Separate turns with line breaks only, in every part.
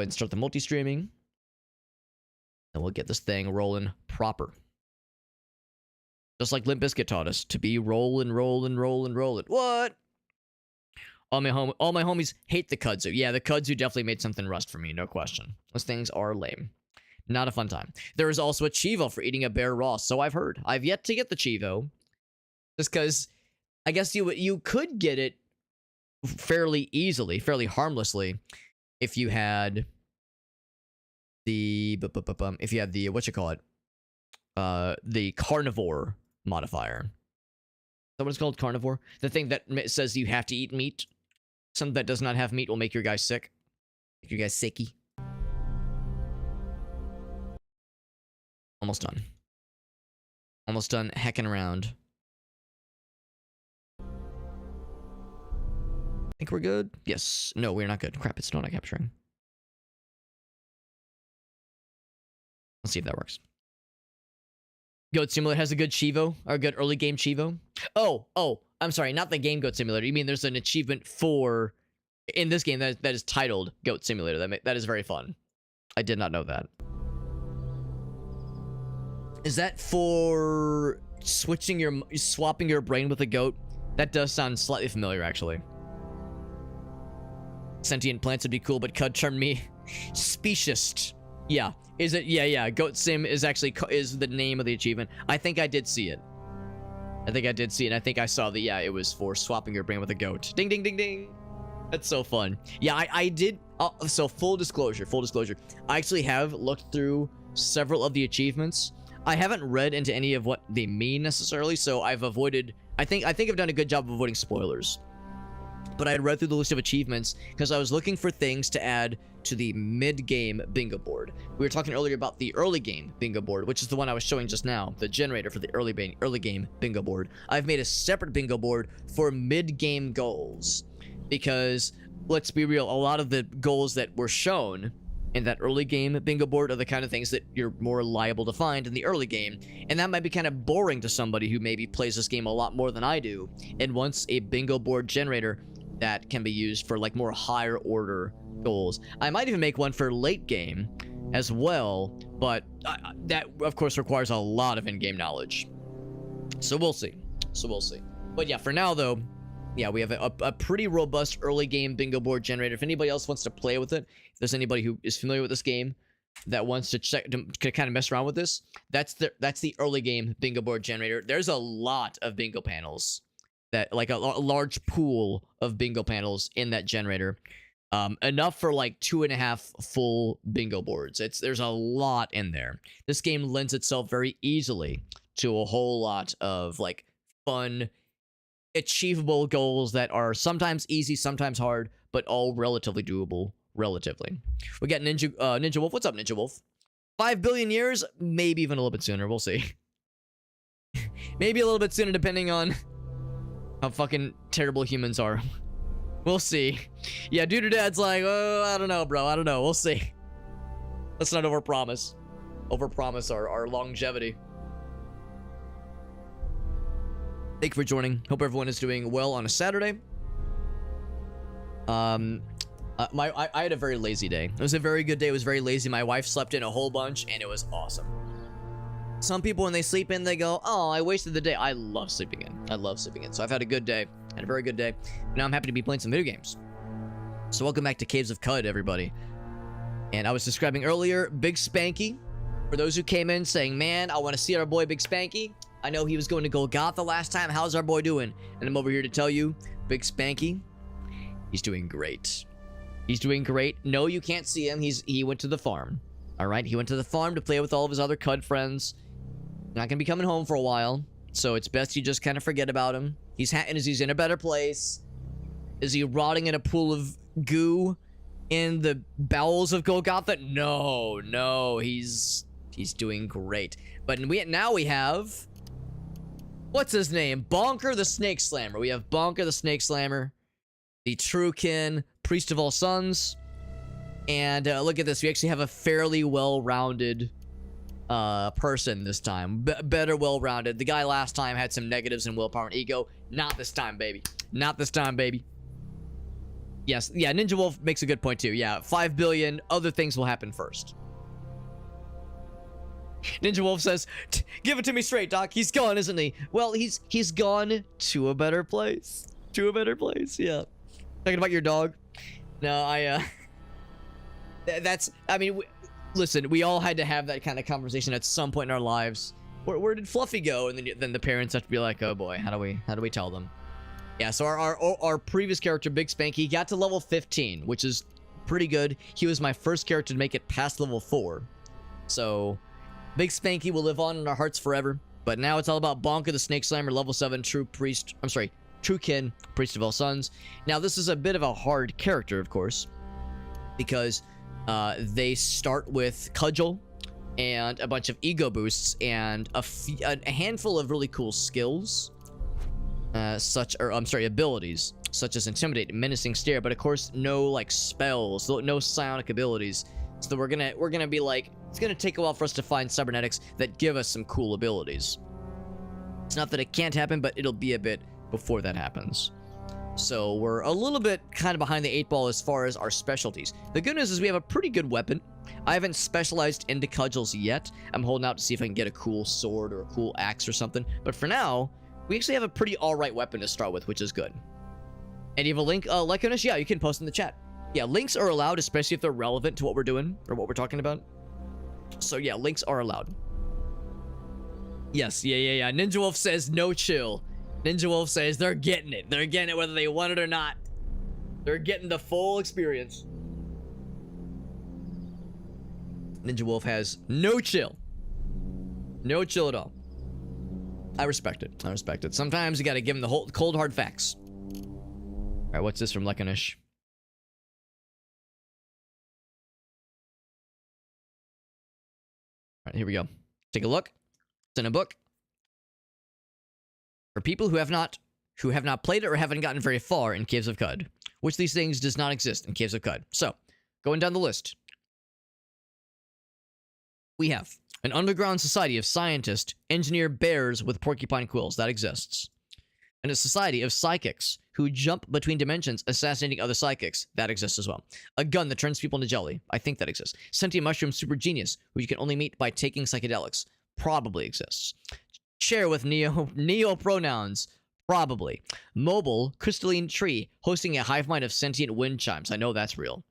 ahead and start the multi-streaming. And we'll get this thing rolling proper. Just like Limp Bizkit taught us to be rolling. What? All my homies hate the kudzu. Yeah, the kudzu definitely made something rust for me, no question. Those things are lame. Not a fun time. There is also a Chivo for eating a bear raw, so I've heard. I've yet to get the Chivo. Just because I guess you could get it fairly easily, fairly harmlessly, if you had the the carnivore modifier. Is that what it's called? Carnivore? The thing that says you have to eat meat. Something that does not have meat will make your guys sick. Make your guys sicky. Almost done. Almost done hecking around. Think we're good? Yes. No, we're not good. Crap, it's still not capturing. Let's see if that works. Goat Simulator has a good Chivo, or a good early game Chivo. Oh, I'm sorry, not the game Goat Simulator. You mean there's an achievement for, in this game, that is titled Goat Simulator. That is very fun. I did not know that. Is that for swapping your brain with a goat? That does sound slightly familiar, actually. Sentient plants would be cool, but Qud charmed me. Speciest. Yeah. Is it? Yeah. Goat Sim is actually is the name of the achievement. I think I did see it. I think I saw that, yeah, it was for swapping your brain with a goat. Ding, ding, ding, ding. That's so fun. Yeah, I did. So full disclosure. I actually have looked through several of the achievements. I haven't read into any of what they mean necessarily, so I've avoided. I think I've done a good job of avoiding spoilers. But I had read through the list of achievements because I was looking for things to add to the mid-game bingo board. We were talking earlier about the early game bingo board, which is the one I was showing just now, the generator for the early game bingo board. I've made a separate bingo board for mid-game goals because, let's be real, a lot of the goals that were shown in that early game bingo board are the kind of things that you're more liable to find in the early game, and that might be kind of boring to somebody who maybe plays this game a lot more than I do and wants a bingo board generator that can be used for like more higher order goals. I might even make one for late game as well, but that of course requires a lot of in-game knowledge. So we'll see. But yeah, for now though, yeah, we have a pretty robust early game bingo board generator. If anybody else wants to play with it, if there's anybody who is familiar with this game that wants to check to kind of mess around with this, that's the early game bingo board generator. There's a lot of bingo panels. That like a large pool of bingo panels in that generator, enough for like 2.5 full bingo boards. There's a lot in there. This game lends itself very easily to a whole lot of like fun, achievable goals that are sometimes easy, sometimes hard, but all relatively doable. Relatively. We got Ninja Wolf. What's up, Ninja Wolf? 5 billion years, maybe even a little bit sooner. We'll see. Maybe a little bit sooner, depending on how fucking terrible humans are. We'll see. Yeah, Dude Dad's like, oh, I don't know, bro. I don't know. We'll see. Let's not overpromise. Overpromise our longevity. Thank you for joining. Hope everyone is doing well on a Saturday. I had a very lazy day. It was a very good day. It was very lazy. My wife slept in a whole bunch, and it was awesome. Some people, when they sleep in, they go, oh, I wasted the day. I love sleeping in. So I've had a good day. Had a very good day. Now I'm happy to be playing some video games. So welcome back to Caves of Qud, everybody. And I was describing earlier, Big Spanky. For those who came in saying, man, I want to see our boy Big Spanky. I know he was going to Golgotha last time. How's our boy doing? And I'm over here to tell you, Big Spanky, he's doing great. He's doing great. No, you can't see him. He went to the farm. All right, he went to the farm to play with all of his other Qud friends. Not gonna be coming home for a while, so it's best you just kind of forget about him. He's in a better place. Is he rotting in a pool of goo in the bowels of Golgotha? No, he's doing great. But now we have, what's his name? Bonker the Snake Slammer. We have Bonker the Snake Slammer, the Truekin, Priest of All Suns, and look at this. We actually have a fairly well-rounded person this time. Better well-rounded. The guy last time had some negatives in willpower and ego. Not this time, baby. Not this time, baby. Yes, yeah, Ninja Wolf makes a good point too. Yeah, 5 billion, other things will happen first. Ninja Wolf says, give it to me straight, Doc. He's gone, isn't he? Well, he's gone to a better place. To a better place, yeah. Talking about your dog? No, I mean, listen, we all had to have that kind of conversation at some point in our lives. Where did Fluffy go? And then the parents have to be like, oh boy, how do we tell them? Yeah, so our previous character, Big Spanky, got to level 15, which is pretty good. He was my first character to make it past level 4. So, Big Spanky will live on in our hearts forever. But now it's all about Bonka the Snake Slimer, level 7, Truekin, Priest of All Suns. Now, this is a bit of a hard character, of course, because they start with Cudgel and a bunch of ego boosts and a handful of really cool skills. Abilities such as Intimidate, Menacing Stare, but of course no like spells, no psionic abilities. So we're gonna be like, it's gonna take a while for us to find cybernetics that give us some cool abilities. It's not that it can't happen, but it'll be a bit before that happens. So we're a little bit kind of behind the 8 ball as far as our specialties. The good news is we have a pretty good weapon. I haven't specialized into cudgels yet. I'm holding out to see if I can get a cool sword or a cool axe or something. But for now, we actually have a pretty alright weapon to start with, which is good. And you have a link, like on us? Yeah, you can post in the chat. Yeah, links are allowed, especially if they're relevant to what we're doing or what we're talking about. So yeah, links are allowed. Yes, yeah. Ninja Wolf says no chill. Ninja Wolf says they're getting it. They're getting it whether they want it or not. They're getting the full experience. Ninja Wolf has no chill. No chill at all. I respect it. I respect it. Sometimes you gotta give him the whole cold hard facts. Alright, what's this from Lekanish? Alright, here we go. Take a look. It's in a book. For people who have not played it or haven't gotten very far in Caves of Qud, which these things does not exist in Caves of Qud. So, going down the list. We have an underground society of scientists engineer bears with porcupine quills. That exists. And a society of psychics who jump between dimensions, assassinating other psychics. That exists as well. A gun that turns people into jelly. I think that exists. Sentient mushroom super genius, who you can only meet by taking psychedelics. Probably exists. Chair with neo pronouns. Probably. Mobile crystalline tree, hosting a hive mind of sentient wind chimes. I know that's real.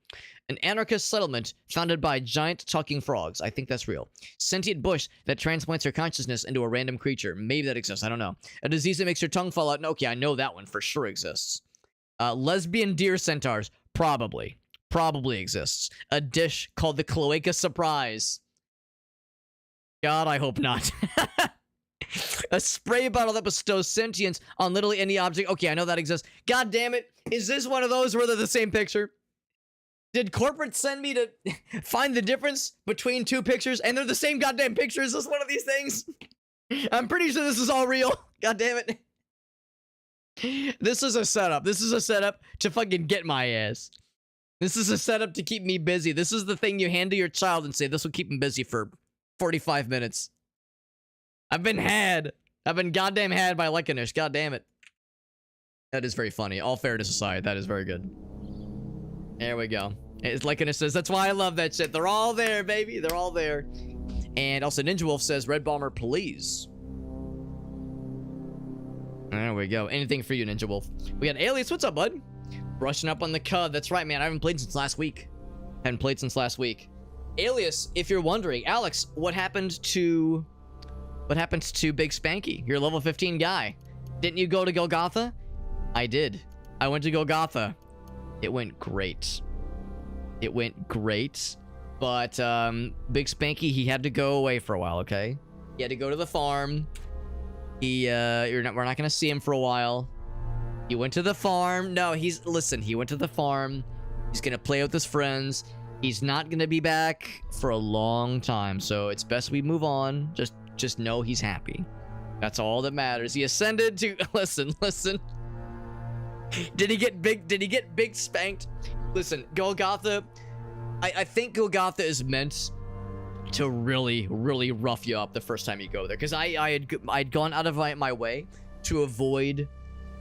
An anarchist settlement founded by giant talking frogs. I think that's real. Sentient bush that transplants your consciousness into a random creature. Maybe that exists. I don't know. A disease that makes your tongue fall out. Okay, I know that one for sure exists. Lesbian deer centaurs. Probably. Probably exists. A dish called the Cloaca Surprise. God, I hope not. A spray bottle that bestows sentience on literally any object. Okay, I know that exists. God damn it. Is this one of those where they're the same picture? Did corporate send me to find the difference between two pictures and they're the same goddamn picture? Is this one of these things? I'm pretty sure this is all real. God damn it. This is a setup. This is a setup to fucking get my ass. This is a setup to keep me busy. This is the thing you hand to your child and say, this will keep him busy for 45 minutes. I've been had. I've been goddamn had by Lekanish. God damn it. That is very funny. All fairness aside, that is very good. There we go. It's Lekanish says, that's why I love that shit. They're all there, baby. They're all there. And also Ninja Wolf says, Red Bomber, please. There we go. Anything for you, Ninja Wolf. We got Alias. What's up, bud? Brushing up on the Qud. That's right, man. I haven't played since last week. Alias, if you're wondering, Alex, what happened to Big Spanky, your level 15 guy? Didn't you go to Golgotha? I did. I went to Golgotha. It went great. It went great. But Big Spanky, he had to go away for a while, okay? He had to go to the farm. We're not gonna see him for a while. He went to the farm. No, listen, he went to the farm. He's gonna play with his friends. He's not gonna be back for a long time, so it's best we move on. Just know he's happy. That's all that matters. He ascended to listen. Did he get big spanked? Listen, Golgotha, I think Golgotha is meant to really, really rough you up the first time you go there. Because I'd gone out of my way to avoid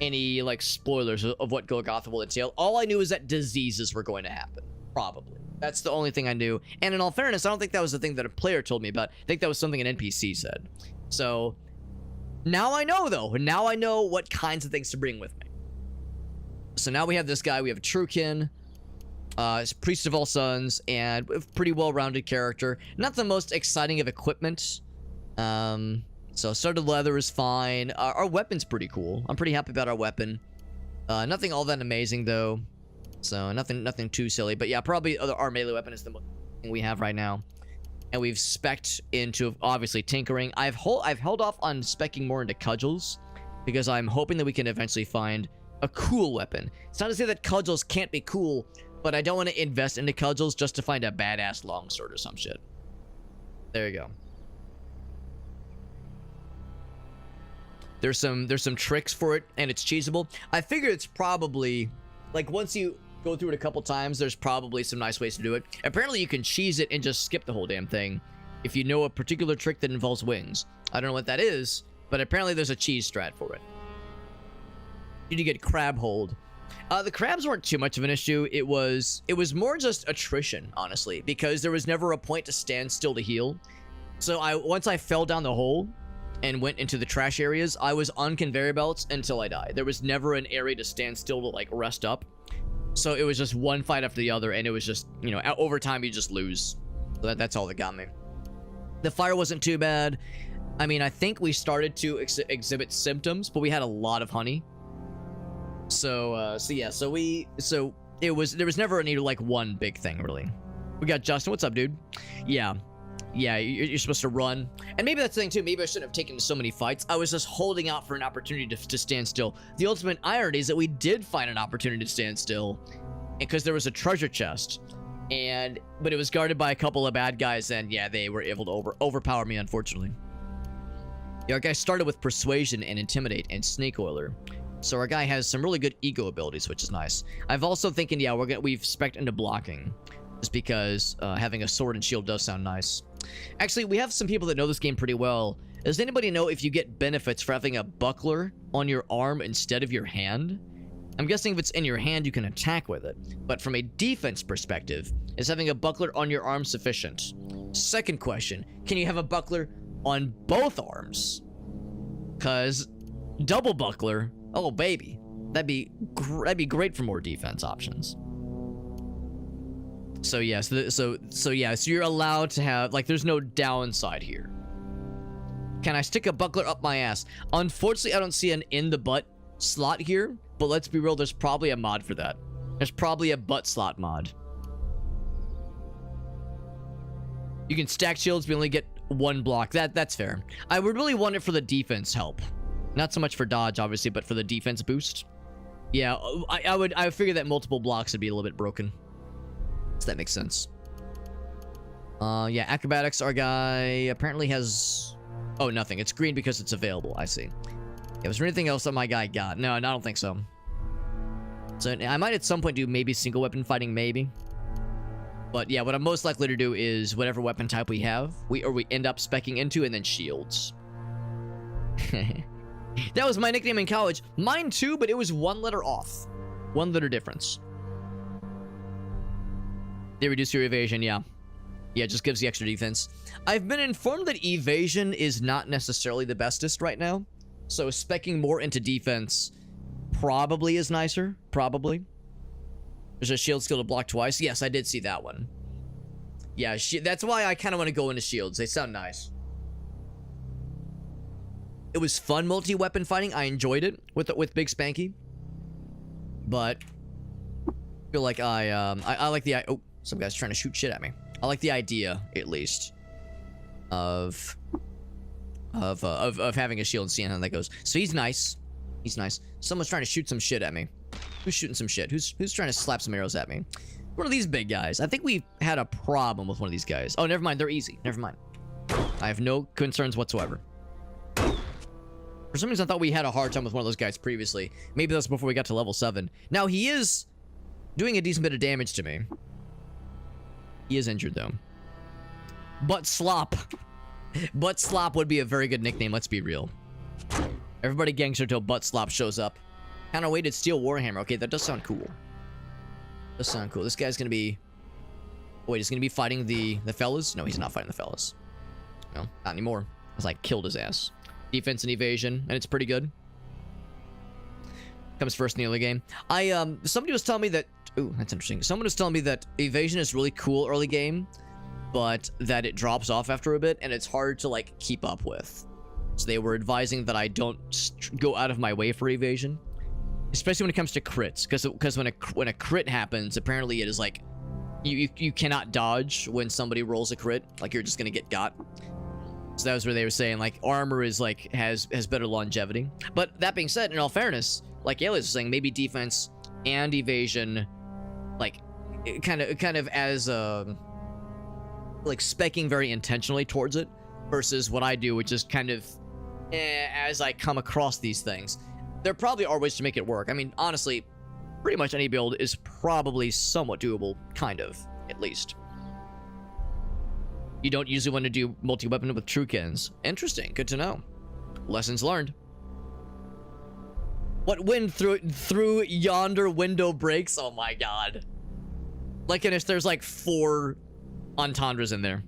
any like spoilers of what Golgotha will entail. All I knew is that diseases were going to happen. Probably. That's the only thing I knew. And in all fairness, I don't think that was the thing that a player told me about. I think that was something an NPC said. So now I know, though. Now I know what kinds of things to bring with me. So now we have this guy. We have Truekin, Priest of All Suns, and a pretty well-rounded character. Not the most exciting of equipment. So studded leather is fine. Our weapon's pretty cool. I'm pretty happy about our weapon. Nothing all that amazing, though. So nothing too silly. But yeah, probably our melee weapon is the most thing we have right now. And we've specced into, obviously, tinkering. I've held off on speccing more into cudgels, because I'm hoping that we can eventually find a cool weapon. It's not to say that cudgels can't be cool, but I don't want to invest into cudgels just to find a badass longsword or some shit. There you go. There's some tricks for it, and it's cheesable. I figure it's probably, like, once you go through it a couple times, there's probably some nice ways to do it. Apparently, you can cheese it and just skip the whole damn thing if you know a particular trick that involves wings. I don't know what that is, but apparently there's a cheese strat for it. You need to get crab hold. The crabs weren't too much of an issue. It was more just attrition, honestly, because there was never a point to stand still to heal. So once I fell down the hole and went into the trash areas, I was on conveyor belts until I died. There was never an area to stand still to, like, rest up. So it was just one fight after the other, and it was just, you know, over time you just lose. So that's all that got me. The fire wasn't too bad. I mean, I think we started to exhibit symptoms, but we had a lot of honey. So yeah, there was never any, like, one big thing, really. We got Justin. What's up, dude? Yeah, you're supposed to run. And maybe that's the thing, too. Maybe I shouldn't have taken so many fights. I was just holding out for an opportunity to stand still. The ultimate irony is that we did find an opportunity to stand still, because there was a treasure chest. But it was guarded by a couple of bad guys, and yeah, they were able to overpower me, unfortunately. Yeah, our guy started with Persuasion and Intimidate and Snake Oiler. So our guy has some really good ego abilities, which is nice. I've also thinking, yeah, we've specced into blocking, just because having a sword and shield does sound nice. Actually, we have some people that know this game pretty well. Does anybody know if you get benefits for having a buckler on your arm instead of your hand? I'm guessing if it's in your hand, you can attack with it. But from a defense perspective, is having a buckler on your arm sufficient? Second question, can you have a buckler on both arms? Because double buckler, oh baby, that'd be great for more defense options. So yeah, so you're allowed to have, like, there's no downside here. Can I stick a buckler up my ass? Unfortunately, I don't see an in the butt slot here, but let's be real, there's probably a mod for that. There's probably a butt slot mod. You can stack shields, but only get one block. That's fair. I would really want it for the defense help. Not so much for dodge, obviously, but for the defense boost. Yeah, I would figure that multiple blocks would be a little bit broken. So that makes sense. Yeah, acrobatics, our guy apparently has... Oh, nothing. It's green because it's available. I see. Yeah, was there anything else that my guy got? No, I don't think so. So I might at some point do maybe single weapon fighting, maybe. But yeah, what I'm most likely to do is whatever weapon type we have, we end up speccing into, and then shields. That was my nickname in college. Mine too, but it was one letter off. One letter difference. They reduce your evasion, yeah. Yeah, it just gives the extra defense. I've been informed that evasion is not necessarily the bestest right now. So speccing more into defense probably is nicer. Probably. There's a shield skill to block twice. Yes, I did see that one. Yeah, that's why I kind of want to go into shields. They sound nice. It was fun multi-weapon fighting. I enjoyed it with Big Spanky. But I feel like I like the... Oh, some guy's trying to shoot shit at me. I like the idea, at least, of having a shield and seeing how that goes. So he's nice. He's nice. Someone's trying to shoot some shit at me. Who's shooting some shit? Who's trying to slap some arrows at me? One of these big guys. I think we've had a problem with one of these guys. Oh, never mind. They're easy. Never mind. I have no concerns whatsoever. For some reason, I thought we had a hard time with one of those guys previously. Maybe that's before we got to level 7. Now, he is doing a decent bit of damage to me. He is injured, though. Butt Slop. Butt Slop would be a very good nickname, let's be real. Everybody gangster till Butt Slop shows up. Counterweighted steel warhammer. Okay, that does sound cool. Does sound cool. This guy's gonna be... Wait, he's gonna be fighting the fellas? No, he's not fighting the fellas. No, not anymore. It's like killed his ass. Defense and evasion, and it's pretty good. Comes first in the early game. Somebody was telling me that... Ooh, that's interesting. Someone was telling me that evasion is really cool early game, but that it drops off after a bit, and it's hard to, like, keep up with. So they were advising that I don't go out of my way for evasion. Especially when it comes to crits. Because when a crit happens, apparently it is, like... You cannot dodge when somebody rolls a crit. Like, you're just gonna get got. So that was where they were saying, like, armor is, like, has better longevity. But that being said, in all fairness, like Alias was saying, maybe defense and evasion, like, kind of as, like, specking very intentionally towards it, versus what I do, which is kind of, as I come across these things. There probably are ways to make it work. I mean, honestly, pretty much any build is probably somewhat doable, kind of, at least. You don't usually want to do multi-weapon with Truekins. Interesting, good to know. Lessons learned. What wind through yonder window breaks? Oh my god. Like, and if there's like 4 entendres in there.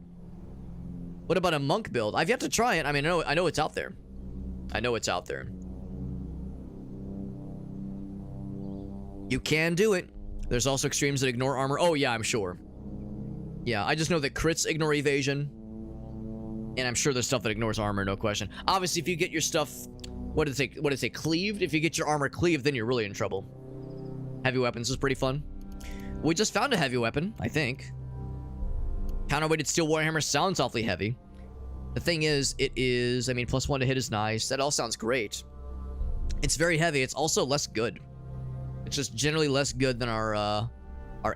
What about a monk build? I've yet to try it. I mean, I know it's out there. I know it's out there. You can do it. There's also extremes that ignore armor. Oh yeah, I'm sure. Yeah, I just know that crits ignore evasion. And I'm sure there's stuff that ignores armor, no question. Obviously, if you get your stuff... What did it say? Cleaved? If you get your armor cleaved, then you're really in trouble. Heavy weapons is pretty fun. We just found a heavy weapon, I think. Counterweighted steel warhammer sounds awfully heavy. The thing is, it is... I mean, +1 to hit is nice. That all sounds great. It's very heavy. It's also less good. It's just generally less good than our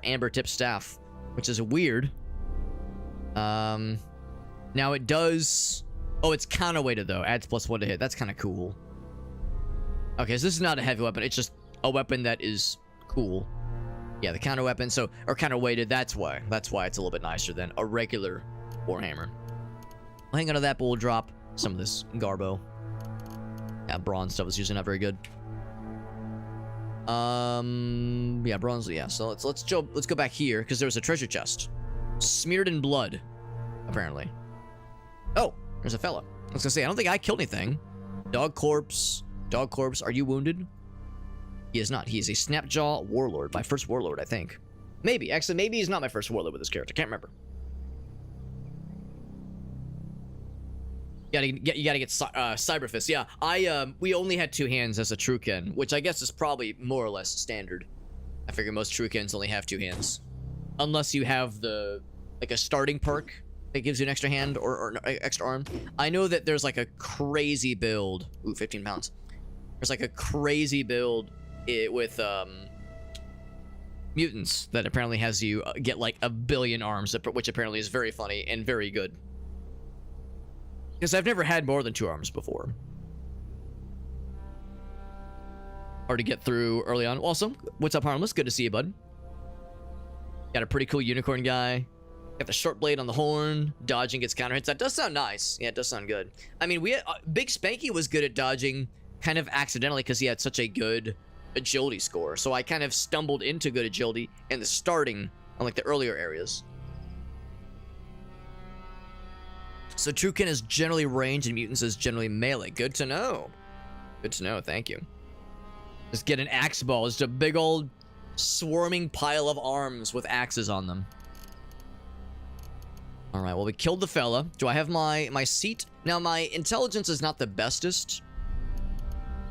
amber tip staff, which is weird. Now it does... Oh, it's counterweighted though. Adds +1 to hit. That's kind of cool. Okay, so this is not a heavy weapon. It's just a weapon that is cool. Yeah, the counter weapon. So, or counterweighted. That's why. That's why it's a little bit nicer than a regular warhammer. We'll hang on to that, but we'll drop some of this garbo. Yeah, bronze stuff is usually not very good. Yeah, bronze. Yeah. So let's go back here because there was a treasure chest, smeared in blood, apparently. Oh, there's a fella. I was gonna say I don't think I killed anything. Dog corpse. Dog corpse. Are you wounded? He is not. He is a Snapjaw warlord. My first warlord, I think. Maybe. Actually, maybe he's not my first warlord with this character. Can't remember. You gotta get Cyberfist. Yeah, we only had 2 hands as a Truekin, which I guess is probably more or less standard. I figure most Truekins only have 2 hands, unless you have like a starting perk that gives you an extra hand or extra arm. I know that there's like a crazy build. Ooh, 15 pounds. There's like a crazy build with mutants that apparently has you get like 1 billion arms, which apparently is very funny and very good. Because I've never had more than 2 arms before. Hard to get through early on. Also, what's up, Harmless? Good to see you, bud. Got a pretty cool unicorn guy. Got the short blade on the horn. Dodging gets counter hits. That does sound nice. Yeah, it does sound good. I mean, Big Spanky was good at dodging kind of accidentally because he had such a good agility score. So I kind of stumbled into good agility in the starting on like the earlier areas. So Truekin is generally range and mutants is generally melee. Good to know. Good to know. Thank you. Just get an axe ball. It's a big old swarming pile of arms with axes on them. All right. Well, we killed the fella. Do I have my seat? Now, my intelligence is not the bestest.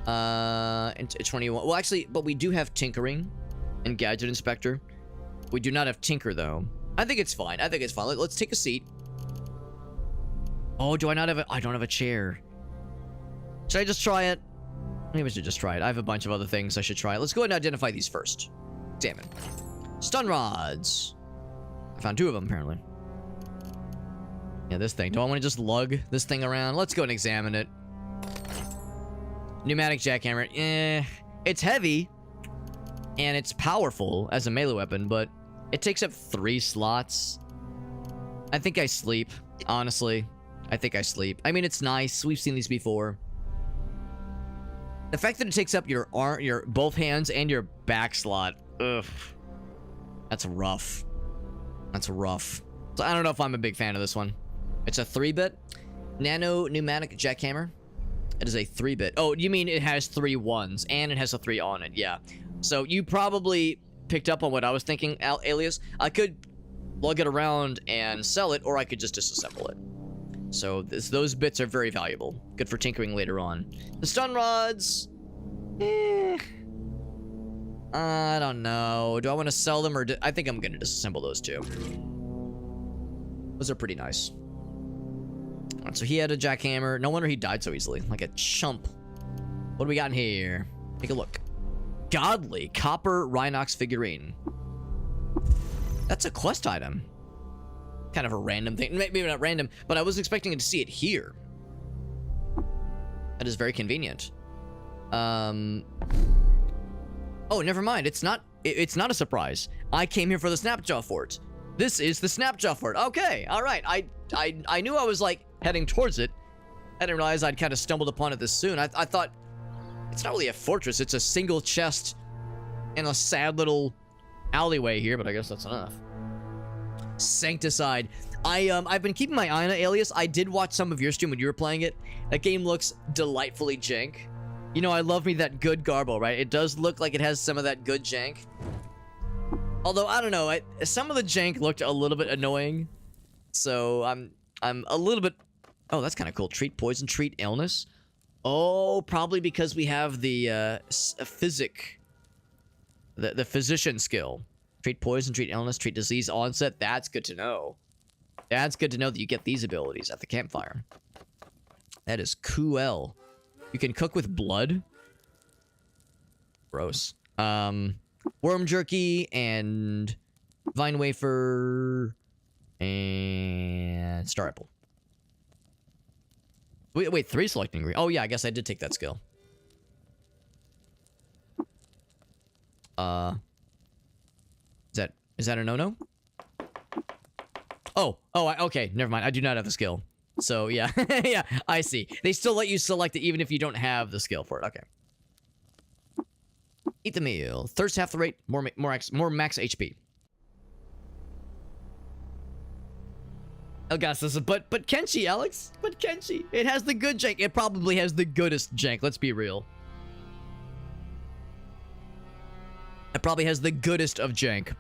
21. Well, actually, but we do have tinkering and gadget inspector. We do not have tinker though. I think it's fine. I think it's fine. Let's take a seat. Oh, do I not have I don't have a chair. Should I just try it? Maybe I should just try it. I have a bunch of other things I should try. Let's go ahead and identify these first. Examine. Stun rods. I found 2 of them, apparently. Yeah, this thing. Do I want to just lug this thing around? Let's go and examine it. Pneumatic jackhammer. It's heavy. And it's powerful as a melee weapon, but it takes up 3 slots. I think I sleep, honestly. I think I sleep. I mean, it's nice. We've seen these before. The fact that it takes up your arm, your both hands and your back slot. Ugh. That's rough. That's rough. So I don't know if I'm a big fan of this one. It's a 3-bit nano pneumatic jackhammer. It is a 3-bit. Oh, you mean it has 3 ones and it has a 3 on it? Yeah. So you probably picked up on what I was thinking, Alias. I could lug it around and sell it, or I could just disassemble it. So those bits are very valuable. Good for tinkering later on. The stun rods. I don't know. Do I want to sell them, or I think I'm going to disassemble those two. Those are pretty nice. Alright, so he had a jackhammer. No wonder he died so easily. Like a chump. What do we got in here? Take a look. Godly copper Rhinox figurine. That's a quest item. Kind of a random thing. Maybe not random, but I was expecting to see it here. That is very convenient. Oh, never mind. It's not a surprise. I came here for the Snapjaw Fort. This is the Snapjaw Fort. Okay, all right. I knew I was like heading towards it. I didn't realize I'd kind of stumbled upon it this soon. I thought it's not really a fortress. It's a single chest in a sad little alleyway here, but I guess that's enough. Sancticide. I've been keeping my eye on it, Alias. I did watch some of your stream when you were playing it. That game looks delightfully jank. You know, I love me that good garbo, right? It does look like it has some of that good jank. Although, I don't know, some of the jank looked a little bit annoying. So, I'm a little bit... Oh, that's kind of cool. Treat poison, treat illness. Oh, probably because we have the the physician skill. Treat poison, treat illness, treat disease onset. That's good to know. That's good to know that you get these abilities at the campfire. That is cool. You can cook with blood. Gross. Worm jerky and vine wafer and star apple. Wait, 3 selecting ingredient. Oh yeah, I guess I did take that skill. Is that a no-no? Oh, okay, never mind. I do not have the skill. So yeah, yeah, I see. They still let you select it even if you don't have the skill for it. Okay. Eat the meal. Thirst half the rate. More max HP. Elgas, but Kenshi, Alex. But Kenshi. It has the good jank. It probably has the goodest jank. Let's be real. It probably has the goodest of jank.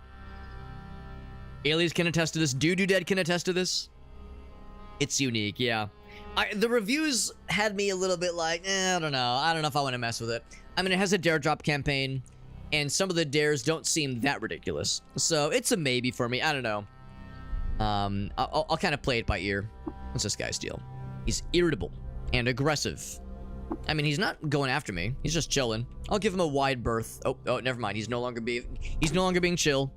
Alias can attest to this. Dead can attest to this. It's unique, yeah. The reviews had me a little bit like, I don't know. I don't know if I want to mess with it. I mean, it has a dare drop campaign, and some of the dares don't seem that ridiculous. So it's a maybe for me. I don't know. I'll kind of play it by ear. What's this guy's deal? He's irritable and aggressive. I mean, he's not going after me. He's just chilling. I'll give him a wide berth. Oh, never mind. He's no longer being chill.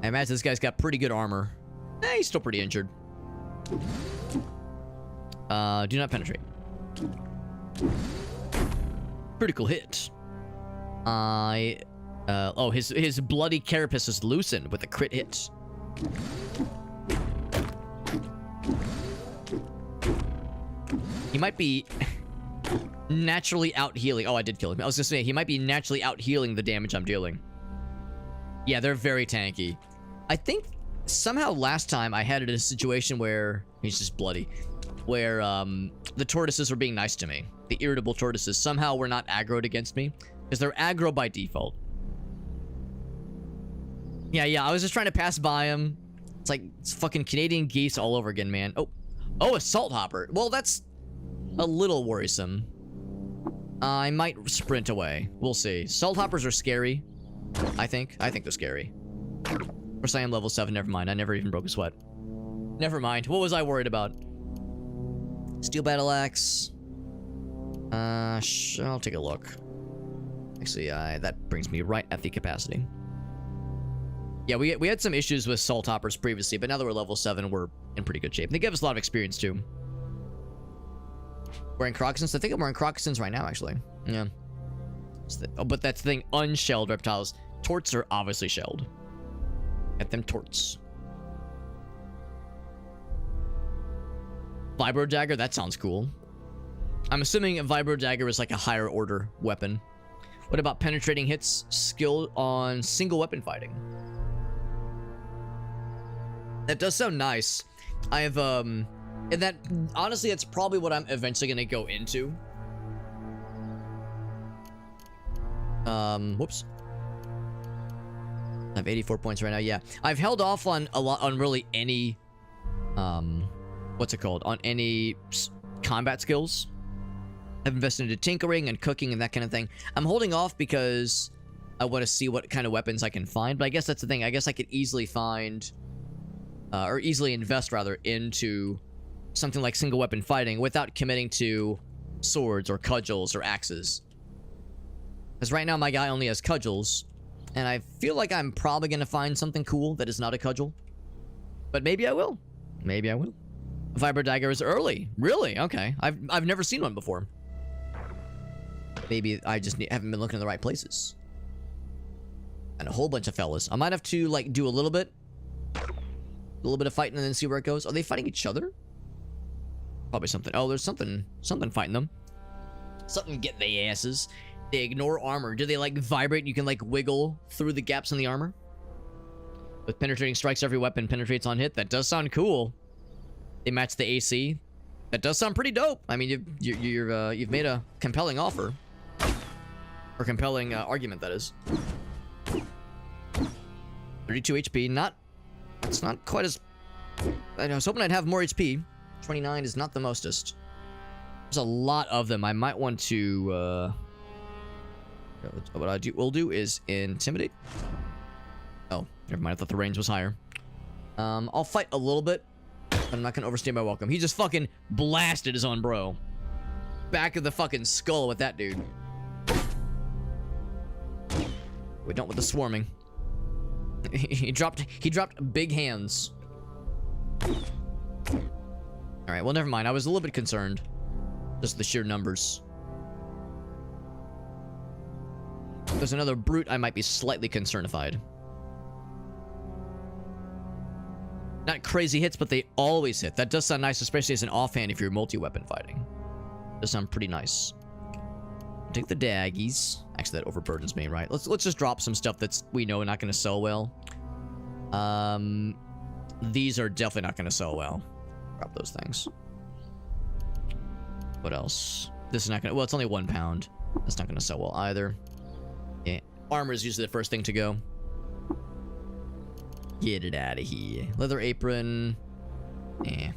I imagine this guy's got pretty good armor. He's still pretty injured. Do not penetrate. Critical hit. Oh, his bloody carapace is loosened with a crit hit. He might be naturally out healing. Oh, I did kill him. I was gonna say, he might be naturally out healing the damage I'm dealing. Yeah, they're very tanky. I think somehow last time I had it in a situation where he's just bloody, where the tortoises were being nice to me. The irritable tortoises somehow were not aggroed against me because they're aggro by default. Yeah, I was just trying to pass by him. It's fucking Canadian geese all over again, man. Oh, a salt hopper. Well, that's a little worrisome. I might sprint away. We'll see. Salt hoppers are scary. I think they're scary. Of course, I am level 7. Never mind. I never even broke a sweat. Never mind. What was I worried about? Steel battle axe. I'll take a look. Actually, that brings me right at the capacity. Yeah, we had some issues with salt hoppers previously, but now that we're level 7, we're in pretty good shape. They give us a lot of experience too. Wearing Crocossins? I think I'm wearing Crocossins right now, actually. Yeah. But that's the thing, unshelled reptiles. Torts are obviously shelled. Get them torts. Vibro dagger, that sounds cool. I'm assuming a vibro dagger is like a higher order weapon. What about penetrating hits? Skill on single weapon fighting. That does sound nice. I have and that honestly, that's probably what I'm eventually gonna go into. Whoops. I have 84 points right now. Yeah, I've held off on a lot on really any what's it called, on any combat skills. I've invested into tinkering and cooking and that kind of thing. I'm holding off because I want to see what kind of weapons I can find, but I guess that's the thing. I guess I could easily find or easily invest rather into something like single weapon fighting without committing to swords or cudgels or axes. Because right now my guy only has cudgels, and I feel like I'm probably going to find something cool that is not a cudgel. But maybe I will. Maybe I will. Vibro dagger is early. Really? Okay. I've never seen one before. Maybe I just haven't been looking in the right places. And a whole bunch of fellas. I might have to like do a little bit of fighting and then see where it goes. Are they fighting each other? Probably something. Oh, there's something fighting them. Something get their asses. They ignore armor. Do they like vibrate and you can like wiggle through the gaps in the armor? With penetrating strikes, every weapon penetrates on hit. That does sound cool. They match the AC. That does sound pretty dope. I mean, you've made a compelling offer. Or compelling argument, that is. 32 HP. It's not quite as... I was hoping I'd have more HP. 29 is not the mostest. There's a lot of them. I might want to... what will do is intimidate. Oh, never mind. I thought the range was higher. I'll fight a little bit, but I'm not gonna overstay my welcome. He just fucking blasted his own bro. Back of the fucking skull with that dude. We don't with the swarming. he dropped big hands. Alright, well never mind. I was a little bit concerned. Just the sheer numbers. If there's another brute, I might be slightly concernified. Not crazy hits, but they always hit. That does sound nice, especially as an offhand if you're multi-weapon fighting. Does sound pretty nice. Take the daggies. Actually, that overburdens me, right? Let's just drop some stuff that's we know not going to sell well. These are definitely not going to sell well. Drop those things. What else? This is not going to... Well, it's only 1 pound. That's not going to sell well either. Yeah. Armor is usually the first thing to go. Get it out of here. Leather apron. Eh.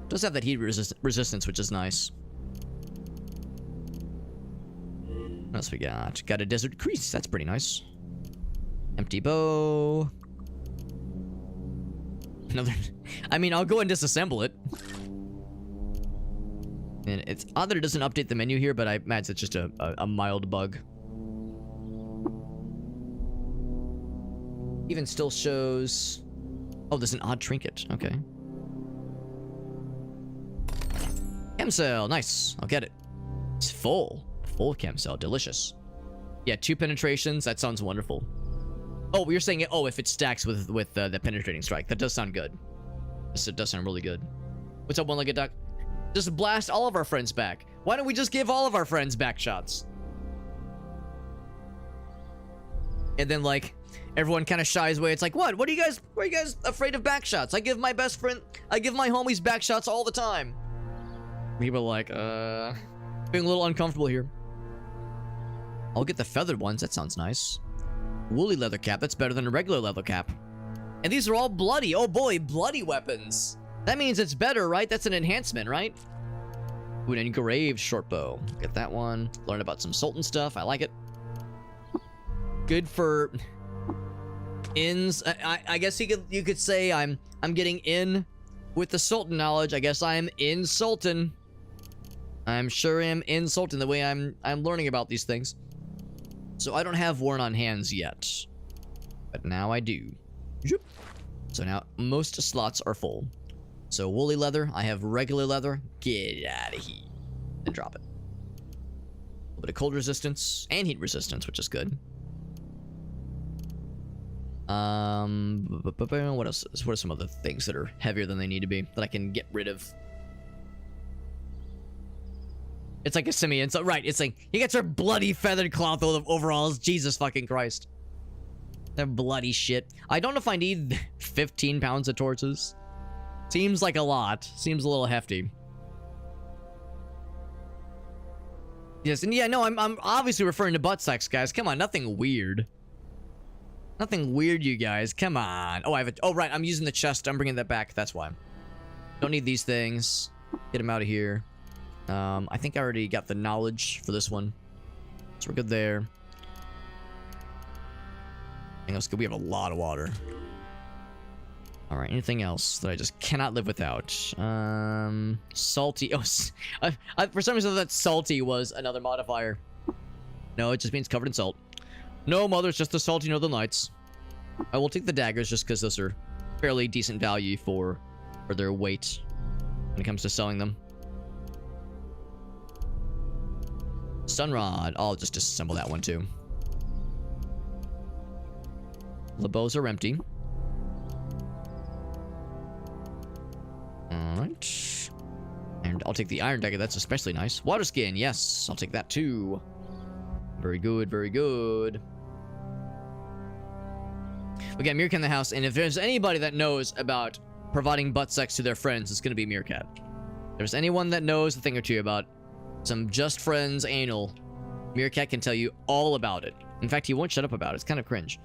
Does have that heat resistance, which is nice. What else we got? Got a desert crease. That's pretty nice. Empty bow. Another... I mean, I'll go and disassemble it. And it's odd that it doesn't update the menu here, but I imagine it's just a mild bug. Even still shows... Oh, there's an odd trinket. Okay. Chem cell. Nice. I'll get it. It's full. Full chem cell. Delicious. Yeah, 2 penetrations. That sounds wonderful. Oh, you're saying it. Oh, if it stacks with the penetrating strike. That does sound good. It does sound really good. What's up, one-legged duck? Just blast all of our friends back. Why don't we just give all of our friends back shots? And then, like, everyone kind of shies away. It's like, what? What are you guys afraid of back shots? I give my best friend, I give my homies back shots all the time. People are like, being a little uncomfortable here. I'll get the feathered ones. That sounds nice. Woolly leather cap. That's better than a regular leather cap. And these are all bloody. Oh boy, bloody weapons. That means it's better, right? That's an enhancement, right? Ooh, an engraved short bow. Get that one. Learn about some Sultan stuff. I like it. Good for ins. I guess you could say I'm getting in with the Sultan knowledge. I guess I'm in Sultan. I'm sure I'm in Sultan the way I'm learning about these things. So I don't have worn on hands yet, but now I do. So now most slots are full. So woolly leather, I have regular leather. Get out of here. And drop it. A little bit of cold resistance and heat resistance, which is good. What else? What are some other things that are heavier than they need to be that I can get rid of? It's like a simian. So right, it's like he gets her bloody feathered cloth overalls. Jesus fucking Christ. That bloody shit. I don't know if I need 15 pounds of torches. Seems like a lot. Seems a little hefty. Yes, and yeah, no, I'm obviously referring to butt sex, guys. Come on, nothing weird. Nothing weird, you guys. Come on. Oh, I have a... Oh, right, I'm using the chest. I'm bringing that back. That's why. Don't need these things. Get them out of here. I think I already got the knowledge for this one. So we're good there. Anything else good? We have a lot of water. Alright, anything else that I just cannot live without? Salty. Oh, for some reason that salty was another modifier. No, it just means covered in salt. No, mother, it's just the salty northern lights. I will take the daggers just because those are fairly decent value for their weight when it comes to selling them. Sunrod. I'll just disassemble that one too. The bows are empty. Alright. And I'll take the iron dagger. That's especially nice. Water skin. Yes, I'll take that too. Very good, very good. We got Meerkat in the house, and if there's anybody that knows about providing butt sex to their friends, it's gonna be Meerkat. If there's anyone that knows a thing or two about some just friends anal, Meerkat can tell you all about it. In fact, he won't shut up about it. It's kind of cringe.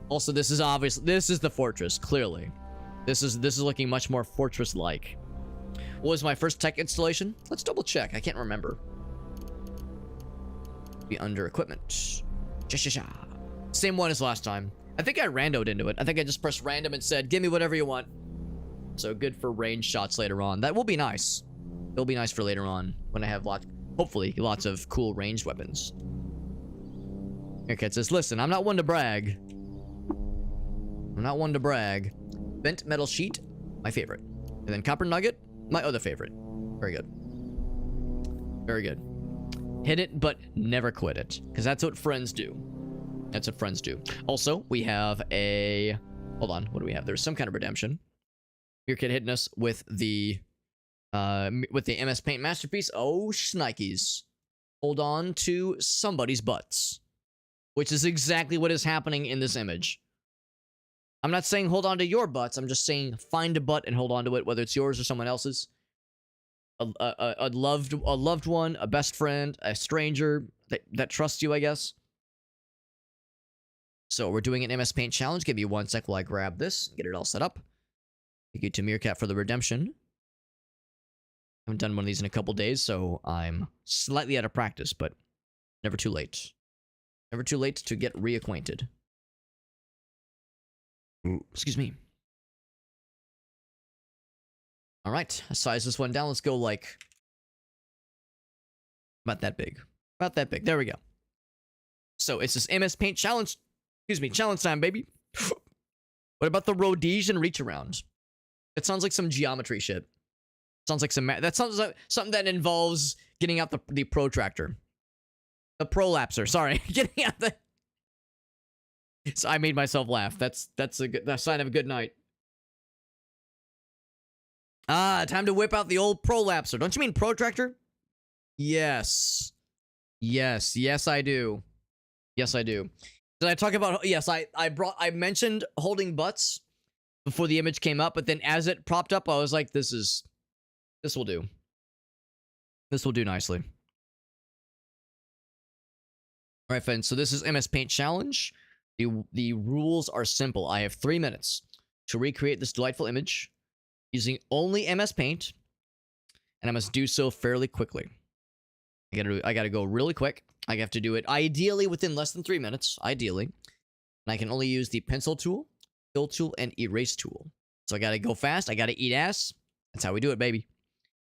Also, this is obviously, this is the fortress, clearly. This is looking much more fortress-like. What was my first tech installation? Let's double check. I can't remember. Be under equipment. Same one as last time. I think I randoed into it. I think I just pressed random and said, give me whatever you want. So good for range shots later on. That will be nice. It'll be nice for later on when I have hopefully lots of cool ranged weapons. Meerkat says, listen, I'm not one to brag. I'm not one to brag. Bent metal sheet, my favorite. And then copper nugget, my other favorite. Very good. Very good. Hit it, but never quit it. Because that's what friends do. That's what friends do. Also, we have a... Hold on, what do we have? There's some kind of redemption. Meerkat hitting us with the MS Paint Masterpiece. Oh, shnikes. Hold on to somebody's butts. Which is exactly what is happening in this image. I'm not saying hold on to your butts. I'm just saying find a butt and hold on to it, whether it's yours or someone else's. A loved one, a best friend, a stranger that trusts you, I guess. So we're doing an MS Paint challenge. Give me 1 sec while I grab this and get it all set up. Thank you to Meerkat for the redemption. I haven't done one of these in a couple days, so I'm slightly out of practice, but never too late. Never too late to get reacquainted. Excuse me. All right, I size this one down. Let's go like about that big. About that big. There we go. So it's this MS Paint challenge. Excuse me, challenge time, baby. What about the Rhodesian reach around? It sounds like some geometry shit. Sounds like some that sounds like something that involves getting out the protractor. The prolapser, sorry. Getting out the... So I made myself laugh. That's a sign of a good night. Ah, time to whip out the old prolapser. Don't you mean protractor? Yes. Yes, yes I do. Yes I do. Did I talk about... Yes, I mentioned holding butts before the image came up, but then as it propped up, I was like, this will do. This will do nicely. Alright, friends, so this is MS Paint Challenge. The rules are simple. I have 3 minutes to recreate this delightful image using only MS Paint, and I must do so fairly quickly. I gotta go really quick. I have to do it ideally within less than 3 minutes, ideally. And I can only use the pencil tool, fill tool, and erase tool. So I gotta go fast. I gotta eat ass. That's how we do it, baby.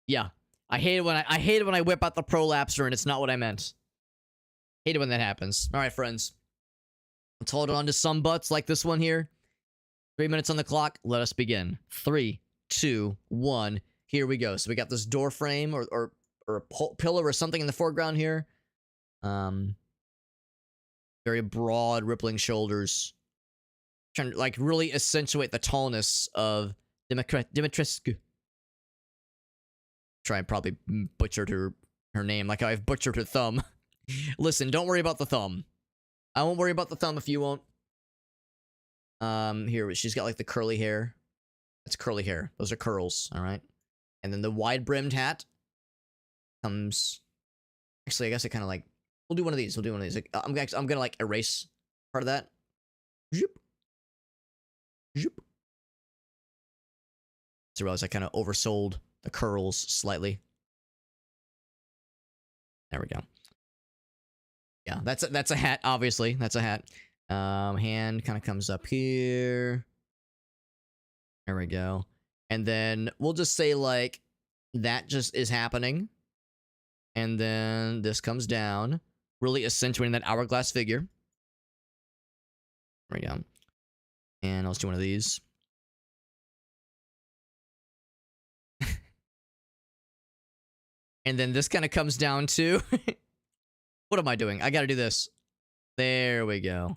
Yeah, I hate it when I whip out the prolapser and it's not what I meant. Hate it when that happens. All right, friends. Let's hold on to some butts like this one here. 3 minutes on the clock. Let us begin. 3, 2, 1. Here we go. So we got this door frame or a pillar or something in the foreground here. Very broad, rippling shoulders. Trying to, like, really accentuate the tallness of Dimitrescu. Try and probably butchered her her name, like how I've butchered her thumb. Listen, don't worry about the thumb. I won't worry about the thumb if you won't. Here, she's got like the curly hair. That's curly hair. Those are curls, all right? And then the wide-brimmed hat comes... Actually, I guess it kind of like... We'll do one of these. We'll do one of these. Like, I'm gonna like erase part of that. Zoop. Zoop. So I realized I kind of oversold the curls slightly. There we go. Yeah, that's a hat, obviously. That's a hat. Hand kind of comes up here. There we go. And then we'll just say like that just is happening. And then this comes down, really accentuating that hourglass figure. There we go. And let's do one of these. And then this kind of comes down to... What am I doing? I gotta do this. There we go.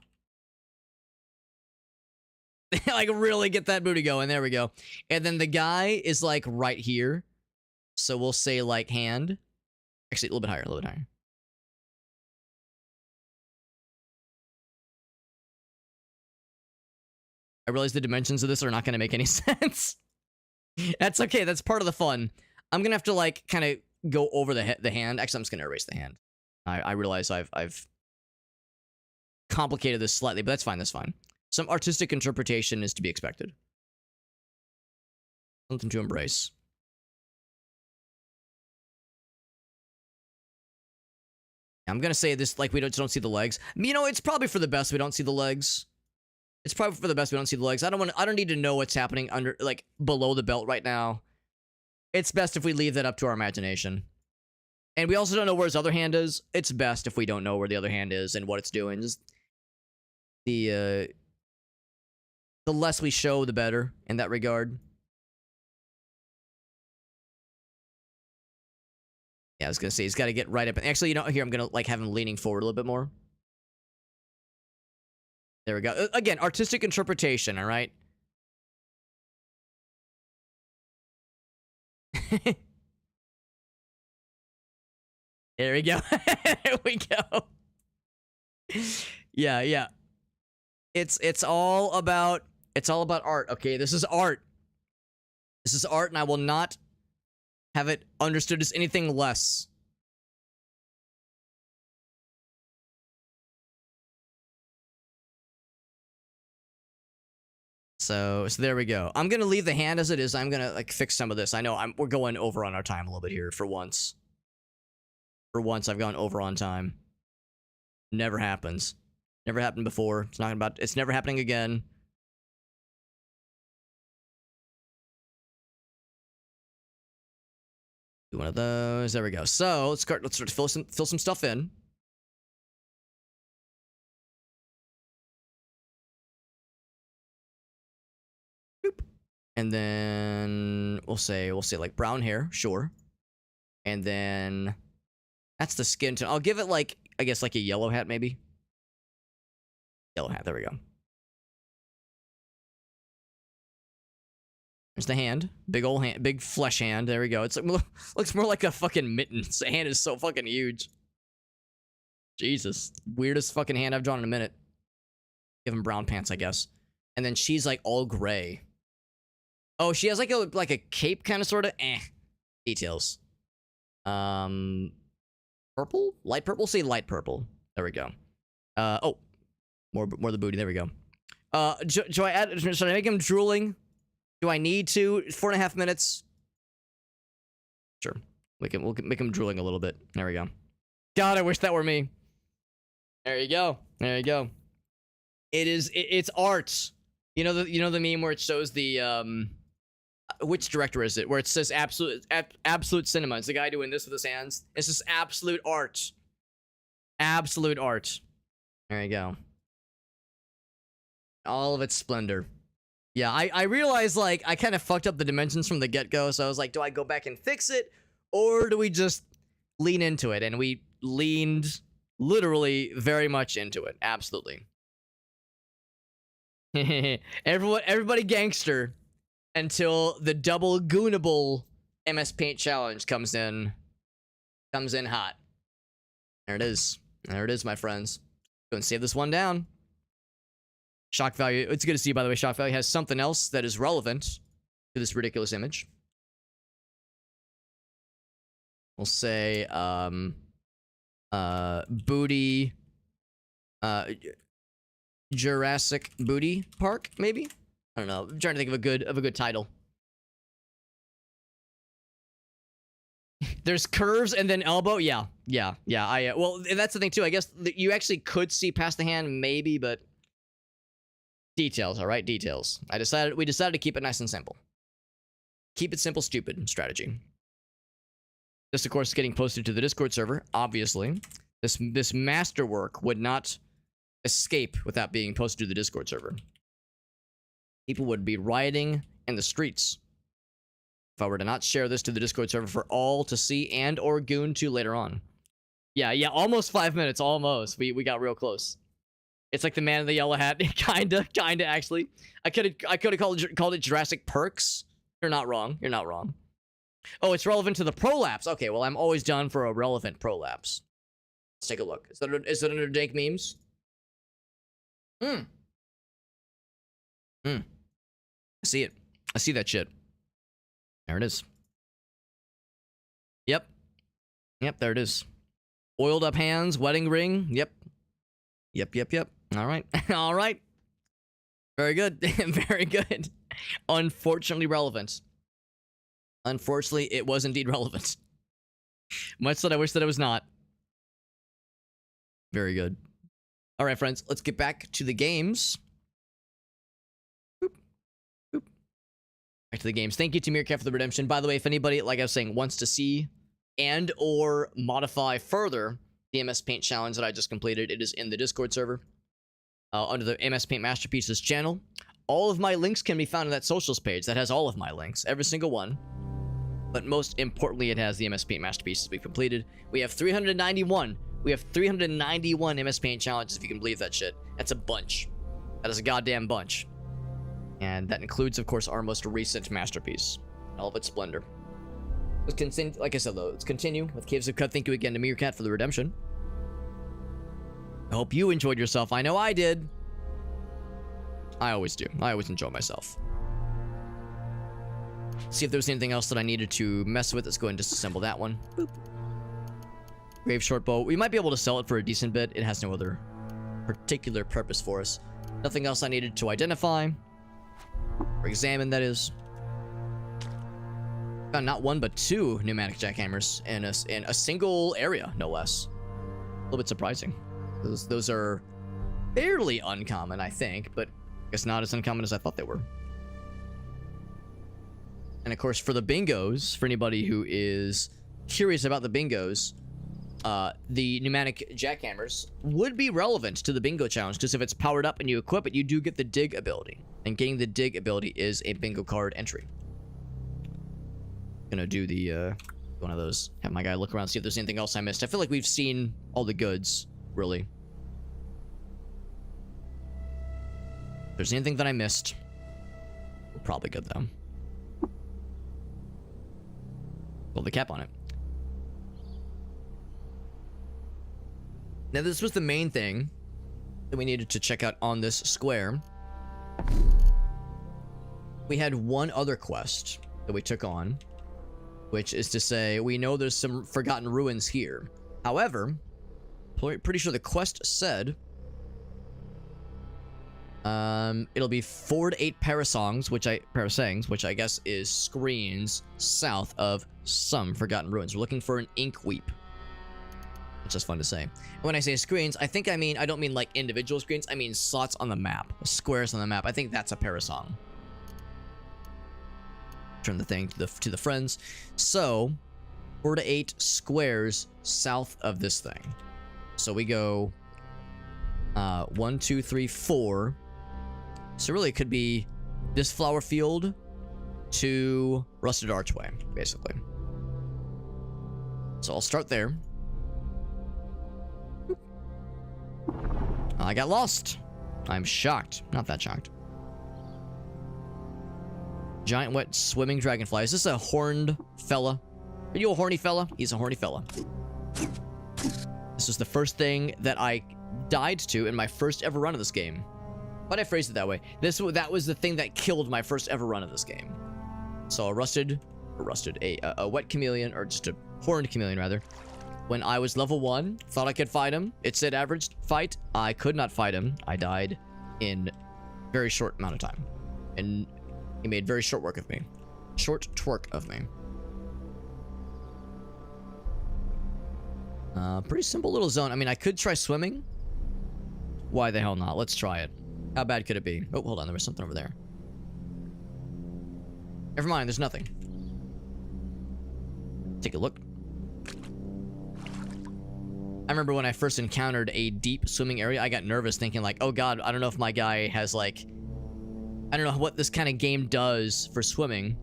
Like, really get that booty going. There we go. And then the guy is, like, right here. So we'll say, like, hand. Actually, a little bit higher, a little bit higher. I realize the dimensions of this are not going to make any sense. That's okay. That's part of the fun. I'm going to have to, like, kind of go over the hand. Actually, I'm just going to erase the hand. I realize I've complicated this slightly, but that's fine. That's fine. Some artistic interpretation is to be expected. Something to embrace. I'm gonna say this like we don't see the legs. You know, it's probably for the best we don't see the legs. It's probably for the best we don't see the legs. I don't need to know what's happening under, like, below the belt right now. It's best if we leave that up to our imagination. And we also don't know where his other hand is. It's best if we don't know where the other hand is and what it's doing. Just the less we show, the better in that regard. Yeah, I was gonna say he's got to get right up. Actually, you know, here I'm gonna like have him leaning forward a little bit more. There we go. Again, artistic interpretation. All right. There we go. There we go. Yeah, yeah. It's all about art. Okay, this is art. This is art, and I will not have it understood as anything less. So there we go. I'm gonna leave the hand as it is. I'm gonna like fix some of this. I know we're going over on our time a little bit here for once. For once, I've gone over on time. Never happens. Never happened before. It's never happening again. Do one of those. There we go. So let's start to fill some stuff in. Boop. And then we'll say like brown hair, sure. And then that's the skin tone. I'll give it like, I guess like a yellow hat maybe. Yellow hat. There we go. There's the hand. Big old hand. Big flesh hand. There we go. It's like, looks more like a fucking mitten. The hand is so fucking huge. Jesus. Weirdest fucking hand I've drawn in a minute. Give him brown pants, I guess. And then she's like all gray. Oh, she has like a cape kind of sort of. Details. Purple? Light purple? Say light purple. There we go. Oh. More the booty. There we go. Should I make him drooling? Do I need to? 4.5 minutes? Sure. We'll make him drooling a little bit. There we go. God, I wish that were me. There you go. There you go. It's art. You know the meme where it shows the which director is it? Where it says absolute cinema. It's the guy doing this with his hands. It's just absolute art. Absolute art. There you go. All of its splendor. Yeah, I realized, like, I kind of fucked up the dimensions from the get-go, so I was like, do I go back and fix it, or do we just lean into it? And we leaned literally very much into it. Absolutely. Everybody gangster until the double goonable MS Paint challenge comes in. comes in hot. There it is. There it is, my friends. Go and save this one down. Shock value. It's good to see, by the way, shock value has something else that is relevant to this ridiculous image. We'll say, booty, Jurassic Booty Park, maybe? I don't know. I'm trying to think of a good title. There's curves and then elbow. Yeah. Well, that's the thing too. I guess you actually could see past the hand, maybe, but details. All right, details. We decided to keep it nice and simple. Keep it simple, stupid strategy. This, of course, is getting posted to the Discord server. Obviously, this masterwork would not escape without being posted to the Discord server. People would be rioting in the streets if I were to not share this to the Discord server for all to see and or goon to later on. Yeah, almost 5 minutes, almost. We got real close. It's like the man in the yellow hat, kinda actually. I could have called it Jurassic Perks. You're not wrong. You're not wrong. Oh, it's relevant to the prolapse. Okay, well, I'm always down for a relevant prolapse. Let's take a look. Is it under dank memes? I see it. I see that shit. There it is. Yep, there it is. Oiled up hands, wedding ring. Yep. All right. All right. Very good. Very good. Unfortunately relevant. Unfortunately, it was indeed relevant. Much that I wish that it was not. Very good. All right, friends, let's get back to the games. Boop. Back to the games. Thank you to Meerkat for the redemption. By the way, if anybody, like I was saying, wants to see and or modify further the MS Paint challenge that I just completed, it is in the Discord server under the MS Paint Masterpieces channel. All of my links can be found in that socials page. That has all of my links, every single one. But most importantly, it has the MS Paint Masterpieces we've completed. We have 391. We have 391 MS Paint challenges, if you can believe that shit. That's a bunch. That is a goddamn bunch. And that includes, of course, our most recent masterpiece. All of its splendor. Let's continue, like I said, though, let's continue with Caves of Qud. Thank you again to Meerkat for the redemption. I hope you enjoyed yourself. I know I did. I always do. I always enjoy myself. See if there was anything else that I needed to mess with. Let's go ahead and disassemble that one. Boop. Grave short bow. We might be able to sell it for a decent bit. It has no other particular purpose for us. Nothing else I needed to identify. Or examine, that is. Found not one, but two pneumatic jackhammers in a single area, no less. A little bit surprising. Those are fairly uncommon, I think, but I guess not as uncommon as I thought they were. And of course, for the bingos, for anybody who is curious about the bingos, the pneumatic jackhammers would be relevant to the bingo challenge, because if it's powered up and you equip it, you do get the dig ability. And getting the dig ability is a bingo card entry. Gonna do the, one of those. Have my guy look around, see if there's anything else I missed. I feel like we've seen all the goods, really. If there's anything that I missed, we're probably good, though. Pull the cap on it. Now, this was the main thing that we needed to check out on this square. We had one other quest that we took on, which is to say, we know there's some forgotten ruins here. However, pretty sure the quest said it'll be 4 to 8 parasangs, which I guess is screens south of some forgotten ruins. We're looking for an ink weep. It's just fun to say. And when I say screens, I don't mean like individual screens. I mean slots on the map, squares on the map. I think that's a parasang. Turn the thing to the friends. So 4 to 8 squares south of this thing. So we go 1, 2, 3, 4. So really it could be this flower field to Rusted Archway, basically. So I'll start there. I got lost. I'm shocked. Not that shocked. Giant wet swimming dragonfly. Is this a horned fella? Are you a horny fella? He's a horny fella. This was the first thing that I died to in my first ever run of this game. Why'd I phrase it that way? That was the thing that killed my first ever run of this game. So a wet chameleon, or just a horned chameleon rather. When I was level 1, thought I could fight him. It said average fight. I could not fight him. I died in very short amount of time. And he made very short work of me. Short twerk of me. Pretty simple little zone. I mean, I could try swimming. Why the hell not? Let's try it. How bad could it be? Oh, hold on. There was something over there. Never mind. There's nothing. Take a look. I remember when I first encountered a deep swimming area, I got nervous thinking like, oh god, I don't know if my guy has like... I don't know what this kind of game does for swimming.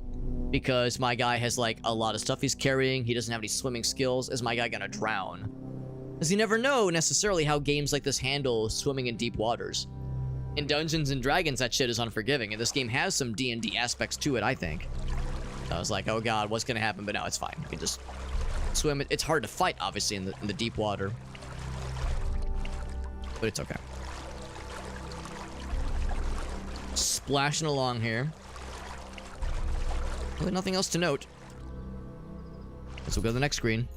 Because my guy has like a lot of stuff he's carrying. He doesn't have any swimming skills. Is my guy gonna drown? Because you never know necessarily how games like this handle swimming in deep waters. In Dungeons and Dragons, that shit is unforgiving. And this game has some D&D aspects to it, I think. So I was like, oh god, what's gonna happen? But no, it's fine. You can just swim. It's hard to fight, obviously, in the deep water. But it's okay. Splashing along here. Really nothing else to note. Let's go to the next screen.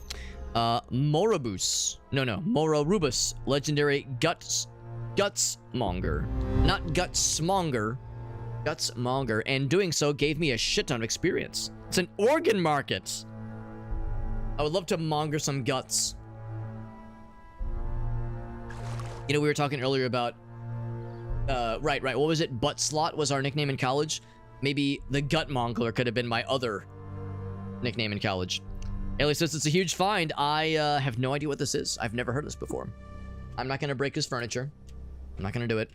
Morobus. No, Mororubus. Legendary Gutsmonger. Not Gutsmonger. Gutsmonger. And doing so gave me a shit ton of experience. It's an organ market. I would love to monger some guts. You know, we were talking earlier about... Right. What was it? Butt Slot was our nickname in college. Maybe the Gut Mongler could have been my other nickname in college. Ailey says it's a huge find. I have no idea what this is. I've never heard of this before. I'm not going to break his furniture. I'm not going to do it.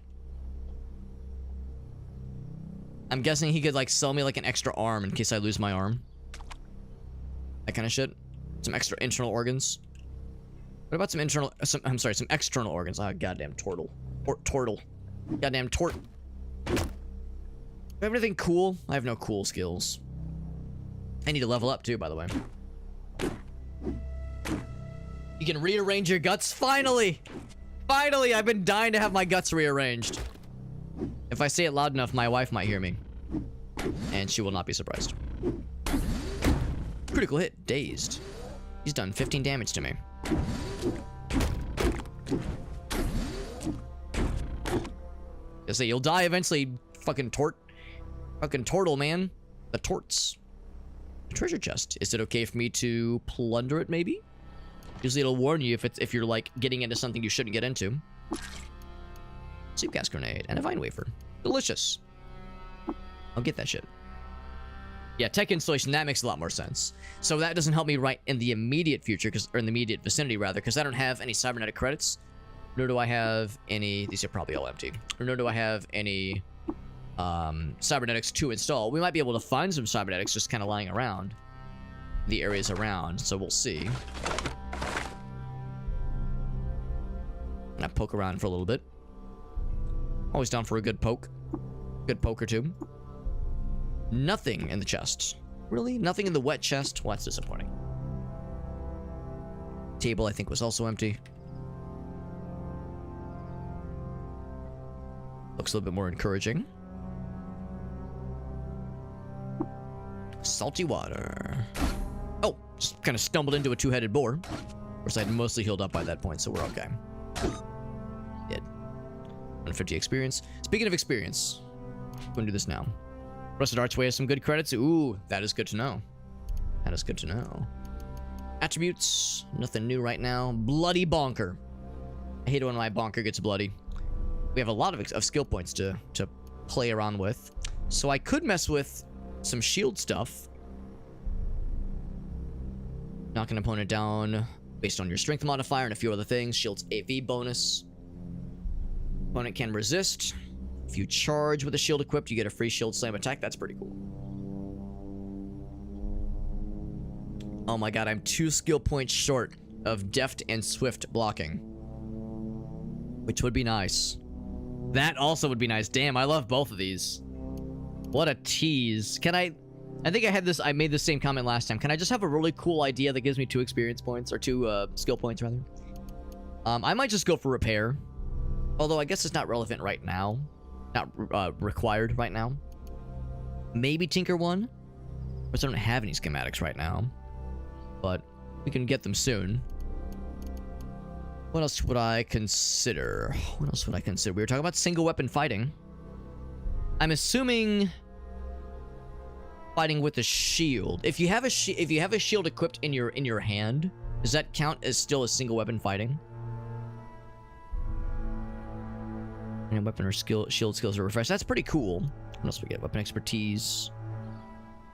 I'm guessing he could like sell me like an extra arm in case I lose my arm. That kind of shit. Some extra internal organs. What about some external organs? Ah, goddamn turtle. Tortle. Goddamn tort. Do I have anything cool? I have no cool skills. I need to level up too, by the way. You can rearrange your guts? Finally! Finally! I've been dying to have my guts rearranged. If I say it loud enough, my wife might hear me. And she will not be surprised. Critical hit. Dazed. He's done 15 damage to me. I say, you'll die eventually, fucking tort. Fucking turtle, man. The torts. Treasure chest. Is it okay for me to plunder it, maybe? Usually it'll warn you if you're, like, getting into something you shouldn't get into. Soup gas grenade and a vine wafer. Delicious. I'll get that shit. Yeah, tech installation, that makes a lot more sense. So that doesn't help me right in the immediate future, or in the immediate vicinity, rather, because I don't have any cybernetic credits. Nor do I have any... These are probably all empty. Nor do I have any cybernetics to install. We might be able to find some cybernetics just kind of lying around the areas around, so we'll see. I'm gonna poke around for a little bit. Always down for a good poke. Good poke or two. Nothing in the chest. Really? Nothing in the wet chest? Well, that's disappointing. Table, I think, was also empty. Looks a little bit more encouraging. Salty water. Oh, just kind of stumbled into a two-headed boar. Of course, I had mostly healed up by that point, so we're okay. Dead. 150 experience. Speaking of experience, I'm gonna do this now. Rusted Archway has some good credits. Ooh, that is good to know. That is good to know. Attributes. Nothing new right now. Bloody Bonker. I hate it when my bonker gets bloody. We have a lot of skill points to play around with. So I could mess with some shield stuff. Knock an opponent down based on your strength modifier and a few other things. Shield's AV bonus. Opponent can resist. If you charge with a shield equipped, you get a free shield slam attack. That's pretty cool. Oh my god, I'm 2 skill points short of deft and swift blocking. Which would be nice. That also would be nice. Damn, I love both of these. What a tease. Can I I think I made the same comment last time. Can I just have a really cool idea that gives me 2 experience points, or 2 skill points rather? I might just go for repair. Although I guess it's not relevant right now. Not required right now. Maybe Tinker 1? But I don't have any schematics right now. But we can get them soon. What else would I consider? What else would I consider? We were talking about single weapon fighting. I'm assuming fighting with a shield. If you have a shield equipped in your hand, does that count as still a single weapon fighting? And weapon or shield skills are refreshed. That's pretty cool. What else we get? Weapon expertise.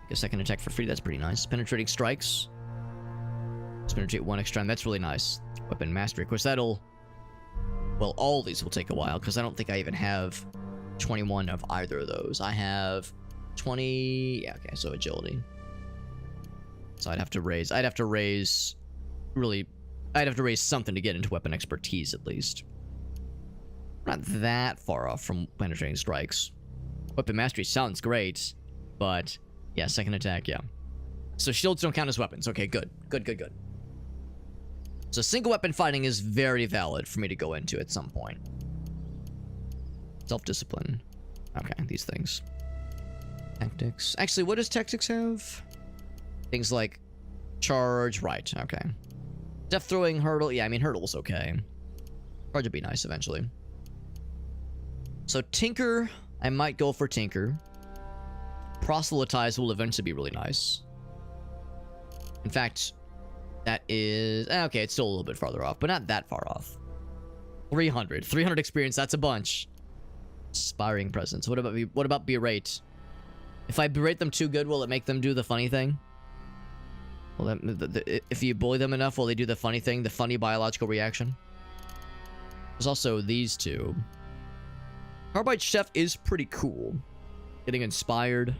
Get a second attack for free. That's pretty nice. Penetrating strikes. Let's penetrate 1 extra time. That's really nice. Weapon mastery. Of course, that'll... Well, all these will take a while, because I don't think I even have 21 of either of those. I have 20... Yeah, okay, so agility. So I'd have to raise something to get into weapon expertise, at least. Not that far off from penetrating strikes. Weapon mastery sounds great, but... Yeah, second attack, yeah. So shields don't count as weapons. Okay, good. Good. So single weapon fighting is very valid for me to go into at some point. Self-discipline. Okay, these things. Tactics. Actually, what does tactics have? Things like charge. Right, okay. Death throwing, hurdle. Yeah, I mean, hurdle's okay. Charge would be nice eventually. So Tinker, I might go for Tinker. Proselytize will eventually be really nice. In fact, that is... Okay, it's still a little bit farther off, but not that far off. 300 experience, that's a bunch. Inspiring presence. What about berate? If I berate them too good, will it make them do the funny thing? Well, if you bully them enough, will they do the funny thing? The funny biological reaction? There's also these two. Carbide Chef is pretty cool. Getting inspired.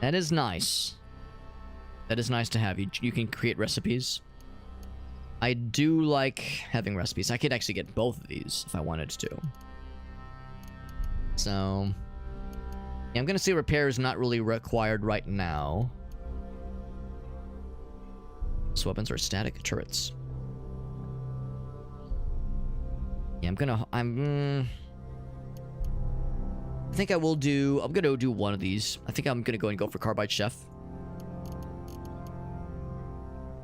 That is nice. That is nice to have. You can create recipes. I do like having recipes. I could actually get both of these if I wanted to. So... Yeah, I'm gonna say repair is not really required right now. So weapons are static turrets. Yeah, I think I'm gonna do one of these. I think I'm gonna go and go for Carbide Chef.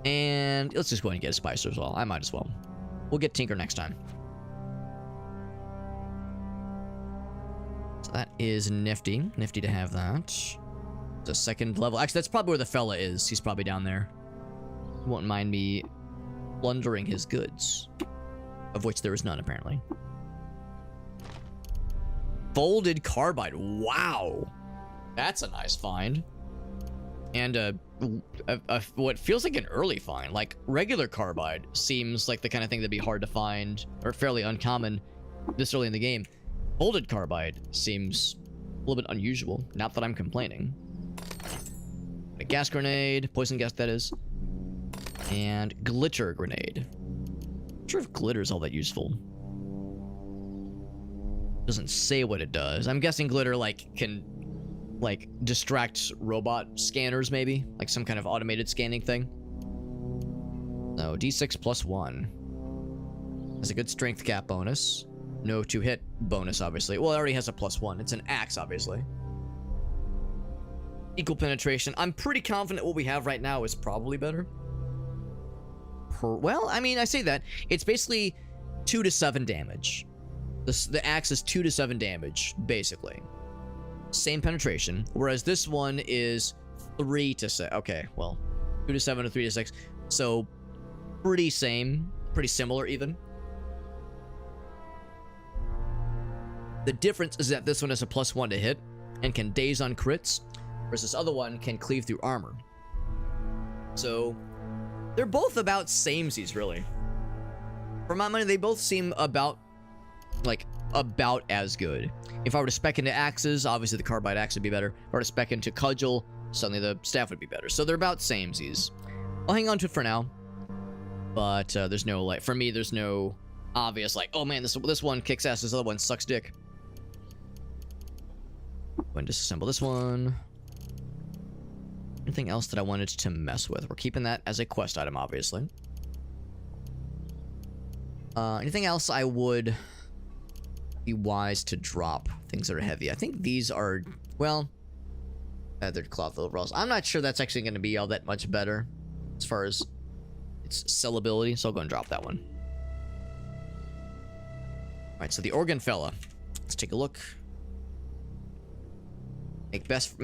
And let's just go ahead and get a Spicer as well. I might as well. We'll get Tinker next time. So that is nifty. Nifty to have that. It's a second level. Actually, that's probably where the fella is. He's probably down there. He won't mind me plundering his goods. Of which there is none, apparently. Folded carbide. Wow. That's a nice find. And what feels like an early find. Like, regular carbide seems like the kind of thing that'd be hard to find, or fairly uncommon this early in the game. Folded carbide seems a little bit unusual. Not that I'm complaining. A gas grenade. Poison gas, that is. And glitter grenade. I'm not sure if glitter is all that useful. Doesn't say what it does. I'm guessing glitter, like, can... like, distract robot scanners, maybe? Like some kind of automated scanning thing? No, D6 plus 1. Has a good strength cap bonus. No to-hit bonus, obviously. Well, it already has a plus 1. It's an axe, obviously. Equal penetration. I'm pretty confident what we have right now is probably better. Well, I mean, I say that. It's basically 2 to 7 damage. The axe is 2 to 7 damage, basically. Same penetration, whereas this one is 3 to 6. Okay, well, 2 to 7 or 3 to 6. So, pretty similar even. The difference is that this one has a plus 1 to hit and can daze on crits, whereas this other one can cleave through armor. So, they're both about samesies, really. For my money, they both seem about as good. If I were to spec into axes, obviously the carbide axe would be better. If I were to spec into cudgel, suddenly the staff would be better. So they're about samesies. I'll hang on to it for now. But there's no, like, for me, there's no obvious, like, oh man, this one kicks ass, this other one sucks dick. Go and disassemble this one. Anything else that I wanted to mess with? We're keeping that as a quest item, obviously. Anything else I would be wise to drop? Things that are heavy. I think these are, well, feathered cloth overalls. I'm not sure that's actually going to be all that much better as far as its sellability, so I'll go and drop that one. Alright, so the organ fella. Let's take a look. Make best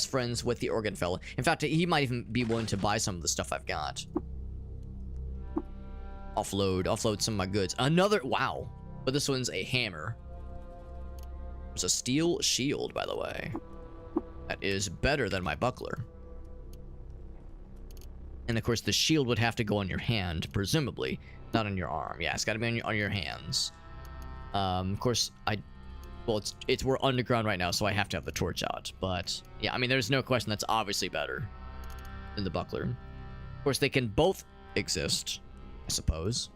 friends with the organ fella. In fact, he might even be willing to buy some of the stuff I've got. Offload some of my goods. Another, wow. But this one's a hammer. There's a steel shield, by the way. That is better than my buckler. And of course, the shield would have to go on your hand, presumably, not on your arm. Yeah, it's got to be on your hands. Of course, well, we're underground right now, so I have to have the torch out. But yeah, I mean, there's no question that's obviously better than the buckler. Of course, they can both exist, I suppose.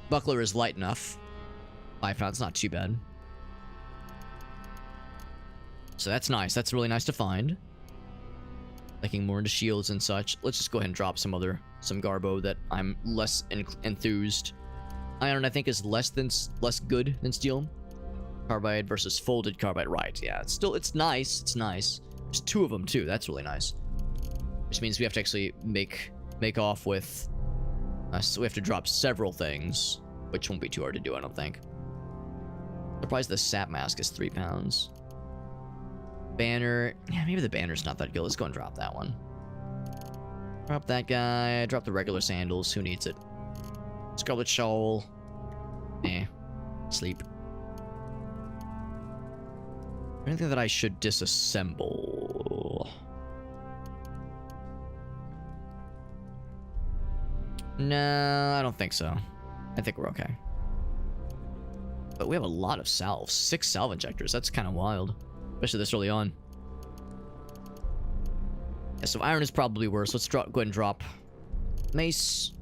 Buckler is light enough. 5 pounds, not too bad. So that's nice. That's really nice to find. Looking more into shields and such. Let's just go ahead and drop some garbo that I'm less enthused. Iron, I think, is less good than steel. Carbide versus folded carbide, right? Yeah, it's nice. It's nice. There's 2 of them too. That's really nice. Which means we have to actually make off with. So we have to drop several things, which won't be too hard to do, I don't think. Surprised the sap mask is 3 pounds. Banner, yeah, maybe the banner's not that good. Let's go and drop that one. Drop that guy. Drop the regular sandals. Who needs it? Scarlet shawl. Sleep. Anything that I should disassemble? No, I don't think so. I think we're okay. But we have a lot of salves. 6 salve injectors. That's kind of wild. Especially this early on. Yeah, so iron is probably worse. Let's go ahead and drop mace.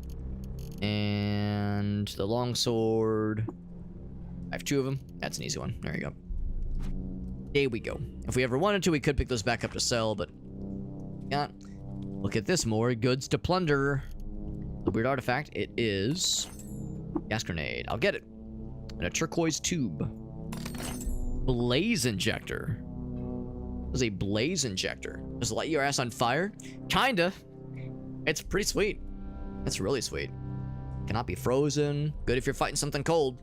And the longsword. I have 2 of them. That's an easy one. There you go. There we go. If we ever wanted to, we could pick those back up to sell, but... yeah. Look at this. More goods to plunder. The weird artifact. It is... gas grenade. I'll get it. And a turquoise tube. Blaze injector. There's a blaze injector. Does it light your ass on fire? Kinda. It's pretty sweet. That's really sweet. Cannot be frozen. Good if you're fighting something cold.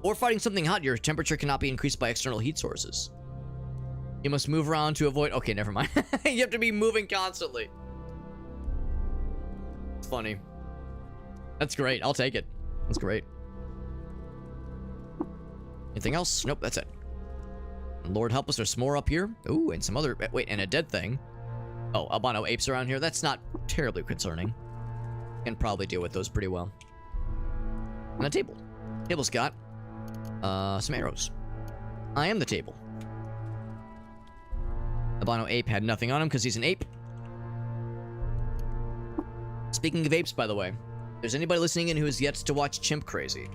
Or fighting something hot, your temperature cannot be increased by external heat sources. You must move around to avoid... okay, never mind. You have to be moving constantly. It's funny. That's great. I'll take it. That's great. Anything else? Nope, that's it. Lord help us, there's some more up here. Ooh, and some other... wait, and a dead thing. Oh, albino apes around here. That's not terribly concerning. Can probably deal with those pretty well. And a table. Table's got some arrows. I am the table. Albino ape had nothing on him because he's an ape. Speaking of apes, by the way, if there's anybody listening in who has yet to watch Chimp Crazy,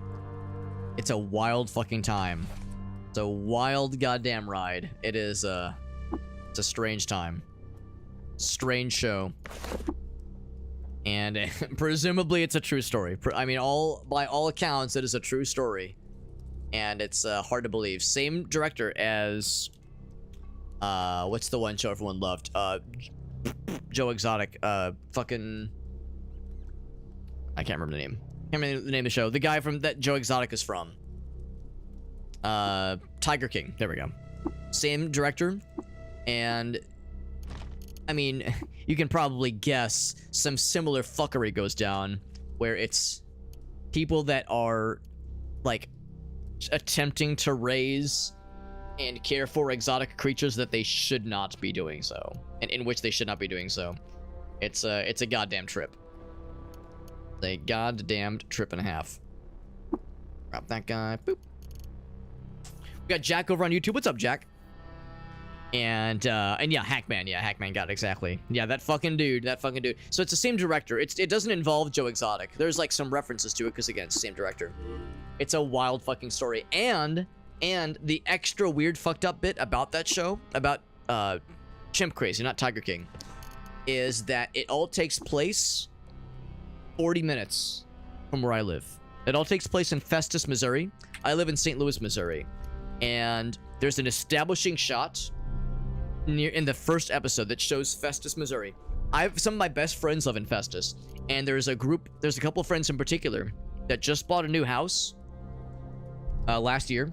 it's a wild fucking time. It's a wild goddamn ride. It is it's a strange time. Strange show. And presumably it's a true story. I mean, by all accounts, it is a true story. And it's hard to believe. Same director as what's the one show everyone loved? Joe Exotic. Fucking I can't remember the name. Can't remember the name of the show. The guy from that Joe Exotic is from. Tiger King. There we go. Same director. And I mean, you can probably guess some similar fuckery goes down where it's people that are like attempting to raise and care for exotic creatures that they should not be doing so, and in which they should not be doing so. It's a goddamn trip. A goddamned trip and a half. Drop that guy. Boop. We got Jack over on YouTube. What's up, Jack? And yeah, Hackman. Yeah, Hackman got it, exactly. Yeah, that fucking dude. So it's the same director. It doesn't involve Joe Exotic. There's like some references to it because again, it's the same director. It's a wild fucking story. And And the extra weird fucked up bit about that show, about Chimp Crazy, not Tiger King, is that it all takes place 40 minutes from where I live. It all takes place in Festus, Missouri. I live in St. Louis, Missouri. And there's an establishing shot in the first episode that shows Festus, Missouri. Some of my best friends live in Festus, and there's a couple of friends in particular that just bought a new house last year.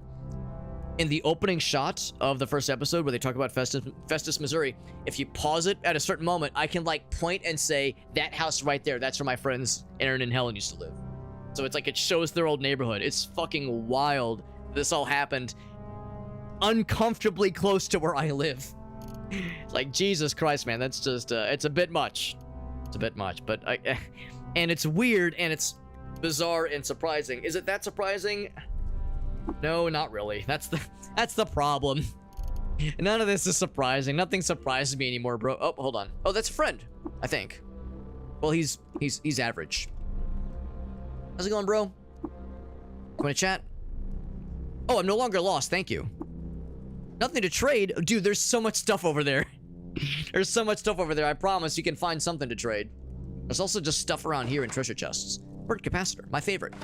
In the opening shot of the first episode where they talk about Festus, Missouri, if you pause it at a certain moment, I can like point and say, that house right there, that's where my friends Aaron and Helen used to live. So it's like it shows their old neighborhood. It's fucking wild. This all happened uncomfortably close to where I live. Like, Jesus Christ, man, that's just it's a bit much. It's a bit much, but and it's weird and it's bizarre and surprising. Is it that surprising? No, not really. That's the problem. None of this is surprising. Nothing surprises me anymore, bro. Oh, hold on. Oh, that's a friend, I think. Well, he's average. How's it going, bro? Want to chat? Oh, I'm no longer lost. Thank you. Nothing to trade. Dude, there's so much stuff over there. There's so much stuff over there. I promise you can find something to trade. There's also just stuff around here in treasure chests. Burnt capacitor, my favorite.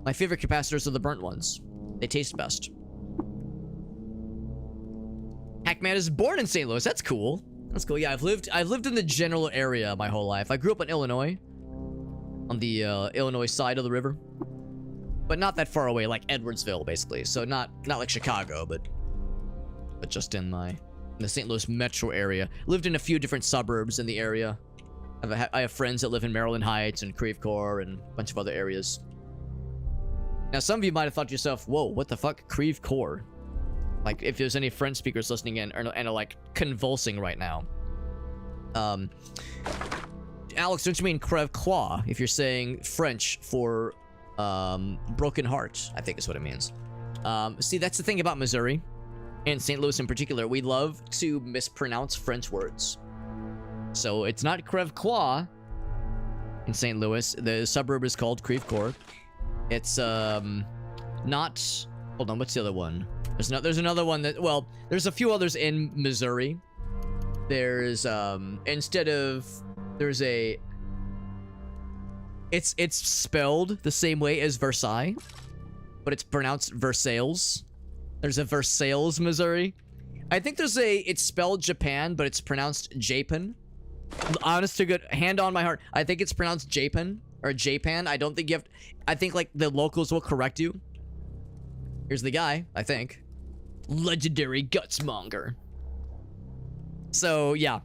My favorite capacitors are the burnt ones. They taste best. Hackman is born in St. Louis. That's cool. That's cool. Yeah, I've lived in the general area my whole life. I grew up in Illinois, on the Illinois side of the river, but not that far away, like Edwardsville, basically. So not like Chicago, but just in the St. Louis metro area. Lived in a few different suburbs in the area. I have friends that live in Maryland Heights and Creve Coeur and a bunch of other areas. Now, some of you might have thought to yourself, whoa, what the fuck? Creve Coeur? Like, if there's any French speakers listening in and are like convulsing right now. Alex, don't you mean Creve Coeur if you're saying French for broken heart? I think is what it means. See, that's the thing about Missouri and St. Louis in particular. We love to mispronounce French words. So it's not Creve Coeur in St. Louis. The suburb is called Creve Coeur. It's not. Hold on, what's the other one? There's another one that. Well, there's a few others in Missouri. There's instead of there's a. It's spelled the same way as Versailles, but it's pronounced Versailles. There's a Versailles, Missouri. I think there's a. It's spelled Japan, but it's pronounced Japan. Honest to good, hand on my heart, I think it's pronounced Japan or Japan. I don't think you have. I think like the locals will correct you. Here's the guy. I think legendary gutsmonger. So yeah,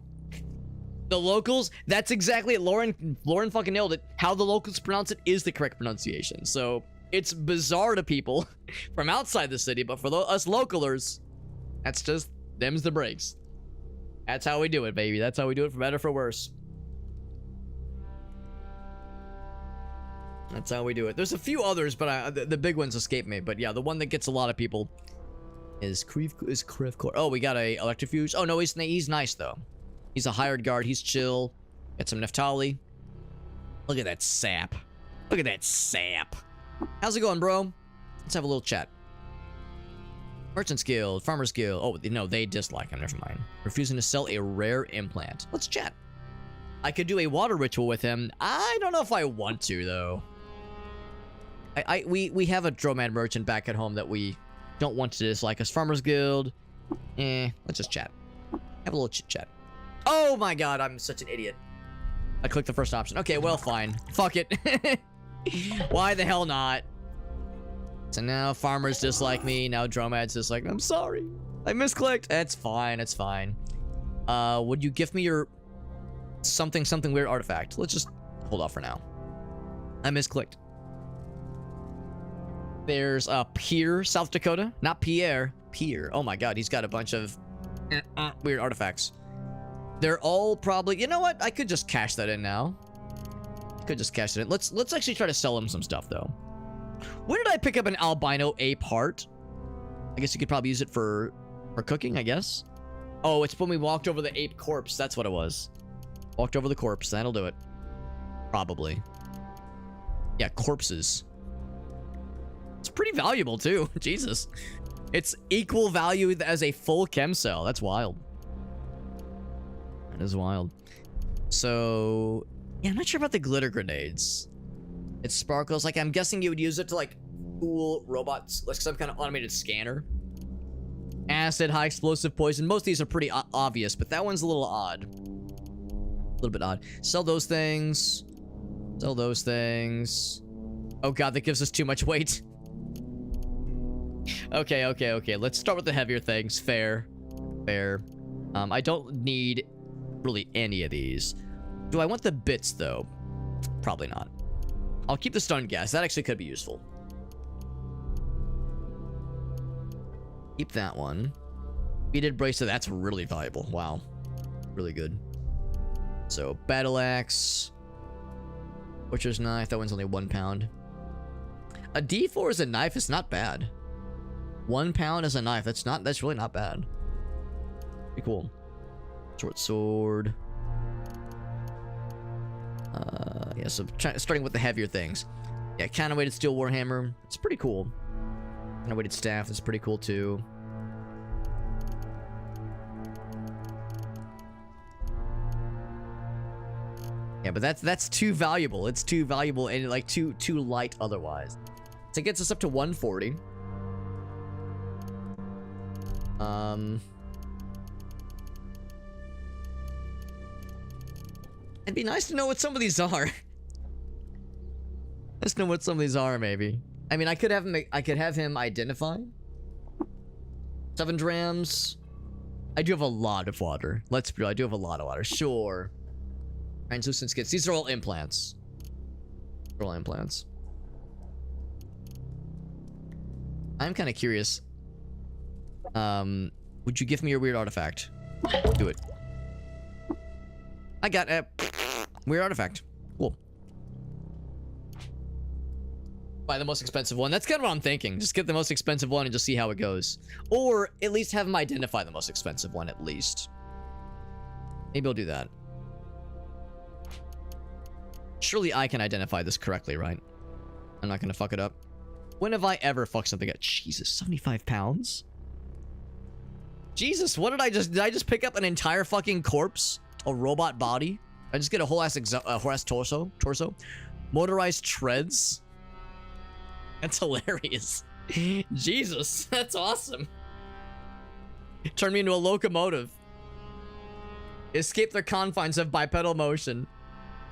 the locals. That's exactly it. Lauren fucking nailed it. How the locals pronounce it is the correct pronunciation. So it's bizarre to people from outside the city, but for us localers, that's just them's the breaks. That's how we do it, baby. That's how we do it, for better, for worse. That's how we do it. There's a few others, but the big ones escape me. But yeah, the one that gets a lot of people is Creve Coeur. Oh, we got a electrofuge. Oh no, he's nice though. He's a hired guard. He's chill. Got some Neftali. Look at that sap. Look at that sap. How's it going, bro? Let's have a little chat. Merchant's Guild, Farmer's Guild. Oh, no, they dislike him. Never mind. Refusing to sell a rare implant. Let's chat. I could do a water ritual with him. I don't know if I want to, though. We have a Dromad merchant back at home that we don't want to dislike us. Farmer's Guild. Let's just chat. Have a little chit chat. Oh my god, I'm such an idiot. I clicked the first option. Okay, well, fine. Fuck it. Why the hell not? So now farmers dislike me. Now Dromads dislike me. I'm sorry. I misclicked. That's fine. It's fine. Would you give me your something weird artifact? Let's just hold off for now. I misclicked. There's Pierre, South Dakota. Not Pierre. Pierre. Oh my god, he's got a bunch of weird artifacts. They're all probably. You know what? I could just cash that in now. Could just cash it in. Let's actually try to sell him some stuff though. Where did I pick up an albino ape heart? I guess you could probably use it for cooking, I guess. Oh, it's when we walked over the ape corpse. That's what it was. Walked over the corpse. That'll do it. Probably. Yeah, corpses. It's pretty valuable too. Jesus. It's equal value as a full chem cell. That's wild. That is wild. So, yeah, I'm not sure about the glitter grenades. It sparkles. Like, I'm guessing you would use it to, like, fool robots. Like some kind of automated scanner. Acid, high explosive, poison. Most of these are pretty obvious, but that one's a little odd. A little bit odd. Sell those things. Sell those things. Oh god, that gives us too much weight. Okay. Let's start with the heavier things. Fair. I don't need really any of these. Do I want the bits, though? Probably not. I'll keep the stun gas. That actually could be useful. Keep that one. Beaded bracelet. That's really valuable. Wow. Really good. So, battle axe. Butcher's knife. That one's only 1 pound. A D4 as a knife is not bad. 1 pound as a knife. That's really not bad. Pretty cool. Short sword. Yeah, so starting with the heavier things. Yeah, counterweighted steel warhammer. It's pretty cool. Counterweighted staff is pretty cool too. Yeah, but that's too valuable. It's too valuable and like too light otherwise. So it gets us up to 140. It'd be nice to know what some of these are. Let's know what some of these are, maybe. I mean, I could have him identify. 7 drams. I do have a lot of water. Let's be real, I do have a lot of water. Sure. Translucent skins. These are all implants. They're all implants. I'm kind of curious. Would you give me your weird artifact? Do it. I got a weird artifact. Cool. Buy the most expensive one. That's kind of what I'm thinking. Just get the most expensive one and just see how it goes. Or at least have him identify the most expensive one at least. Maybe I'll do that. Surely I can identify this correctly, right? I'm not gonna fuck it up. When have I ever fucked something up? Jesus, 75 pounds? Jesus, what did I just pick up an entire fucking corpse? A robot body? I just get a whole ass torso? Motorized treads? That's hilarious. Jesus, that's awesome. Turn me into a locomotive. Escape the confines of bipedal motion.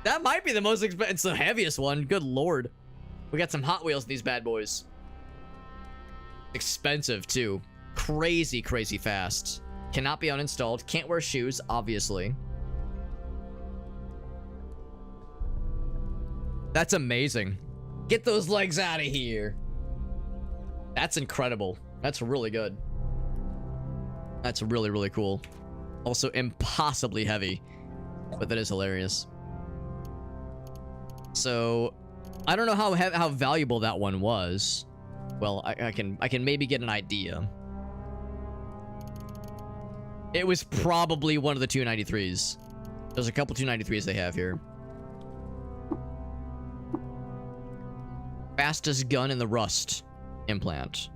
That might be the most expensive. It's the heaviest one. Good lord. We got some Hot Wheels in these bad boys. Expensive, too. Crazy fast. Cannot be uninstalled. Can't wear shoes, obviously. That's amazing. Get those legs out of here. That's incredible. That's really good. That's really cool. Also impossibly heavy. But that is hilarious. So, I don't know how valuable that one was. Well, I can maybe get an idea. It was probably one of the 293s. There's a couple 293s they have here. Fastest gun in the Rust implant.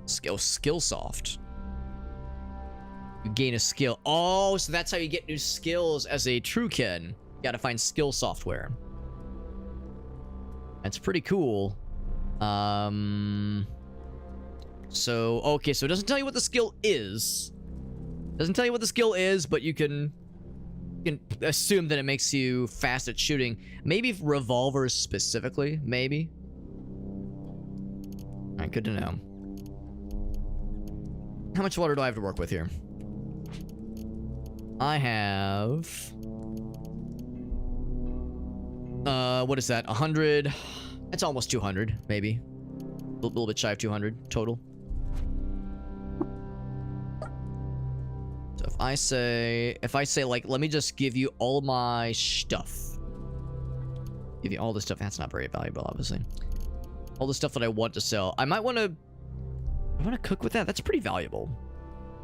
Skill soft. You gain a skill. Oh, so that's how you get new skills as a Truekin. You gotta find skill software. That's pretty cool. So, okay, so it doesn't tell you what the skill is. Doesn't tell you what the skill is, but you can assume that it makes you fast at shooting. Maybe revolvers specifically, maybe. Alright, good to know. How much water do I have to work with here? I have... what is that? 100? It's almost 200, maybe. A little bit shy of 200 total. So if I say like, let me just give you all my stuff. Give you all the stuff. That's not very valuable, obviously. All the stuff that I want to sell. I want to cook with that. That's pretty valuable.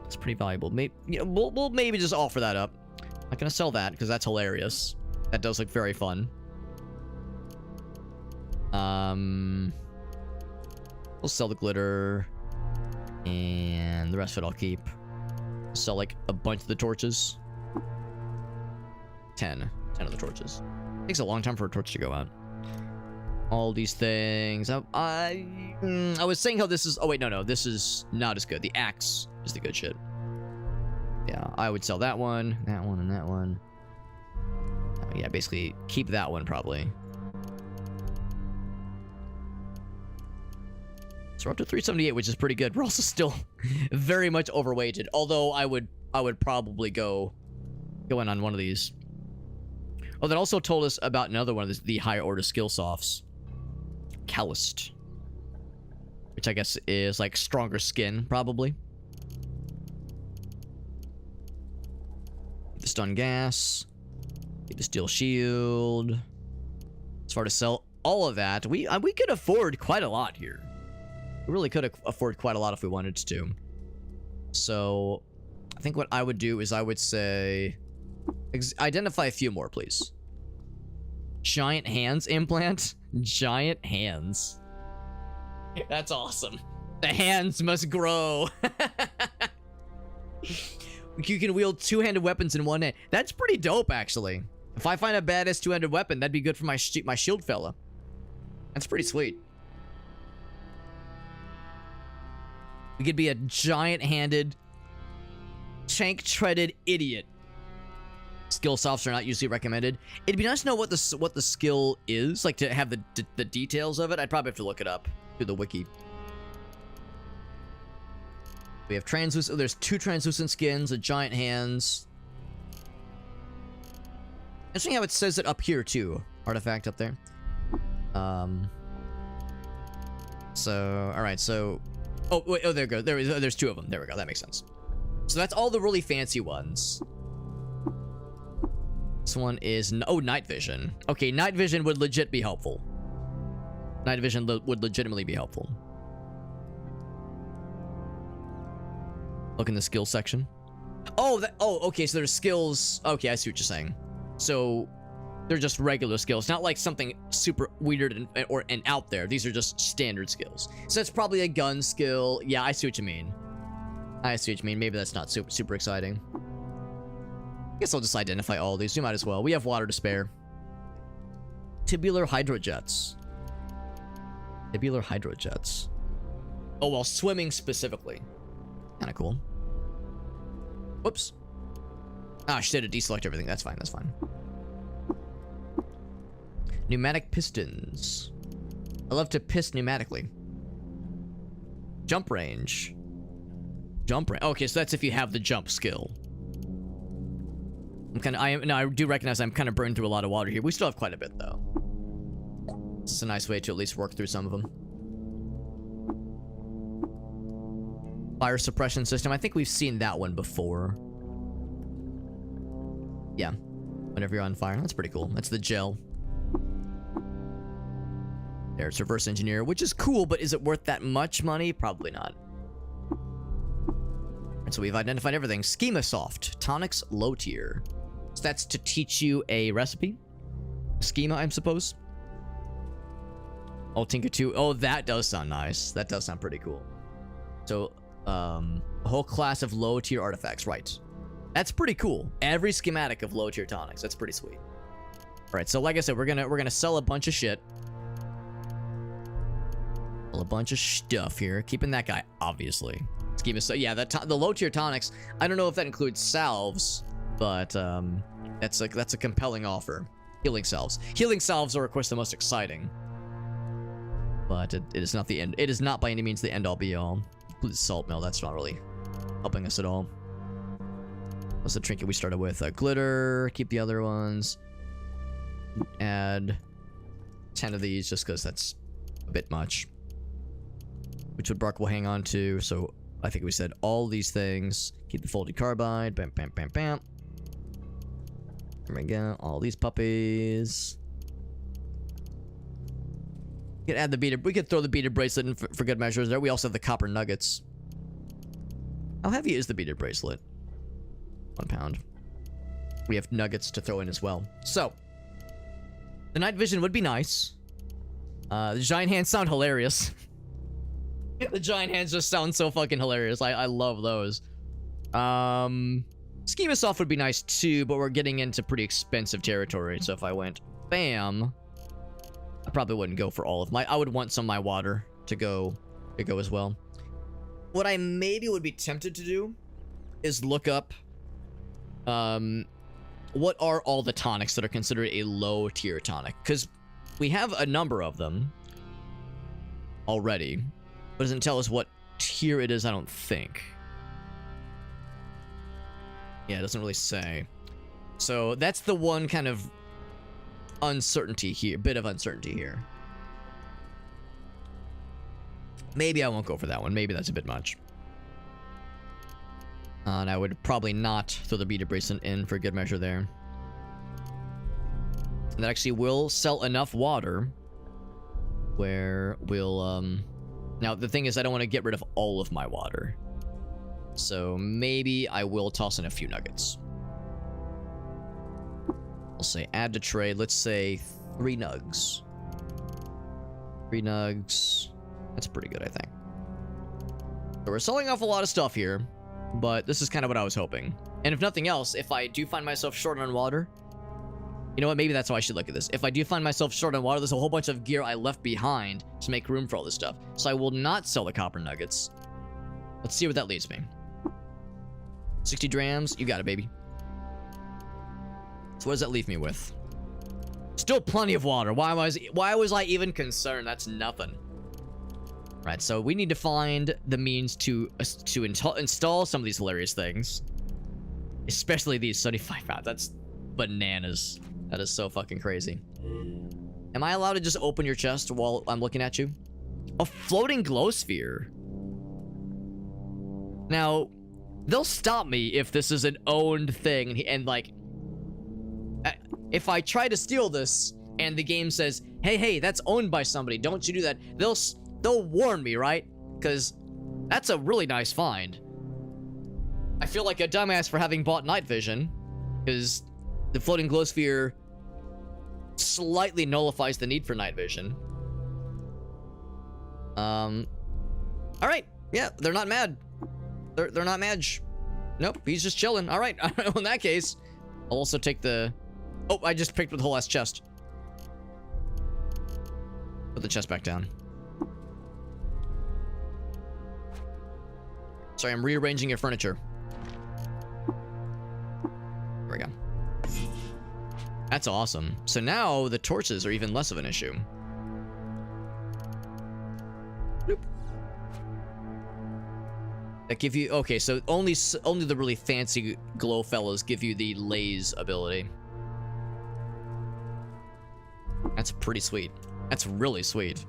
It's pretty valuable. Maybe, you know, we'll maybe just offer that up. I'm not gonna sell that because that's hilarious. That does look very fun. We'll sell the glitter. And the rest of it I'll keep. Sell like a bunch of the torches. 10 of the torches. Takes a long time for a torch to go out. All these things. I was saying how this is... Oh, wait, no. This is not as good. The axe is the good shit. Yeah, I would sell that one, and that one. Yeah, basically keep that one probably. So we're up to 378, which is pretty good. We're also still very much overweighted. Although I would probably go in on one of these. Oh, that also told us about another one of the higher order skill softs. Calloused. Which I guess is like stronger skin, probably. The stun gas. Get the steel shield. As far to sell all of that, we could afford quite a lot here. We really could afford quite a lot if we wanted to. So, I think what I would do is I would say... identify a few more, please. Giant hands implant? Giant hands. That's awesome. The hands must grow. You can wield two-handed weapons in one hand. That's pretty dope, actually. If I find a badass two-handed weapon, that'd be good for my shield fella. That's pretty sweet. We could be a giant-handed, tank-treaded idiot. Skill softs are not usually recommended. It'd be nice to know what the skill is, like to have the details of it. I'd probably have to look it up through the wiki. We have translucent. Oh, there's 2 translucent skins, a giant hands. Interesting how it says it up here too. Artifact up there. So all right. So, oh wait. Oh, there we go. There's 2 of them. There we go. That makes sense. So that's all the really fancy ones. This one is night vision. Okay, night vision would legit be helpful. Night vision would legitimately be helpful. Look in the skills section. Oh, okay, so there's skills. Okay, I see what you're saying. So they're just regular skills, not like something super weird and out there. These are just standard skills. So that's probably a gun skill. Yeah, I see what you mean. I see what you mean. Maybe that's not super exciting. I guess I'll just identify all these. We might as well. We have water to spare. Tubular hydrojets. Tubular hydrojets. Oh, while swimming specifically. Kind of cool. Whoops. Ah, shit, it deselect everything. That's fine, that's fine. Pneumatic pistons. I love to piss pneumatically. Jump range. Jump range. Okay, so that's if you have the jump skill. I do recognize I'm kind of burned through a lot of water here. We still have quite a bit, though. This is a nice way to at least work through some of them. Fire suppression system. I think we've seen that one before. Yeah. Whenever you're on fire. That's pretty cool. That's the gel. There's reverse engineer, which is cool, but is it worth that much money? Probably not. And so we've identified everything. Schema soft. Tonics low tier. So that's to teach you a recipe. Schema, I suppose. Oh, Tinker 2. Oh, that does sound nice. That does sound pretty cool. So, a whole class of low tier artifacts, right? That's pretty cool. Every schematic of low tier tonics. That's pretty sweet. All right, so like I said, we're gonna sell a bunch of shit. Sell a bunch of stuff here. Keeping that guy, obviously. Schema, so yeah, the low tier tonics. I don't know if that includes salves, but that's a compelling offer. Healing salves. Healing salves are of course the most exciting, but it is not the end. It is not by any means the end all be all. Salt mill, that's not really helping us at all. What's the trinket we started with? Glitter. Keep the other ones. Add 10 of these just because that's a bit much. Which would Bark will hang on to. So I think we said all these things. Keep the folded carbide. Bam, bam, bam, bam. There we go. All these puppies. We could add the beaded. We could throw the beaded bracelet in for good measures there. We also have the copper nuggets. How heavy is the beaded bracelet? 1 pound. We have nuggets to throw in as well. So, the night vision would be nice. The giant hands sound hilarious. The giant hands just sound so fucking hilarious. I love those. Schema Soft would be nice too, but we're getting into pretty expensive territory. So if I went bam, I probably wouldn't go for all of my. I would want some of my water to go as well. What I maybe would be tempted to do is look up what are all the tonics that are considered a low tier tonic, because we have a number of them already, but it doesn't tell us what tier it is. I don't think. Yeah, it doesn't really say. So that's the one kind of uncertainty here, bit of uncertainty here. Maybe I won't go for that one. Maybe that's a bit much. And I would probably not throw the Beta Bracelet in for good measure there. And that actually will sell enough water where we'll, now the thing is I don't want to get rid of all of my water. So maybe I will toss in a few nuggets. I'll say add to trade. Let's say 3 nugs. 3 nugs. That's pretty good, I think. So we're selling off a lot of stuff here, but this is kind of what I was hoping. And if nothing else, if I do find myself short on water, you know what? Maybe that's how I should look at this. If I do find myself short on water, there's a whole bunch of gear I left behind to make room for all this stuff. So I will not sell the copper nuggets. Let's see where that leads me. 60 drams. You got it, baby. So what does that leave me with? Still plenty of water. Why was I even concerned? That's nothing. Right, so we need to find the means to install some of these hilarious things. Especially these 75 pounds. That's bananas. That is so fucking crazy. Am I allowed to just open your chest while I'm looking at you? A floating glow sphere. Now, they'll stop me if this is an owned thing, and like, if I try to steal this and the game says, hey, that's owned by somebody, don't you do that, they'll warn me, right? Because that's a really nice find. I feel like a dumbass for having bought night vision, because the floating glow sphere slightly nullifies the need for night vision. All right, yeah, they're not mad. They're not mad. Nope, he's just chilling. All right, in that case, I'll also take the. Oh, I just picked up the whole last chest. Put the chest back down. Sorry, I'm rearranging your furniture. There we go. That's awesome. So now the torches are even less of an issue. Bloop. That give you, okay, so only the really fancy glow fellows give you the laze ability. That's pretty sweet. That's really sweet.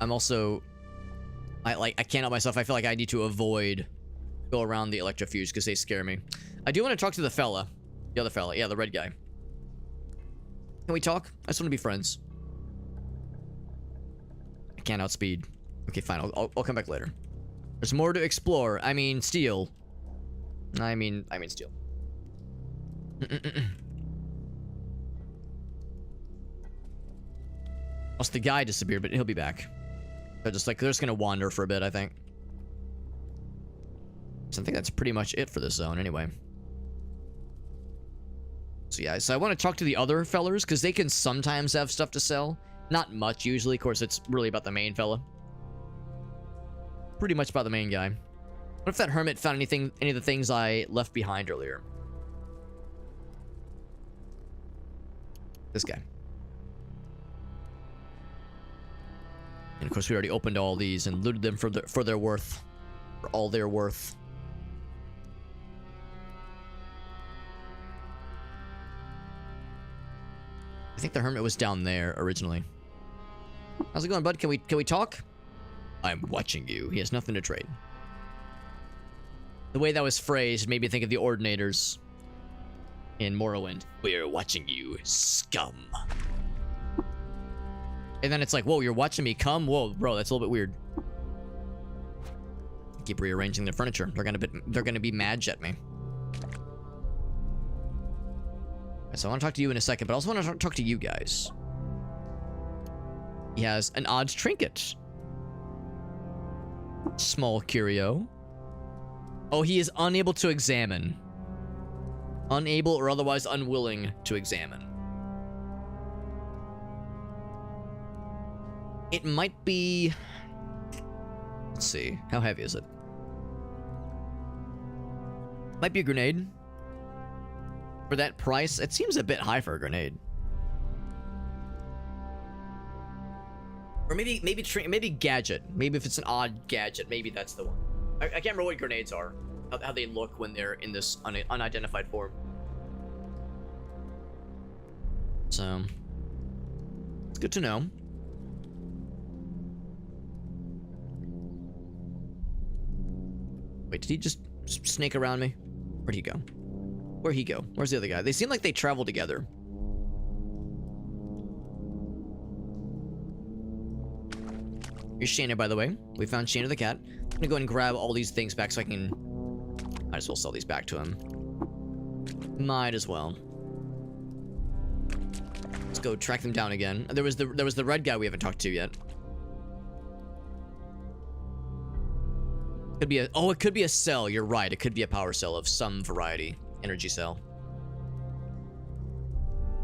I'm also, I can't help myself. I feel like I need to avoid go around the electrofuge because they scare me. I do want to talk to the fella, the other fella, yeah, the red guy. Can we talk? I just want to be friends. I can't outspeed. Okay, fine. I'll come back later. There's more to explore. I mean, steal. I mean, steal. Also, the guy disappeared, but he'll be back. They're just gonna wander for a bit, I think. So I think that's pretty much it for this zone, anyway. So yeah, so I want to talk to the other fellers because they can sometimes have stuff to sell. Not much usually. Of course, it's really about the main fella. Pretty much about the main guy. What if that hermit found any of the things I left behind earlier? This guy. And of course, we already opened all these and looted them for their worth. For all their worth. I think the hermit was down there originally. How's it going, bud? Can we talk? I'm watching you. He has nothing to trade. The way that was phrased made me think of the Ordinators in Morrowind. We're watching you, scum. And then it's like, whoa, you're watching me come? Whoa, bro, that's a little bit weird. Keep rearranging their furniture. They're gonna be mad at me. So I want to talk to you in a second, but I also want to talk to you guys. He has an odd trinket. Small curio. Oh, he is unable to examine. Unable or otherwise unwilling to examine. It might be... Let's see. How heavy is it? Might be a grenade. For that price, it seems a bit high for a grenade. Or maybe gadget. Maybe if it's an odd gadget, maybe that's the one. I can't remember what grenades are. How they look when they're in this unidentified form. So, it's good to know. Wait, did he just snake around me? Where'd he go? Where'd he go? Where's the other guy? They seem like they travel together. Here's Shayna, by the way. We found Shayna the cat. I'm gonna go ahead and grab all these things back so I can... Might as well sell these back to him. Might as well. Let's go track them down again. There was the red guy we haven't talked to yet. Could be a... Oh, it could be a cell. You're right. It could be a power cell of some variety. Energy cell.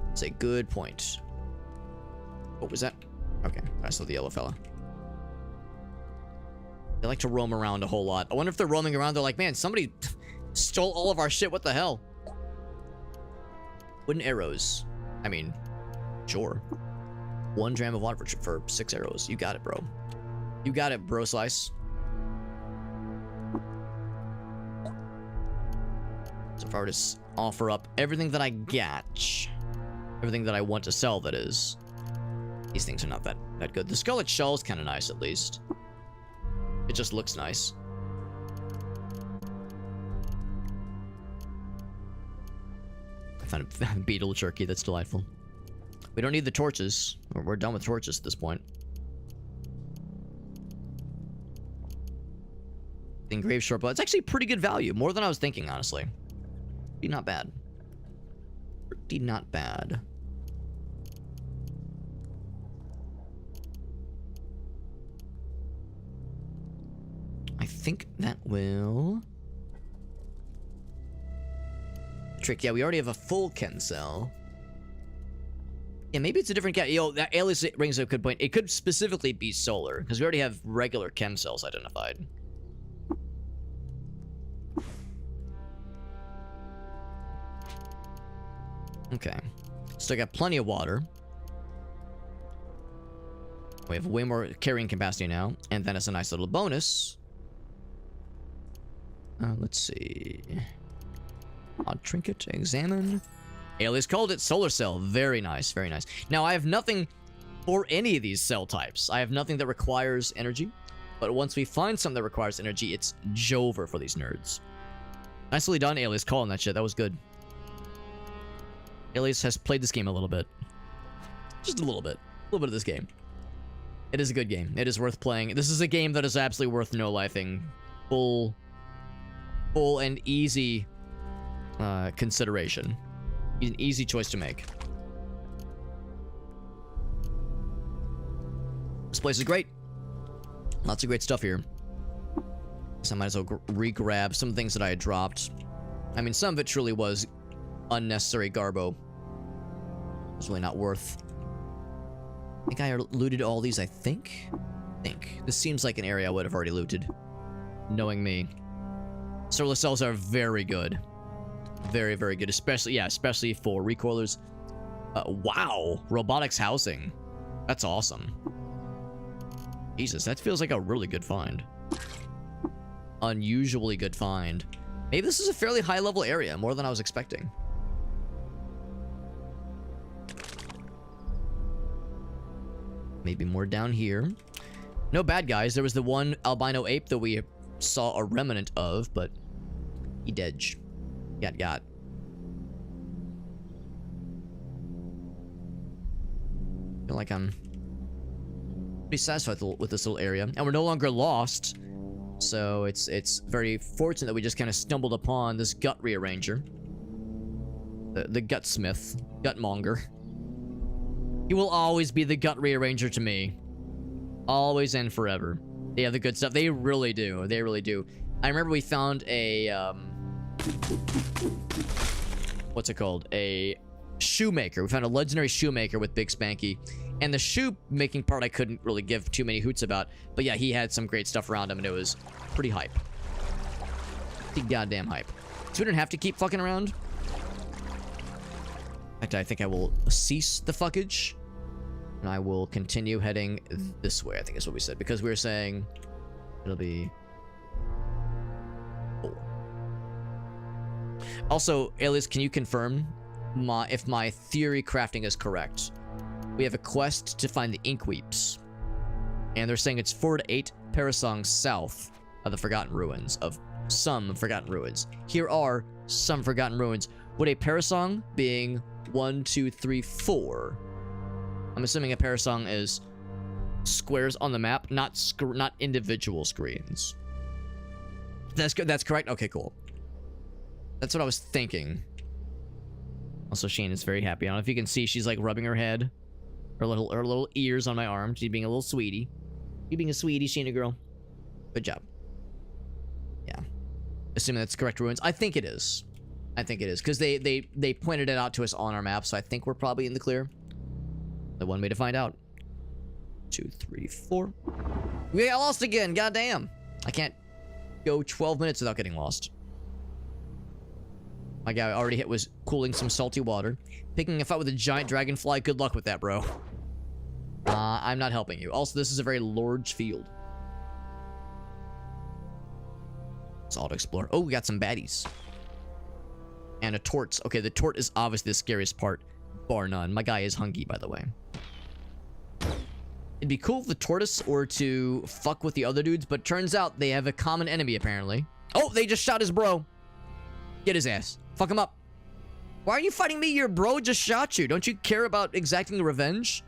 That's a good point. What was that? Okay. I saw the yellow fella. They like to roam around a whole lot. I wonder if they're roaming around. They're like, man, somebody stole all of our shit. What the hell? Wooden arrows. I mean, sure. 1 dram of water for 6 arrows. You got it, bro. You got it, bro slice. So if I were to offer up everything that I got, everything that I want to sell, that is, these things are not that good. The scarlet shell is kind of nice, at least. It just looks nice. I found a beetle jerky. That's delightful. We don't need the torches. We're done with torches at this point. The engraved short bow. It's actually pretty good value. More than I was thinking, honestly. Pretty not bad. Pretty not bad. I think that will... Trick, yeah, we already have a full chem cell. Yeah, maybe it's a different guy. Yo, that alias brings up a good point. It could specifically be solar, because we already have regular chem cells identified. Okay. Still got plenty of water. We have way more carrying capacity now. And then as a nice little bonus... let's see. Odd trinket, examine. Alias called it solar cell. Very nice, very nice. Now, I have nothing for any of these cell types. I have nothing that requires energy. But once we find something that requires energy, it's Jover for these nerds. Nicely done, Alias, calling that shit. That was good. Alias has played this game a little bit. Just a little bit. A little bit of this game. It is a good game. It is worth playing. This is a game that is absolutely worth no-lifing. Full and easy consideration. An easy choice to make. This place is great. Lots of great stuff here. So I might as well re-grab some things that I had dropped. I mean, some of it truly was unnecessary garbo. It's really not worth. I think I looted all these, I think. This seems like an area I would have already looted. Knowing me. Solar cells are very good. Very, very good. Especially for recoilers. Wow. Robotics housing. That's awesome. Jesus, that feels like a really good find. Unusually good find. Maybe this is a fairly high-level area, more than I was expecting. Maybe more down here. No bad guys. There was the one albino ape that we saw a remnant of, but he dead. Got. Feel like I'm pretty satisfied with this little area, and we're no longer lost. So it's very fortunate that we just kind of stumbled upon this gut rearranger, the gutsmith, gutmonger. He will always be the gut rearranger to me. Always and forever. They have the good stuff. They really do. They really do. I remember we found a, what's it called? A shoemaker. We found a legendary shoemaker with Big Spanky. And the shoe making part I couldn't really give too many hoots about. But yeah, he had some great stuff around him, and it was pretty hype. Pretty goddamn hype. So we didn't have to keep fucking around. In fact, I think I will cease the fuckage. And I will continue heading this way, I think is what we said. Because we were saying it'll be 4. Also, Alias, can you confirm if my theory crafting is correct? We have a quest to find the Inkweeps. And they're saying it's 4 to 8 parasangs south of the Forgotten Ruins. Of some Forgotten Ruins. Here are some Forgotten Ruins. Would a parasong being 1, 2, 3, 4... I'm assuming a parasong is squares on the map, not individual screens. That's correct? Okay, cool. That's what I was thinking. Also, Shane is very happy. I don't know if you can see, she's like rubbing her head. Her little ears on my arm. She's being a little sweetie. You being a sweetie, Sheena girl. Good job. Yeah. Assuming that's correct ruins. I think it is. I think it is. Because they pointed it out to us on our map, so I think we're probably in the clear. The one way to find out. 2, 3, 4. We got lost again. Goddamn. I can't go 12 minutes without getting lost. My guy already hit was cooling some salty water. Picking a fight with a giant dragonfly. Good luck with that, bro. I'm not helping you. Also, this is a very large field. It's all to explore. Oh, we got some baddies. And a tort. Okay, the tort is obviously the scariest part. Bar none. My guy is hungry, by the way. It'd be cool if the tortoise were to fuck with the other dudes, but turns out they have a common enemy, apparently. Oh, they just shot his bro. Get his ass. Fuck him up. Why are you fighting me? Your bro just shot you. Don't you care about exacting revenge?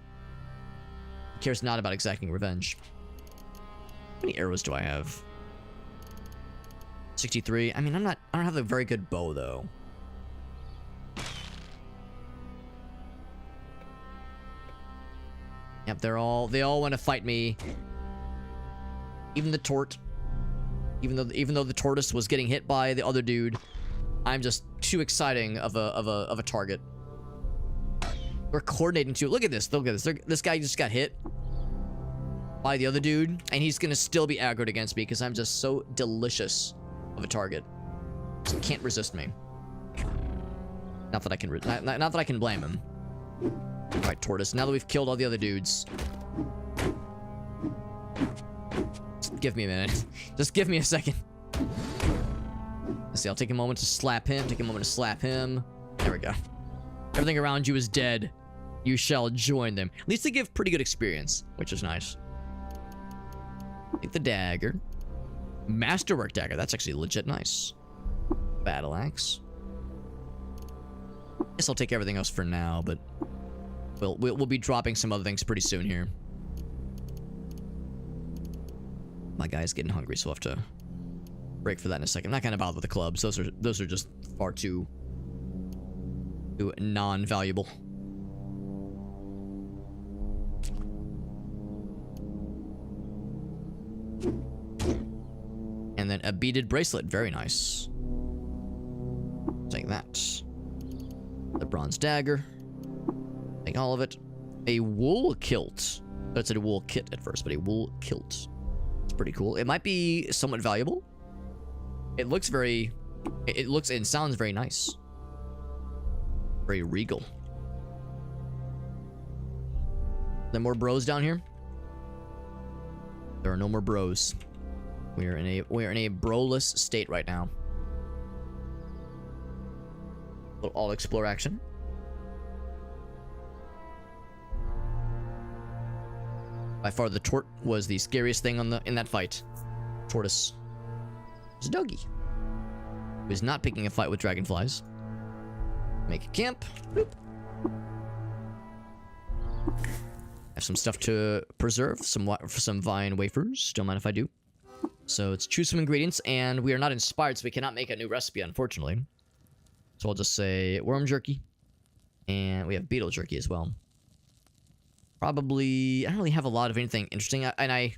He cares not about exacting revenge. How many arrows do I have? 63. I mean, I don't have a very good bow, though. Yep, they all want to fight me. Even the tort. Even though the tortoise was getting hit by the other dude, I'm just too exciting of a target. We're coordinating too. Look at this. Look at this. This guy just got hit by the other dude, and he's gonna still be aggroed against me because I'm just so delicious of a target. Just can't resist me. Not that I can. Not that I can blame him. Alright, tortoise. Now that we've killed all the other dudes. Just give me a minute. Just give me a second. Let's see, I'll take a moment to slap him. Take a moment to slap him. There we go. Everything around you is dead. You shall join them. At least they give pretty good experience, which is nice. Take the dagger. Masterwork dagger. That's actually legit nice. Battle axe. Guess I'll take everything else for now, but we'll be dropping some other things pretty soon here. My guy's getting hungry, so we'll have to break for that in a second. I'm not gonna bother with the clubs. Those are just far too non-valuable. And then a beaded bracelet. Very nice. Take that. The bronze dagger. Take all of it. A wool kilt. That's a wool kit at first, but a wool kilt. It's pretty cool. It might be somewhat valuable. It looks very... It looks and sounds very nice. Very regal. There more bros down here? There are no more bros. We are in a broless state right now. A little all explore action. By far, the tort was the scariest thing in that fight. Tortoise. It's a doggy. Who's not picking a fight with dragonflies. Make a camp. Boop. Have some stuff to preserve. Some vine wafers. Don't mind if I do. So let's choose some ingredients, and we are not inspired, so we cannot make a new recipe, unfortunately. So I'll just say worm jerky, and we have beetle jerky as well. Probably, I don't really have a lot of anything interesting, and I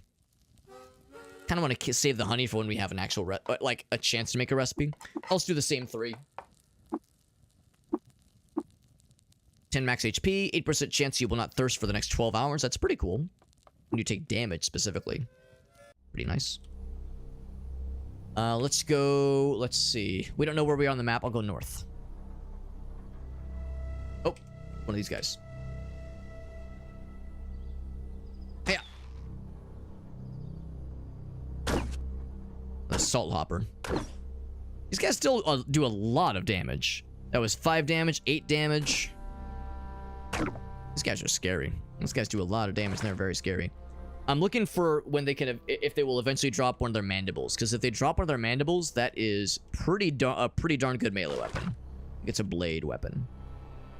kind of want to save the honey for when we have an actual, like, a chance to make a recipe. I'll just do the same 3. 10 max HP, 8% chance you will not thirst for the next 12 hours. That's pretty cool. When you take damage, specifically. Pretty nice. Let's go, let's see. We don't know where we are on the map. I'll go north. Oh, one of these guys. Hey. Assault hopper. These guys still do a lot of damage. That was 5 damage, 8 damage. These guys are scary. These guys do a lot of damage and they're very scary. I'm looking for when they can, if they will eventually drop one of their mandibles. Because if they drop one of their mandibles, that is a pretty darn good melee weapon. It's a blade weapon.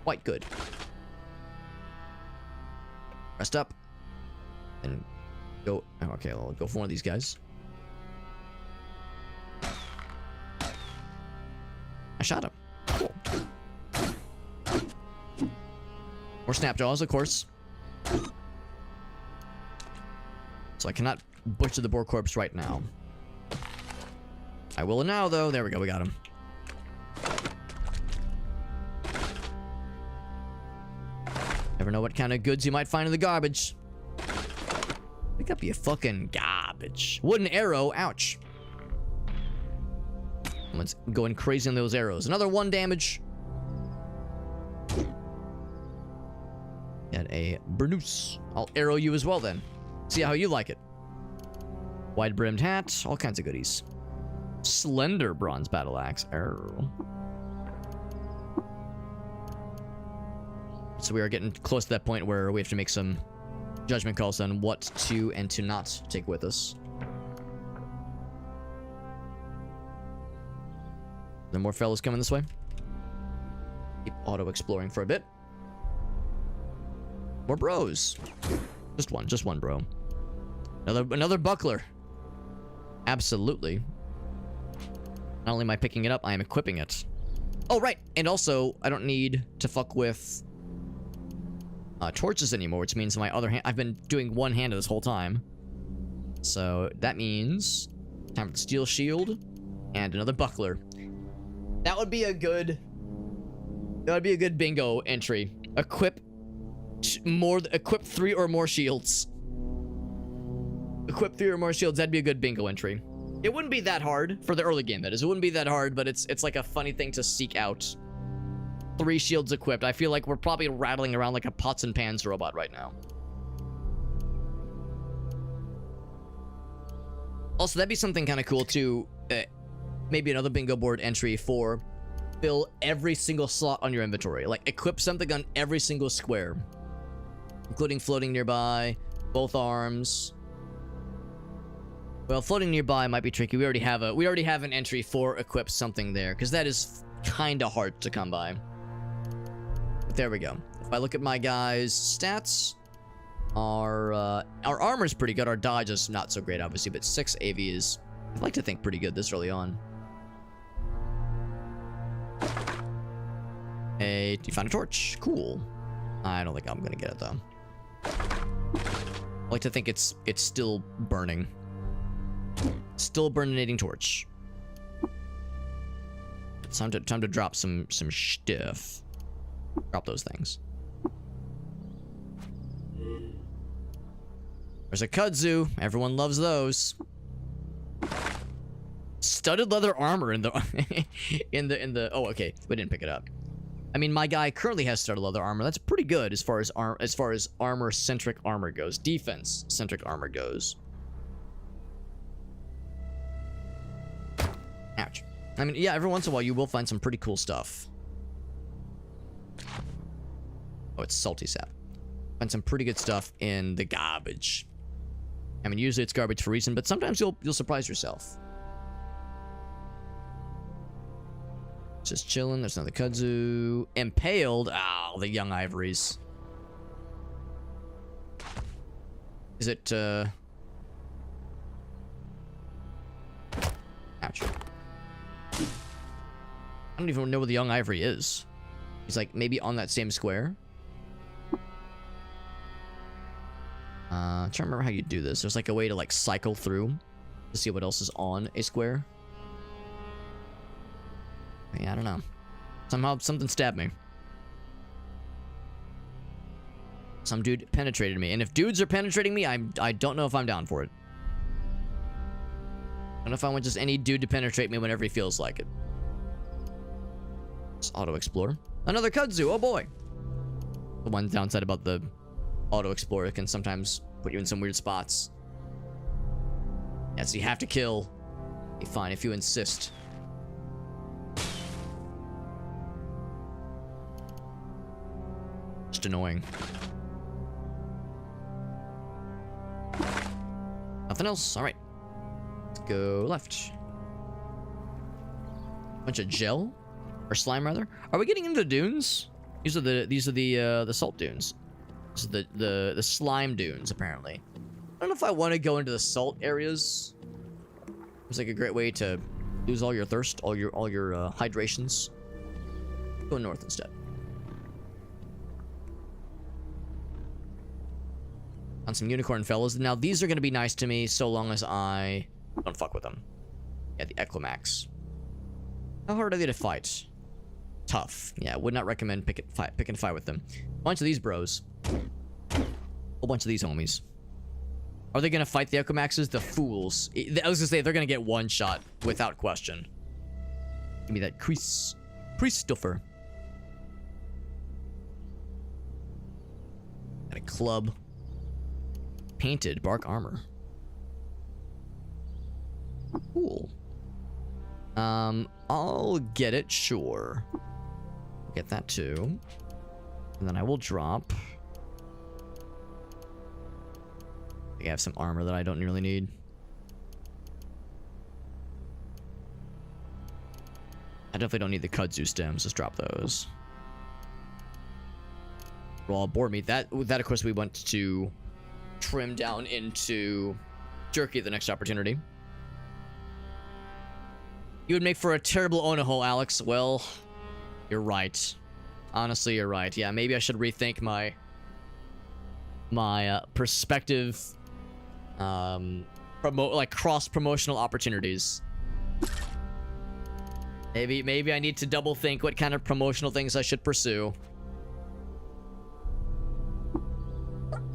Quite good. Rest up. And go. Oh, okay, I'll go for one of these guys. I shot him. Cool. More snapjaws, of course. So I cannot butcher the boar corpse right now. I will now, though. There we go. We got him. Never know what kind of goods you might find in the garbage. Pick up your fucking garbage. Wooden arrow. Ouch. Someone's going crazy on those arrows. Another 1 damage. Got a burnoose. I'll arrow you as well, then. See how you like it. Wide-brimmed hat. All kinds of goodies. Slender bronze battle axe. Arrow. So we are getting close to that point where we have to make some judgment calls on what to and to not take with us. Are there more fellows coming this way? Keep auto-exploring for a bit. More bros. Just one bro. Another buckler. Absolutely. Not only am I picking it up, I am equipping it. Oh, right. And also, I don't need to fuck with torches anymore, which means my other hand... I've been doing one-handed this whole time. So, that means... time for the steel shield. And another buckler. That would be a good... That would be a good bingo entry. Equip 3 or more shields. Equip 3 or more shields. That'd be a good bingo entry. It wouldn't be that hard for the early game, that is. It wouldn't be that hard, but it's like a funny thing to seek out. 3 shields equipped. I feel like we're probably rattling around like a pots and pans robot right now. Also, that'd be something kind of cool too. Maybe another bingo board entry for fill every single slot on your inventory. Like equip something on every single square, including floating nearby, both arms. Well, floating nearby might be tricky. We already have an entry for equip something there, because that is kind of hard to come by. But there we go. If I look at my guys' stats, our armor's pretty good. Our dodge is not so great, obviously, but 6 AV is, I'd like to think, pretty good this early on. Hey, you found a torch. Cool. I don't think I'm gonna get it though. I like to think it's still burning. Still burninating torch. It's time to drop some stuff. Drop those things. There's a kudzu. Everyone loves those. Studded leather armor in the in the oh, okay, we didn't pick it up. I mean, my guy currently has studded leather armor. That's pretty good as far as armor centric armor goes. Defense centric armor goes. Ouch. I mean, yeah, every once in a while you will find some pretty cool stuff. Oh, it's salty sap. Find some pretty good stuff in the garbage. I mean, usually it's garbage for a reason, but sometimes you'll surprise yourself. Just chilling. There's another kudzu. Impaled. Oh, the young ivories. Is it, ouch. I don't even know where the young ivory is. He's like maybe on that same square. Trying to remember how you do this. There's like a way to like cycle through to see what else is on a square. Yeah, I don't know. Somehow something stabbed me. Some dude penetrated me. And if dudes are penetrating me, I don't know if I'm down for it. I don't know if I want just any dude to penetrate me whenever he feels like it. Let's auto-explore. Another kudzu, oh boy! The one downside about the auto-explorer, it can sometimes put you in some weird spots. Yeah, so you have to kill. Okay, fine, if you insist. Just annoying. Nothing else. All right. Let's go left. Bunch of gel or slime rather. Are we getting into the dunes? These are the salt dunes. This is the slime dunes apparently. I don't know if I want to go into the salt areas. It's like a great way to lose all your thirst, all your hydrations. Go north instead. On some unicorn fellas. Now, these are going to be nice to me so long as I don't fuck with them. Yeah, the Eclomax. How hard are they to fight? Tough. Yeah, would not recommend picking a fight with them. Bunch of these bros. Whole bunch of these homies. Are they going to fight the Eclomaxes? The fools. I was going to say, they're going to get one shot without question. Give me that Christopher. Got a club. Painted bark armor. Cool. I'll get it, sure. Get that too. And then I will drop. I think I have some armor that I don't really need. I definitely don't need the kudzu stems. Just drop those. Raw boar meat. That of course we want to trim down into jerky at the next opportunity. You would make for a terrible onaho, Alex. Well, you're right. Honestly, you're right. Yeah, maybe I should rethink my perspective, cross promotional opportunities. Maybe I need to double think what kind of promotional things I should pursue.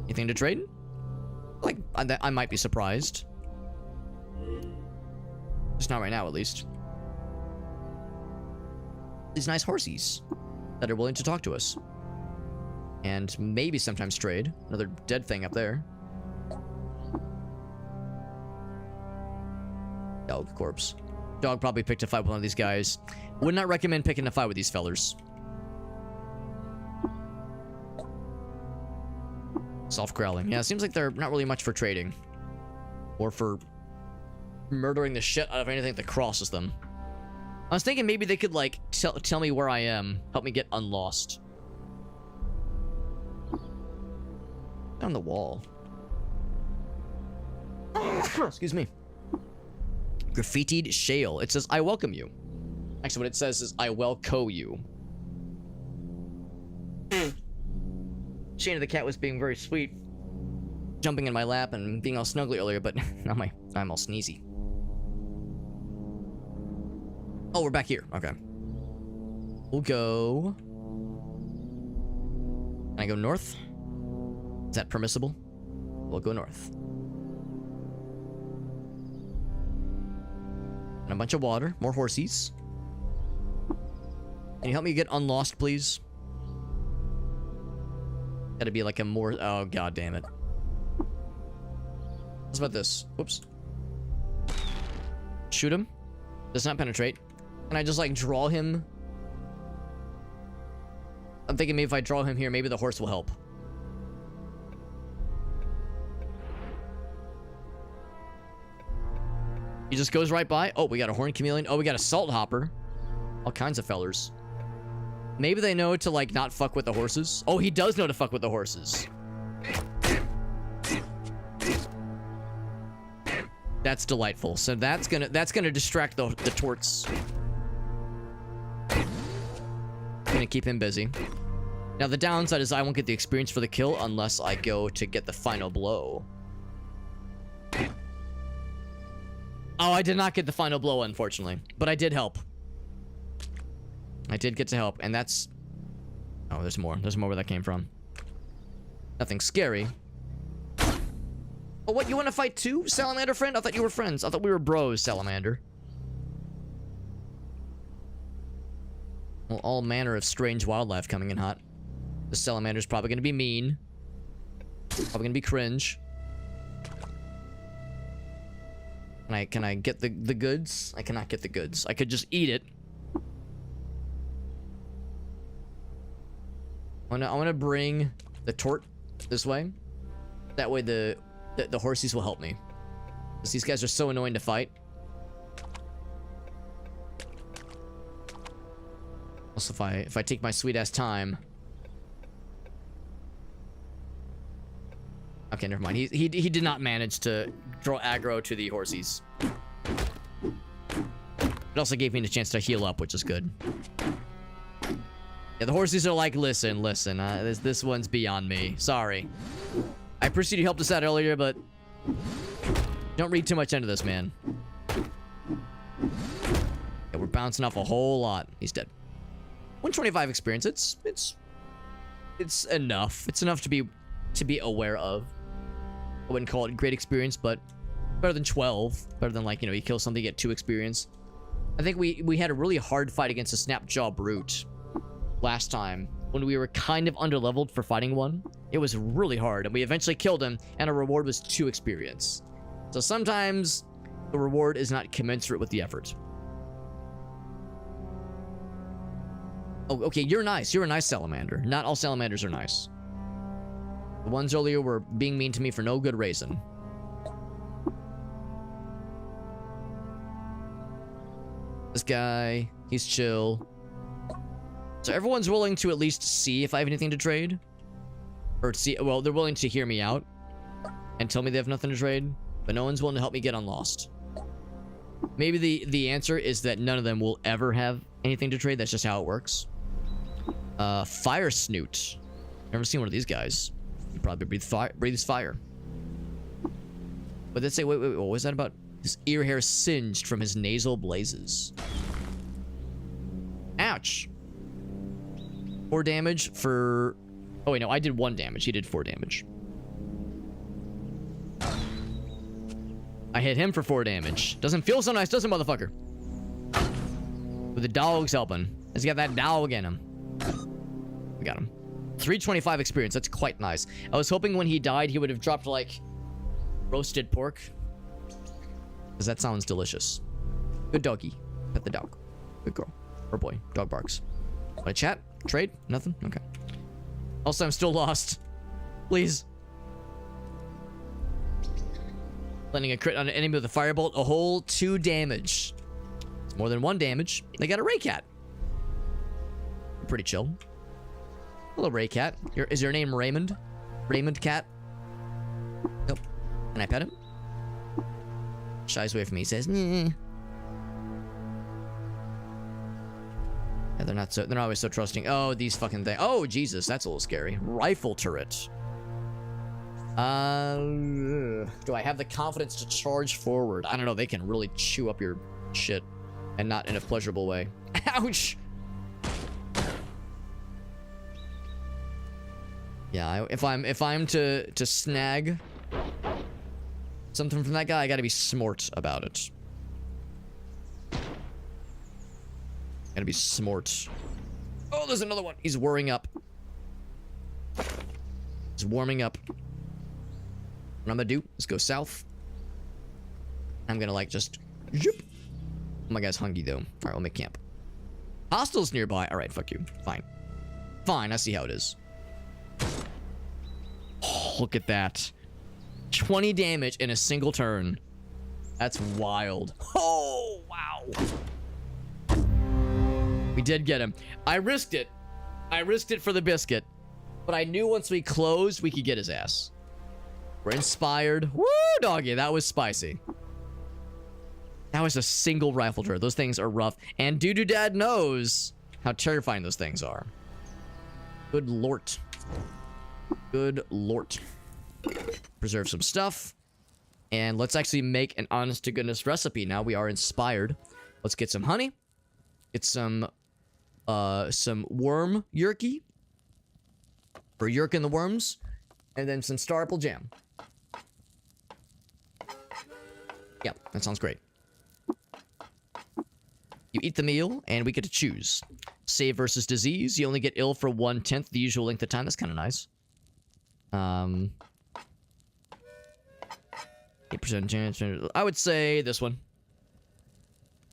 Anything to trade? Like, I might be surprised. Just not right now, at least. These nice horsies that are willing to talk to us. And maybe sometimes trade. Another dead thing up there. Dog corpse. Dog probably picked a fight with one of these guys. Would not recommend picking a fight with these fellers. Soft growling. Yeah, it seems like they're not really much for trading. Or for murdering the shit out of anything that crosses them. I was thinking maybe they could, like, tell me where I am. Help me get unlost. On the wall. Excuse me. Graffitied shale. It says, I welcome you. Actually, what it says is, I welco you. Shane the cat was being very sweet, jumping in my lap and being all snuggly earlier, but now I'm all sneezy. Oh, we're back here. Okay. We'll go. Can I go north? Is that permissible? We'll go north. And a bunch of water, more horsies. Can you help me get unlost, please? Gotta be like a more... Oh, god damn it. What's about this? Whoops. Shoot him. Does not penetrate. Can I just, like, draw him? I'm thinking maybe if I draw him here, maybe the horse will help. He just goes right by. Oh, we got a horned chameleon. Oh, we got a salt hopper. All kinds of fellers. Maybe they know to, like, not fuck with the horses. Oh, he does know to fuck with the horses. That's delightful. So that's gonna distract the torts. Gonna keep him busy. Now, the downside is I won't get the experience for the kill unless I go to get the final blow. Oh, I did not get the final blow, unfortunately. But I did help. I did get to help, and that's... Oh, there's more. There's more where that came from. Nothing scary. Oh, what? You want to fight too, Salamander friend? I thought you were friends. I thought we were bros, Salamander. Well, all manner of strange wildlife coming in hot. The Salamander's probably going to be mean. Probably going to be cringe. Can I get the goods? I cannot get the goods. I could just eat it. I wanna bring the tort this way. That way the horsies will help me. Because these guys are so annoying to fight. Also, if I take my sweet ass time. Okay, never mind. He did not manage to draw aggro to the horsies. It also gave me the chance to heal up, which is good. Yeah, the horsies are like, listen, this one's beyond me. Sorry. I appreciate you helped us out earlier, but don't read too much into this, man. Yeah, we're bouncing off a whole lot. He's dead. 125 experience. It's enough. It's enough to be aware of. I wouldn't call it great experience, but better than 12. Better than, like, you know, you kill something, you get 2 experience. I think we had a really hard fight against a Snapjaw Brute last time when we were kind of underleveled for fighting one. It was really hard, and we eventually killed him, and our reward was 2 experience. So sometimes the reward is not commensurate with the effort. Oh, okay, you're nice. You're a nice salamander. Not all salamanders are nice. The ones earlier were being mean to me for no good reason. This guy, he's chill. So everyone's willing to at least see if I have anything to trade. Or see, well, they're willing to hear me out and tell me they have nothing to trade, but no one's willing to help me get unlost. Maybe the answer is that none of them will ever have anything to trade. That's just how it works. Fire Snoot. Never seen one of these guys. He probably breathes fire. But let's say, wait, what was that about? His ear hair singed from his nasal blazes. Ouch. 4 damage for... Oh, wait, no, I did 1 damage. He did 4 damage. I hit him for 4 damage. Doesn't feel so nice, does it, motherfucker? With the dog's helping. He's got that dog in him. We got him. 325 experience. That's quite nice. I was hoping when he died, he would have dropped, like, roasted pork. Because that sounds delicious. Good doggy. Pet the dog. Good girl. Or boy. Dog barks. Want to chat? Trade? Nothing? Okay. Also, I'm still lost. Please. Landing a crit on an enemy with a firebolt. A whole 2 damage. It's more than 1 damage. They got a Ray Cat. Pretty chill. Hello, Ray Cat. Is your name Raymond? Raymond Cat? Nope. Can I pet him? Shies away from me. He says, nah. Yeah, they're not always so trusting. Oh, these fucking things. Oh, Jesus, that's a little scary. Rifle turret. Do I have the confidence to charge forward? I don't know. They can really chew up your shit, and not in a pleasurable way. Ouch. Yeah, if I'm to snag something from that guy, I gotta be smart about it. Gotta be smart. Oh, there's another one. He's whirring up. He's warming up. What I'm gonna do is go south. I'm gonna, like, just... Zoop. Oh, my guy's hungry, though. Alright, we'll make camp. Hostiles nearby. Alright, fuck you. Fine. Fine, I see how it is. Oh, look at that. 20 damage in a single turn. That's wild. Oh, wow. We did get him. I risked it. I risked it for the biscuit. But I knew once we closed, we could get his ass. We're inspired. Woo, doggy. That was spicy. That was a single rifle turret. Those things are rough. And Doo-Doo Dad knows how terrifying those things are. Good lord. Good lord. Preserve some stuff. And let's actually make an honest-to-goodness recipe. Now we are inspired. Let's get some honey. Get some worm yerky. For yerking the worms. And then some star apple jam. Yeah, that sounds great. You eat the meal, and we get to choose. Save versus disease. You only get ill for 1/10 the usual length of time. That's kind of nice. 8% chance. I would say this one.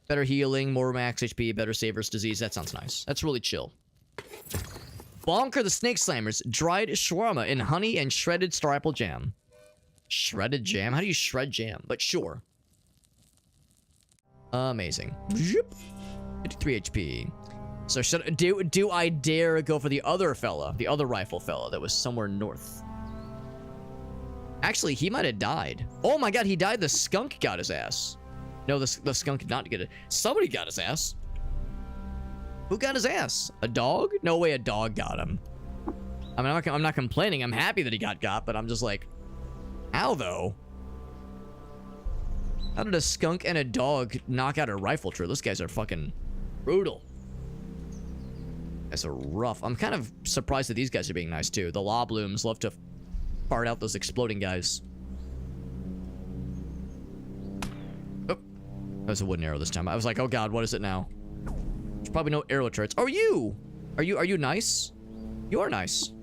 Better healing, more max HP, better save versus disease. That sounds nice. That's really chill. Bonker the Snake Slammers. Dried shawarma in honey and shredded star apple jam. Shredded jam? How do you shred jam? But sure. Amazing. 53 HP. So do I dare go for the other fella, the other rifle fella that was somewhere north? Actually, he might have died. Oh my god, he died. The skunk got his ass. No, the skunk did not get it. Somebody got his ass. Who got his ass? A dog? No way a dog got him. I mean, I'm not complaining. I'm happy that he got, but I'm just like, how though? How did a skunk and a dog knock out a rifle tree? Those guys are fucking brutal. Guys are rough. I'm kind of surprised that these guys are being nice too. The law blooms love to fart out those exploding guys. Oh, that was a wooden arrow this time. I was like, oh god, what is it now? There's probably no arrow turrets. Oh, you? Are you nice? You are nice.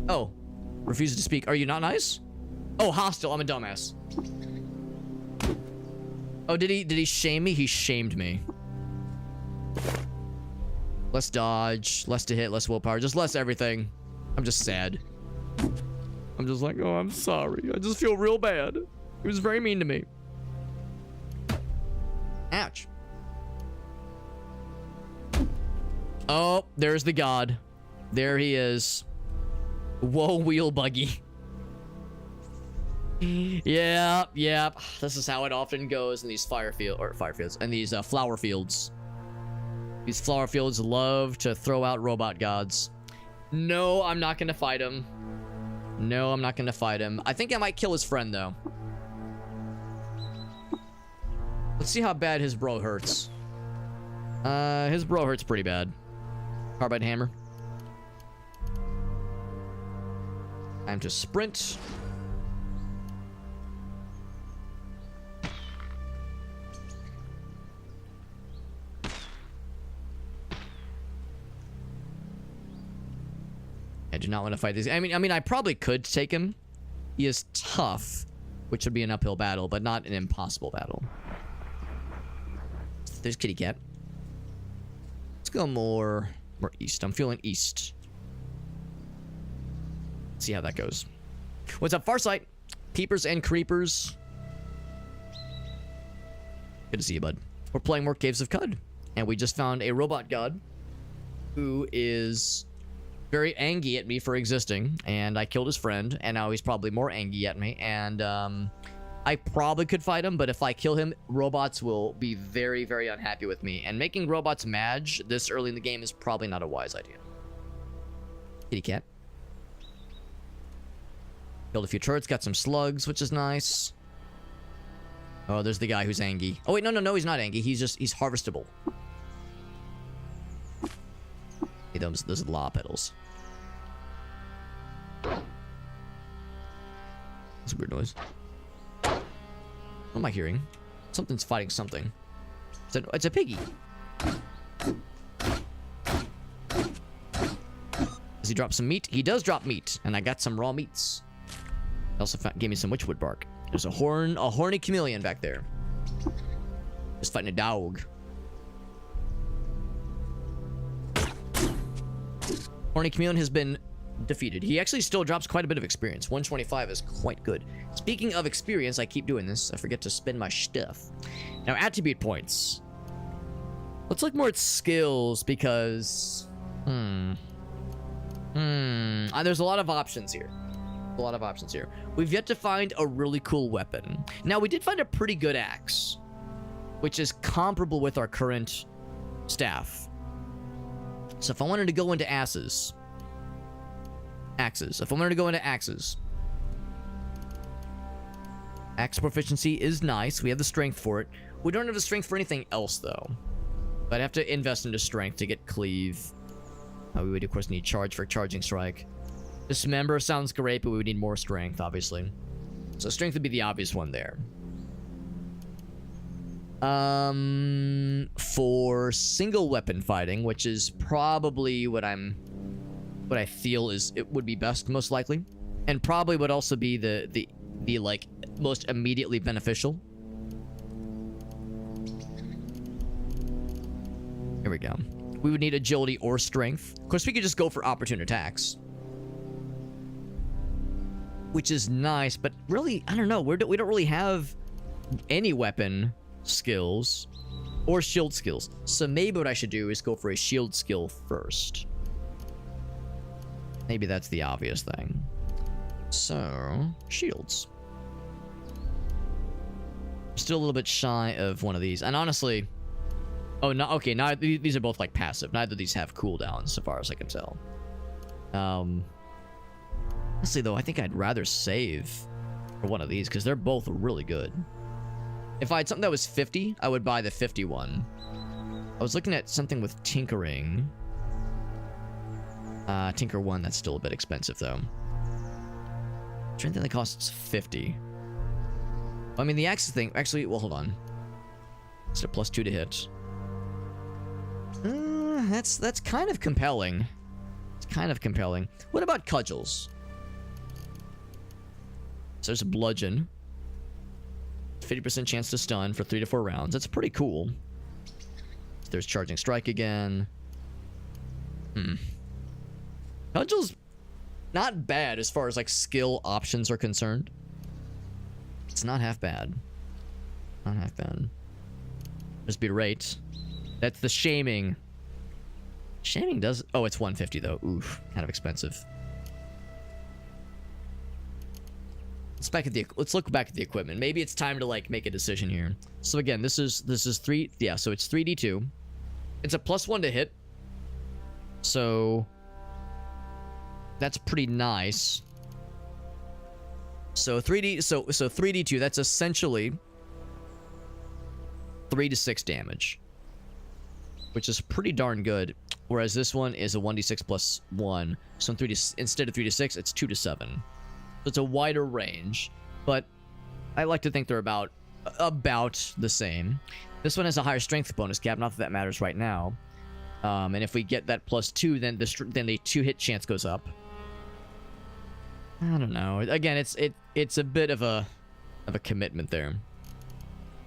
Oh, refuses to speak. Are you not nice? Oh, hostile. I'm a dumbass. Oh, did he shame me? He shamed me. Less dodge, less to hit, less willpower, just less everything. I'm just sad. I'm just like, oh, I'm sorry. I just feel real bad. He was very mean to me. Ouch. Oh, there's the god. There he is. Whoa, wheel buggy. Yeah. This is how it often goes in these flower fields, and these flower fields. These flower fields love to throw out robot gods. No, I'm not gonna fight him. No, I'm not gonna fight him. I think I might kill his friend though. Let's see how bad his bro hurts. His bro hurts pretty bad. Carbide hammer. Time to sprint. I do not want to fight these. I mean, I probably could take him. He is tough, which would be an uphill battle, but not an impossible battle. There's kitty cat. Let's go more east. I'm feeling east. Let's see how that goes. What's up, Farsight? Peepers and creepers. Good to see you, bud. We're playing more Caves of Qud, and we just found a robot god who is very angry at me for existing, and I killed his friend, and now he's probably more angry at me, and I probably could fight him, but if I kill him, robots will be very, very unhappy with me, and making robots mad this early in the game is probably not a wise idea. Kitty cat. Killed a few turrets, got some slugs, which is nice. Oh, there's the guy who's angry. Oh wait, no, he's not angry. He's harvestable. Hey, those are the law pedals. That's a weird noise. What am I hearing? Something's fighting something. It's a piggy. Does he drop some meat? He does drop meat, and I got some raw meats. He also gave me some witchwood bark. There's a horny chameleon back there. Just fighting a dog. Horny chameleon has been defeated. He actually still drops quite a bit of experience. 125 is quite good. Speaking of experience, I keep doing this. I forget to spend my stuff. Now, attribute points. Let's look more at skills because... there's a lot of options here. We've yet to find a really cool weapon. Now, we did find a pretty good axe, which is comparable with our current staff. So if I wanted to go into axes. If I wanted to go into axes. Axe proficiency is nice. We have the strength for it. We don't have the strength for anything else, though. But I'd have to invest into strength to get cleave. We would, of course, need charge for charging strike. Dismember sounds great, but we would need more strength, obviously. So strength would be the obvious one there. For single weapon fighting, which is probably what I feel is it would be best, most likely, and probably would also be the like most immediately beneficial. Here we go. We would need agility or strength. Of course, we could just go for opportune attacks, which is nice, but really, I don't know. We don't really have any weapon skills or shield skills. So maybe what I should do is go for a shield skill first. Maybe that's the obvious thing. So, shields. Still a little bit shy of one of these. And honestly... Oh, no, okay, now these are both, like, passive. Neither of these have cooldowns, so far as I can tell. Honestly, though, I think I'd rather save for one of these, because they're both really good. If I had something that was 50, I would buy the 51. I was looking at something with tinkering. Tinker 1, that's still a bit expensive, though. Strength that costs 50. I mean, the axis thing... Actually, well, hold on. It's a +2 to hit. That's kind of compelling. It's kind of compelling. What about cudgels? So there's a bludgeon. 50% chance to stun for 3 to 4 rounds. That's pretty cool. There's charging strike again. Cudgels, not bad as far as like skill options are concerned. It's not half bad. Not half bad. There's berate. That's the shaming. Shaming does... Oh, it's 150 though. Oof, kind of expensive. Let's look back at the equipment. Maybe it's time to like make a decision here. So again, this is 3... Yeah, so it's 3d2. It's a +1 to hit. So that's pretty nice. So 3d2, that's essentially 3 to 6 damage, which is pretty darn good. Whereas this one is a 1d6 plus 1. So instead of 3 to 6, it's 2 to 7. So it's a wider range, but I like to think they're about the same. This one has a higher strength bonus cap, not that that matters right now. And if we get that +2, then the 2-hit chance goes up. I don't know. Again, it's a bit of a commitment there.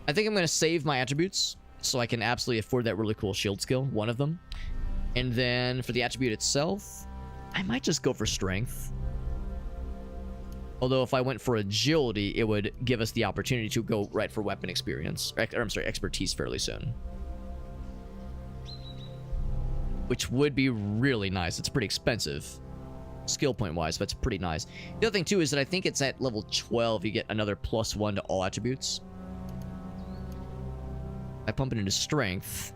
I think I'm going to save my attributes so I can absolutely afford that really cool shield skill, one of them. And then for the attribute itself, I might just go for strength. Although if I went for agility, it would give us the opportunity to go right for weapon experience. Or I'm sorry, expertise fairly soon. Which would be really nice. It's pretty expensive. Skill point wise, but it's pretty nice. The other thing too is that I think it's at level 12 you get another +1 to all attributes. I pump it into strength.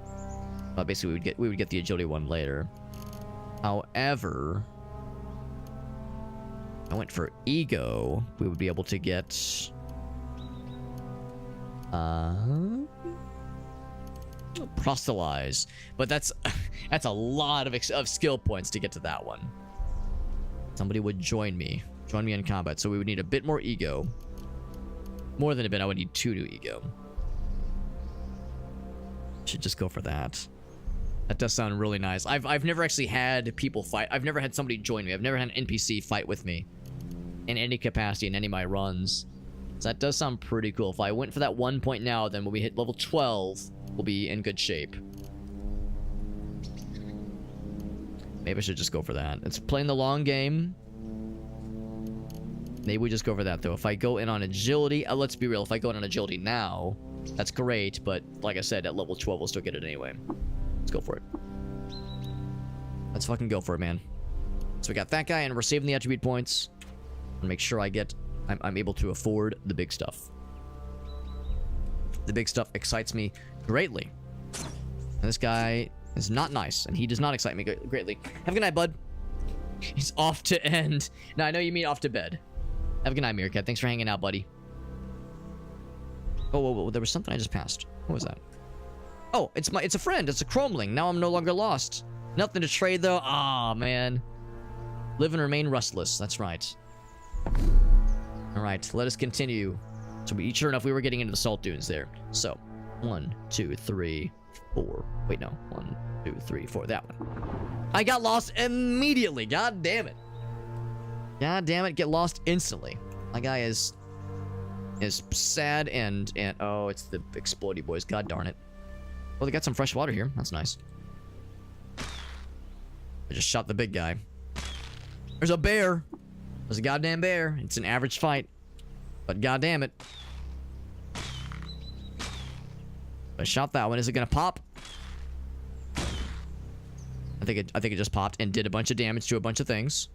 Basically we would get the agility one later. However, if I went for ego, we would be able to get proselytize, but that's a lot of skill points to get to that one. Somebody would join me in combat, so we would need a bit more ego. More than a bit, I would need 2 to ego. Should just go for that. That does sound really nice. I've never actually had people fight. I've never had somebody join me. I've never had an NPC fight with me in any capacity in any of my runs. So that does sound pretty cool. If I went for that 1 point now, then when we hit level 12, we'll be in good shape. Maybe I should just go for that. It's playing the long game. Maybe we just go for that, though. If I go in on agility... let's be real. If I go in on agility now, that's great. But like I said, at level 12, we'll still get it anyway. Let's go for it. Let's fucking go for it, man. So we got that guy, and we're saving the attribute points. And make sure I'm able to afford the big stuff. The big stuff excites me greatly. And this guy It's not nice, and he does not excite me greatly. Have a good night, bud. He's off to end. No, I know you mean off to bed. Have a good night, Meerkat. Thanks for hanging out, buddy. Oh, whoa, whoa, there was something I just passed. What was that? Oh, it's a friend. It's a chromeling. Now I'm no longer lost. Nothing to trade, though. Ah, man. Live and remain rustless. That's right. All right, let us continue. So sure enough, we were getting into the salt dunes there. So, 1, 2, 3, 4. Wait, no. 1, 2, 3, 4. That one. I got lost immediately. God damn it. God damn it. Get lost instantly. My guy is sad and oh, it's the explodey boys. God darn it. Well, they got some fresh water here. That's nice. I just shot the big guy. There's a bear. There's a goddamn bear. It's an average fight. But goddamn it. I shot that one. Is it gonna pop? I think it just popped and did a bunch of damage to a bunch of things.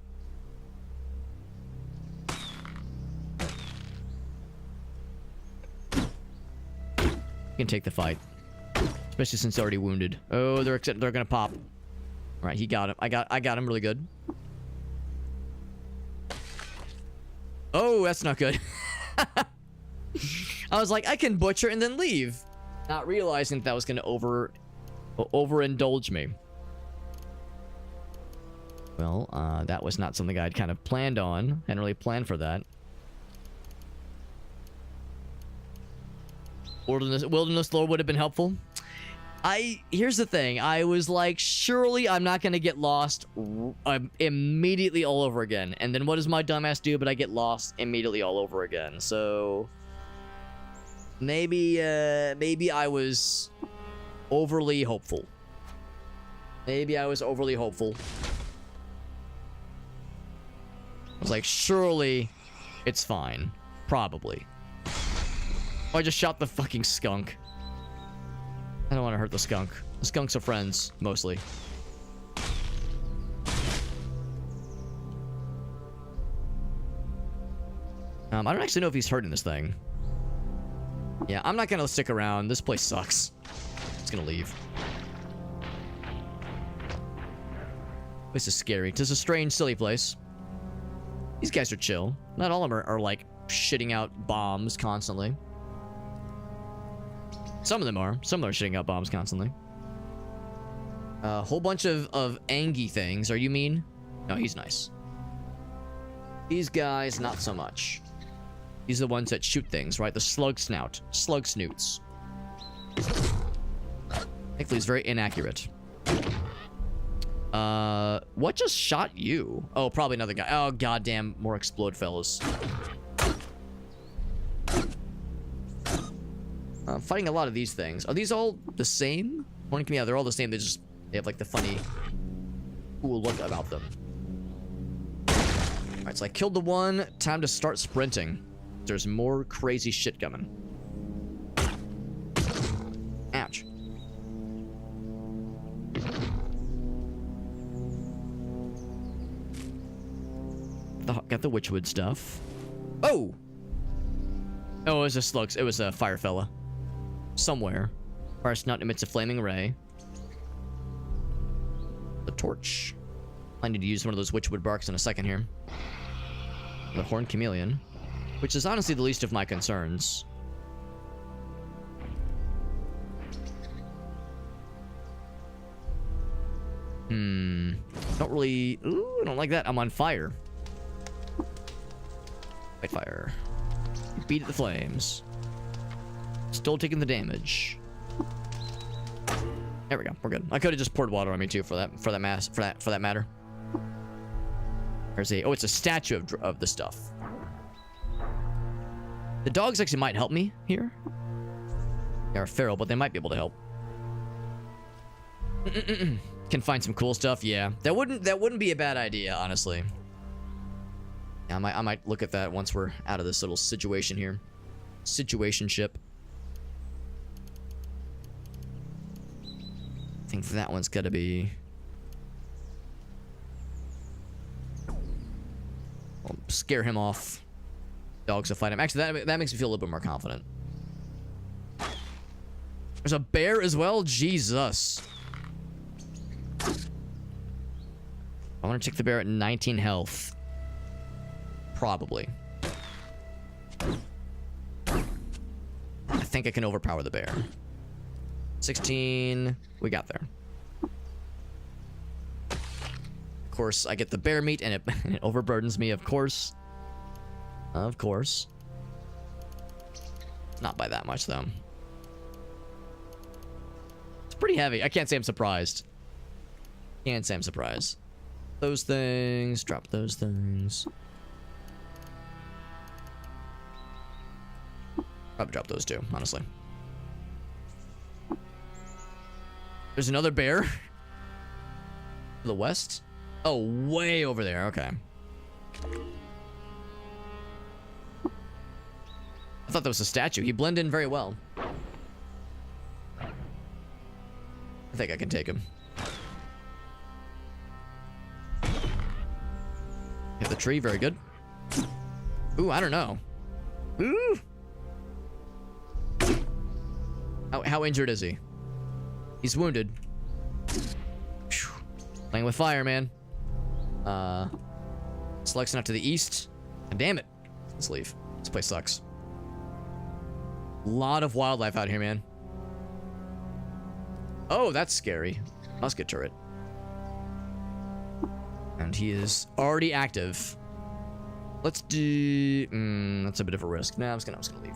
You can take the fight. Especially since they're already wounded. Oh, they're gonna pop. All right, he got him. I got him really good. Oh, that's not good. I was like, I can butcher and then leave, not realizing that was gonna overindulge me. Well, that was not something I'd kind of planned on. Hadn't really planned for that. Wilderness lore would have been helpful. Here's the thing. I was like, surely I'm not gonna get lost immediately all over again. And then what does my dumbass do? But I get lost immediately all over again. So maybe I was overly hopeful. Maybe I was overly hopeful. I was like, surely it's fine. Probably. Oh, I just shot the fucking skunk. I don't want to hurt the skunk. The skunks are friends, mostly. I don't actually know if he's hurting this thing. Yeah, I'm not gonna stick around. This place sucks. It's gonna leave. This is scary. This is a strange, silly place. These guys are chill. Not all of them are like shitting out bombs constantly. Some of them are. Some of them are shitting out bombs constantly. A whole bunch of Angie things. Are you mean? No, he's nice. These guys, not so much. These are the ones that shoot things, right? The slug snoots. Thankfully, it's very inaccurate. What just shot you? Oh, probably another guy. Oh, goddamn, more explode fellas. I'm fighting a lot of these things. Are these all the same? Yeah, they're all the same. They have like the funny, cool look about them. All right, so I killed the one. Time to start sprinting. There's more crazy shit coming. Ouch. Got the witchwood stuff. Oh! Oh, it was a slug. It was a fire fella. Somewhere. Fire snout emits a flaming ray. The torch. I need to use one of those witchwood barks in a second here. The horned chameleon. Which is honestly the least of my concerns. Don't really... Ooh, I don't like that. I'm on fire. Fight fire. Beat at the flames. Still taking the damage. There we go. We're good. I could have just poured water on me too for that matter. There's a... Oh, it's a statue of the stuff. The dogs actually might help me here. They're feral, but they might be able to help. Can find some cool stuff. Yeah, that wouldn't be a bad idea, honestly. Yeah, I might look at that once we're out of this little situation here. Situationship. I think that one's gotta be... I'll scare him off. Dogs will fight him. Actually, that makes me feel a little bit more confident. There's a bear as well? Jesus. I want to take the bear at 19 health. Probably. I think I can overpower the bear. 16. We got there. Of course, I get the bear meat and it overburdens me, of course. Of course. Not by that much, though. It's pretty heavy. I can't say I'm surprised. Can't say I'm surprised. Those things. Drop those things. Probably drop those too, honestly. There's another bear. To the west? Oh, way over there. Okay. I thought that was a statue. He blended in very well. I think I can take him. Hit the tree. Very good. Ooh, I don't know. Ooh. How injured is he? He's wounded. Whew. Playing with fire, man. Slugs not to the east. God damn it. Let's leave. This place sucks. A lot of wildlife out here, man. Oh, that's scary. Musket turret. And he is already active. Let's do... that's a bit of a risk. Nah, I'm just gonna leave.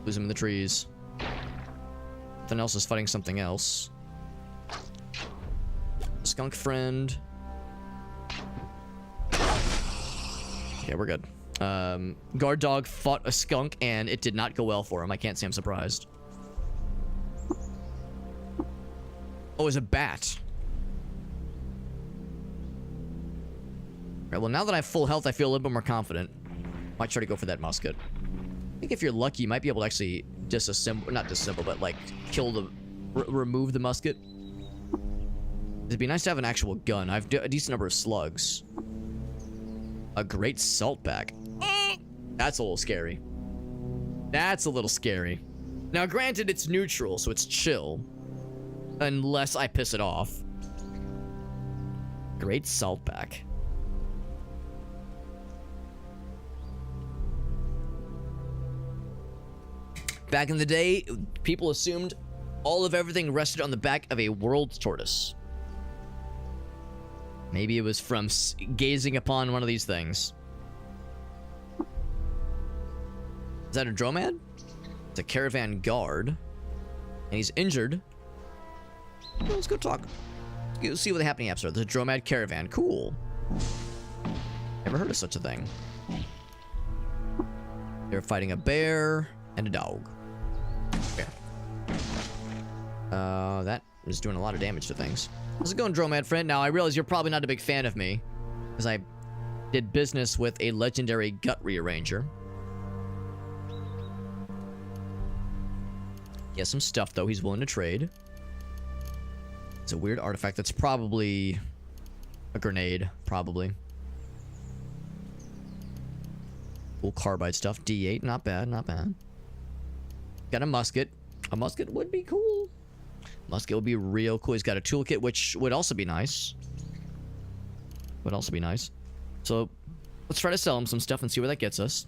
Lose him in the trees. Something else is fighting something else. Skunk friend. Yeah, we're good. Guard dog fought a skunk and it did not go well for him. I can't say I'm surprised. Oh, it's a bat. Alright, well, now that I have full health, I feel a little bit more confident. Might try to go for that musket. I think if you're lucky, you might be able to actually disassemble, not disassemble, but like kill the, remove the musket. It'd be nice to have an actual gun. I have a decent number of slugs. A great saltback. That's a little scary. That's a little scary. Now, granted, it's neutral, so it's chill. Unless I piss it off. Great saltback. Back in the day, people assumed all of everything rested on the back of a world tortoise. Maybe it was from gazing upon one of these things. Is that a dromad? It's a caravan guard. And he's injured. Well, let's go talk. Let's see what the happening apps are. There's a dromad caravan. Cool. Never heard of such a thing. They're fighting a bear and a dog. Bear. That is doing a lot of damage to things. How's it going, dromad friend? Now, I realize you're probably not a big fan of me, because I did business with a legendary gut rearranger. He has some stuff, though. He's willing to trade. It's a weird artifact that's probably a grenade, probably. Cool carbide stuff. D8, not bad, not bad. Got a musket. A musket would be cool. Musket would be real cool. He's got a toolkit, which would also be nice. Would also be nice. So, let's try to sell him some stuff and see where that gets us.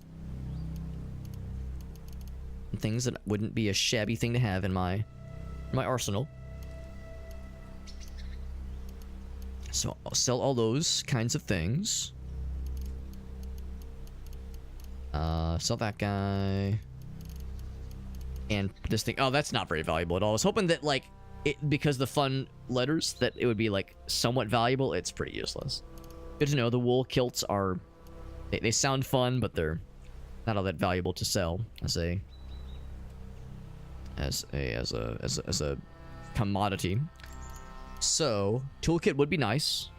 Things that wouldn't be a shabby thing to have in my arsenal. So, I'll sell all those kinds of things. Sell that guy. And this thing. Oh, that's not very valuable at all. I was hoping that, like, because the fun letters, that it would be, like, somewhat valuable. It's pretty useless. Good to know. The wool kilts are... They sound fun, but they're not all that valuable to sell as a commodity. So, toolkit would be nice.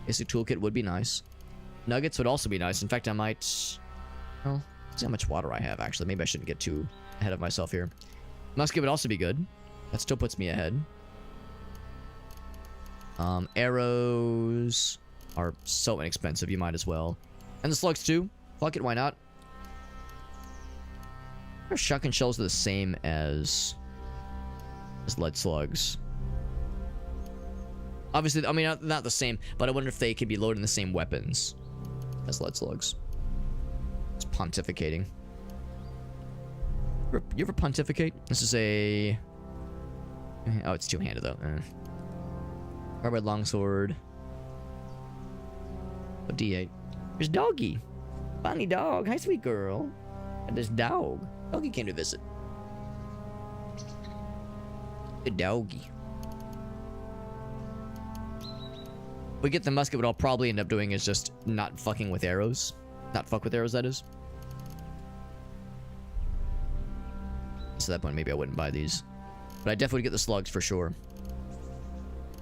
Basic toolkit would be nice. Nuggets would also be nice. In fact, I might... Well, let's see how much water I have, actually. Maybe I shouldn't get too ahead of myself here. Musket would also be good. That still puts me ahead. Arrows are so inexpensive, you might as well. And the slugs, too. Fuck it, why not? Our shotgun shells are the same as lead slugs. Obviously, I mean, not the same, but I wonder if they could be loading the same weapons as lead slugs. It's pontificating. You ever pontificate? This is a... Oh, it's two-handed, though. Barbed longsword. A D8. There's Doggy. Funny dog. Hi, sweet girl. And this dog. Doggy came to visit. Good doggy. We get the musket, what I'll probably end up doing is just not fucking with arrows. Not fuck with arrows, that is. So at that point, maybe I wouldn't buy these. But I definitely would get the slugs for sure.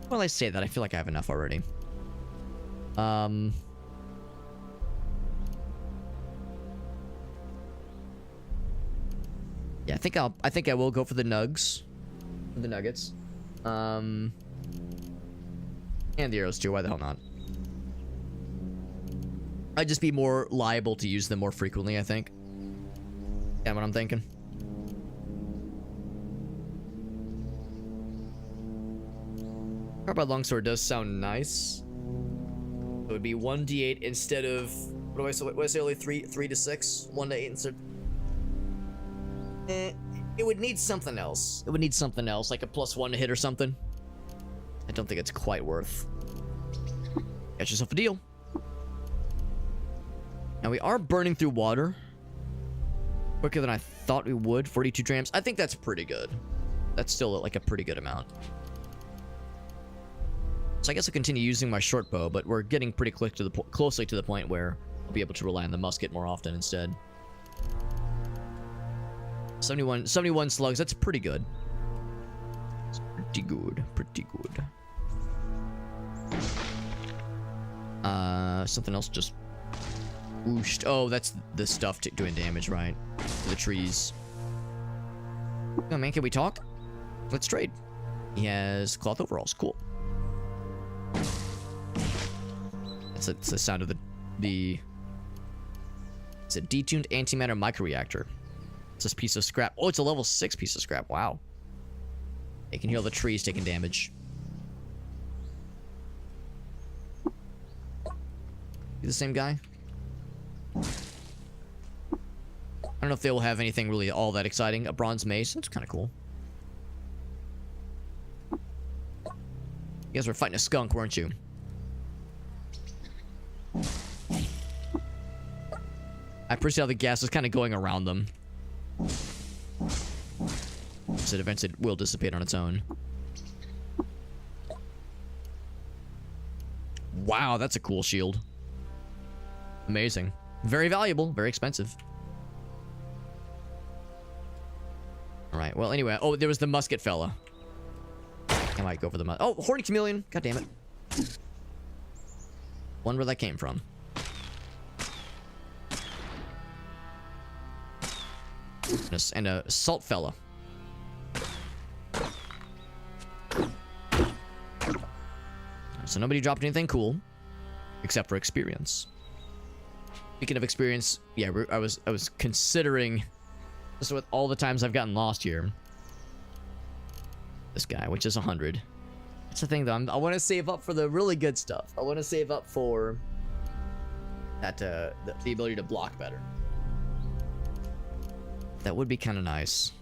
Well, I say that. I feel like I have enough already. Yeah, I think I will go for the nugs. The nuggets. And the arrows too. Why the hell not? I'd just be more liable to use them more frequently, I think. Yeah, what I'm thinking. Barbed longsword does sound nice. It would be 1d8 instead of what do I say? Only 3 to 6, 1 to 8 instead. It would need something else. It would need something else, like a +1 to hit or something. I don't think it's quite worth. Get yourself a deal. Now we are burning through water quicker than I thought we would. 42 drams. I think that's pretty good. That's still like a pretty good amount. So I guess I'll continue using my short bow, but we're getting pretty closely to the point where I'll be able to rely on the musket more often instead. 71 slugs. That's pretty good. It's pretty good. Pretty good. Something else just whooshed. Oh, that's the stuff doing damage, right? The trees. Oh man, can we talk? Let's trade. He has cloth overalls. Cool. It's the sound of the it's a detuned antimatter microreactor. It's this piece of scrap. Oh, it's a level 6 piece of scrap. Wow. It can heal the trees taking damage. You the same guy? I don't know if they will have anything really all that exciting. A bronze mace. That's kind of cool. You guys were fighting a skunk, weren't you? I appreciate how the gas is kind of going around them. So eventually it will dissipate on its own. Wow, that's a cool shield. Amazing. Very valuable, very expensive. Alright, well anyway. Oh, there was the musket fella. I might go for the Oh, horny chameleon. God damn it. Wonder where that came from. And a salt fella. So nobody dropped anything cool, except for experience. Speaking of experience, yeah, I was considering, just with all the times I've gotten lost here. This guy, which is 100. That's the thing, though. I want to save up for the really good stuff. I want to save up for that the ability to block better. That would be kind of nice.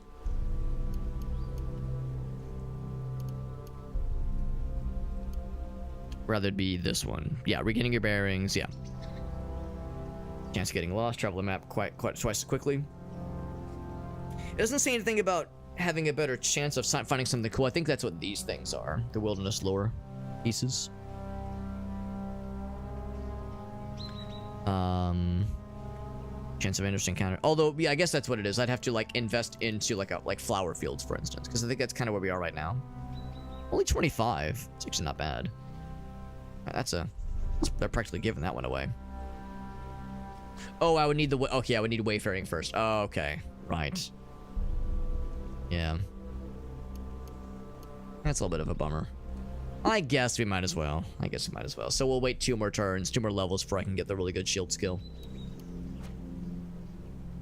Rather it be this one. Yeah, regaining your bearings. Yeah. Chance of getting lost. Travel the map quite twice as quickly. It doesn't say anything about having a better chance of finding something cool. I think that's what these things are. The wilderness lore pieces. Chance of interesting encounter. Although, yeah, I guess that's what it is. I'd have to like invest into like flower fields, for instance, because I think that's kind of where we are right now. Only 25. It's actually not bad. They're practically giving that one away. Oh, I would need okay, I would need wayfaring first. Oh, okay. Right. Yeah. That's a little bit of a bummer. I guess we might as well. So we'll wait 2 more turns, 2 more levels before I can get the really good shield skill.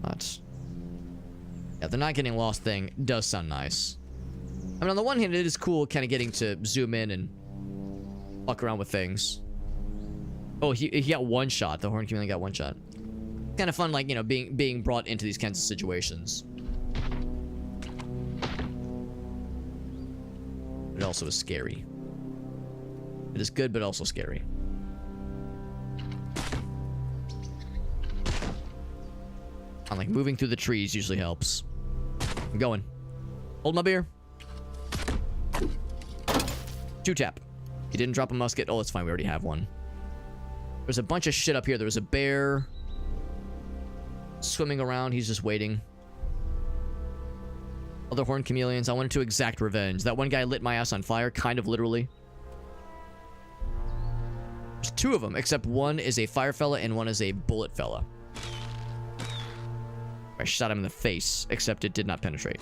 But yeah, the not getting lost thing does sound nice. I mean, on the one hand, it is cool kind of getting to zoom in and fuck around with things. Oh, he got one shot. The horned chameleon got one shot. Kind of fun, like, you know, being brought into these kinds of situations. It also is scary. It is good, but also scary. I'm like, moving through the trees usually helps. I'm going. Hold my beer. 2-tap. He didn't drop a musket. Oh, it's fine. We already have one. There's a bunch of shit up here. There was a bear swimming around. He's just waiting. Other horned chameleons. I wanted to exact revenge. That one guy lit my ass on fire, kind of literally. There's 2 of them, except one is a fire fella and one is a bullet fella. I shot him in the face, except it did not penetrate.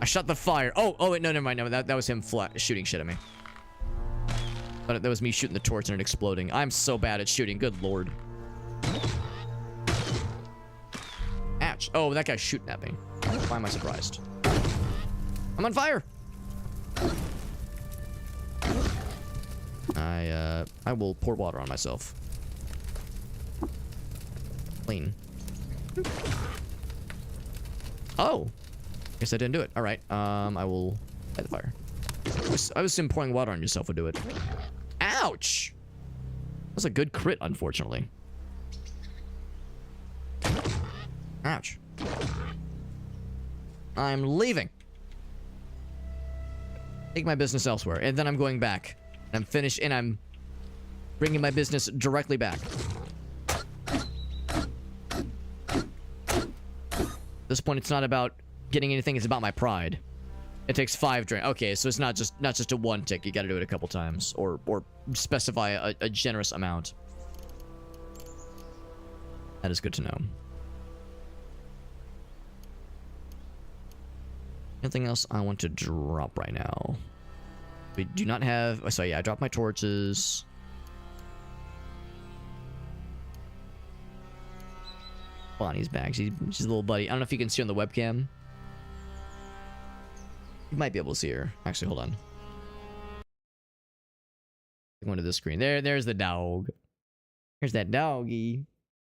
I shot the fire. Oh, wait, no, never mind. No, that was him shooting shit at me. But that was me shooting the torch and it exploding. I'm so bad at shooting. Good lord. Ouch. Oh, that guy's shooting at me. Why am I surprised? I'm on fire. I will pour water on myself. Clean. Oh. Guess I didn't do it. All right. I will light the fire. I was assuming pouring water on yourself would do it. Ouch! That's a good crit, unfortunately. Ouch. I'm leaving. Take my business elsewhere. And then I'm going back. I'm finished, and I'm bringing my business directly back. At this point, it's not about getting anything. It's about my pride. It takes 5 drain. Okay, so it's not just a 1 tick. You got to do it a couple times, or specify a generous amount. That is good to know. Anything else I want to drop right now? We do not have... Oh, sorry, yeah, I dropped my torches. Bonnie's back. She's a little buddy. I don't know if you can see on the webcam. You might be able to see her. Actually, hold on. Going to this screen. There's the dog. There's that doggy.